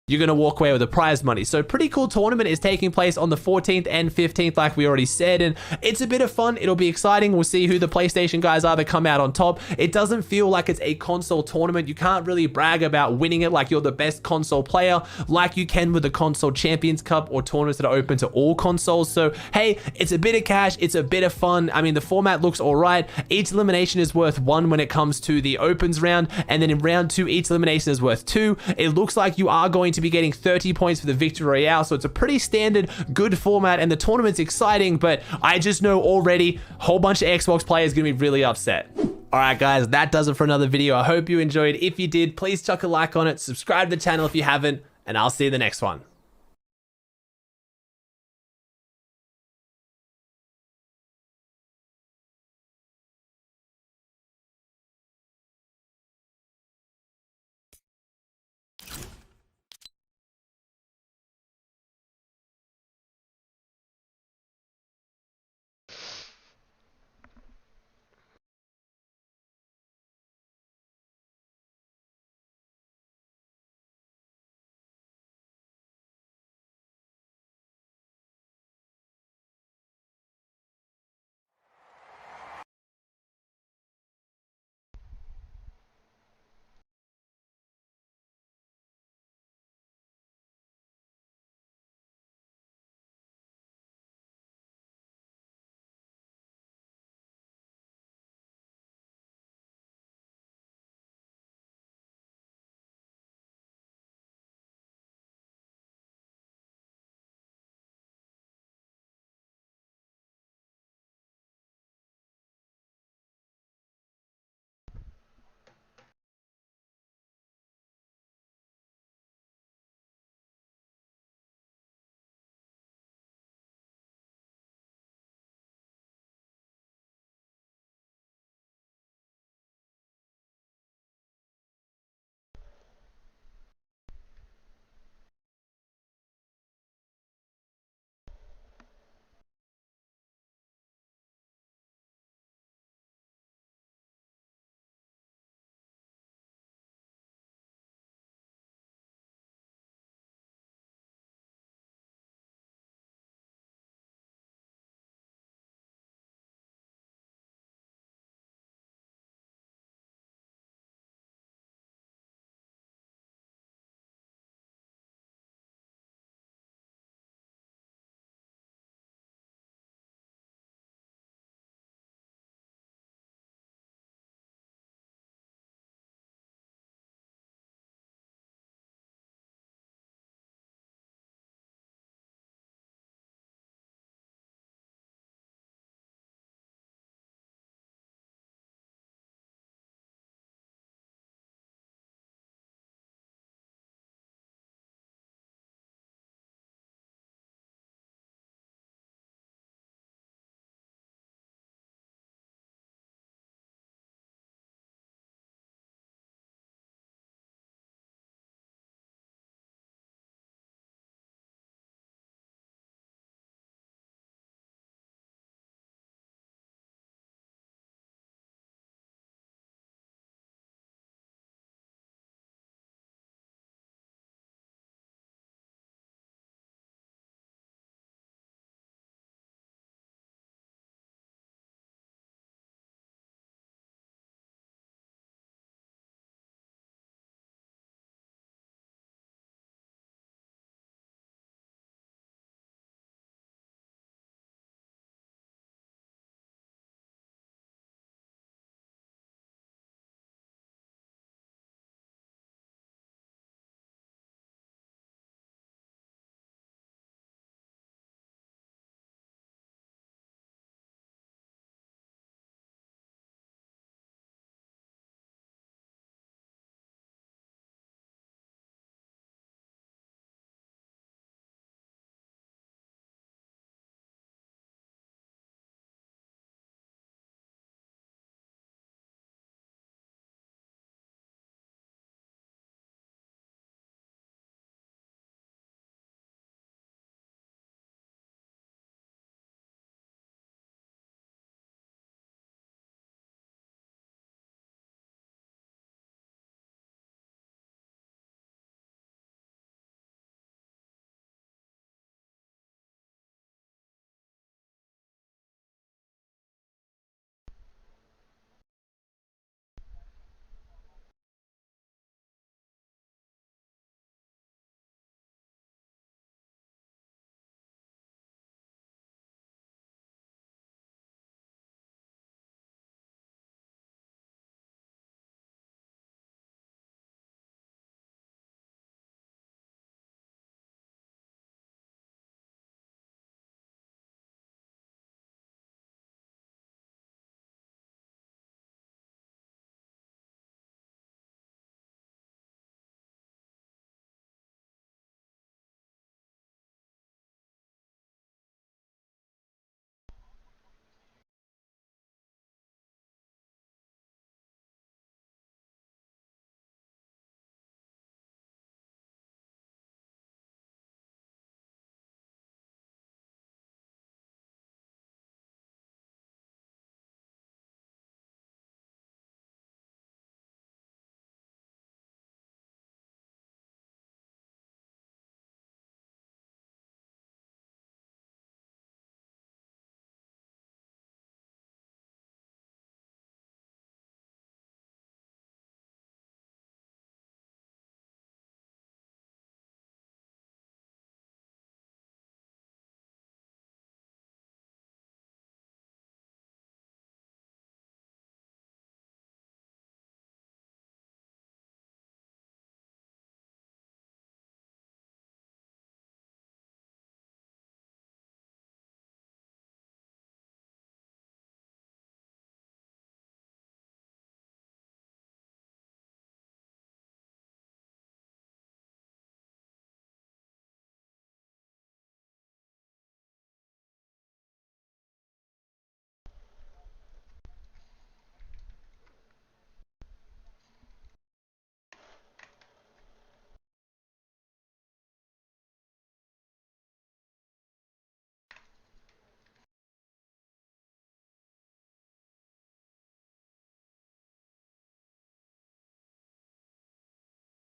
You're going to walk away with the prize money. So pretty cool tournament is taking place on the 14th and 15th, like we already said, and it's a bit of fun. It'll be exciting. We'll see who the PlayStation guys are that come out on top. It doesn't feel like it's a console tournament. You can't really brag about winning it like you're the best console player like you can with the Console Champions Cup or tournaments that are open to all consoles. So hey, it's a bit of cash, it's a bit of fun. I mean, the format looks all right. Each elimination is worth 1 when it comes to the opens round, and then in round 2 each elimination is worth 2. It looks like you are going to be getting 30 points for the victory royale, so it's a pretty standard good format, and the tournament's exciting, but I just know already a whole bunch of Xbox players gonna be really upset. Alright guys, that does it for another video. I hope you enjoyed. If you did, please chuck a like on it, subscribe to the channel if you haven't, and I'll see you in the next one.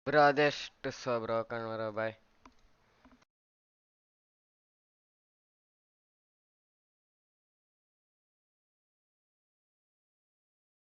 Bro, this is so broken, bro. Bye.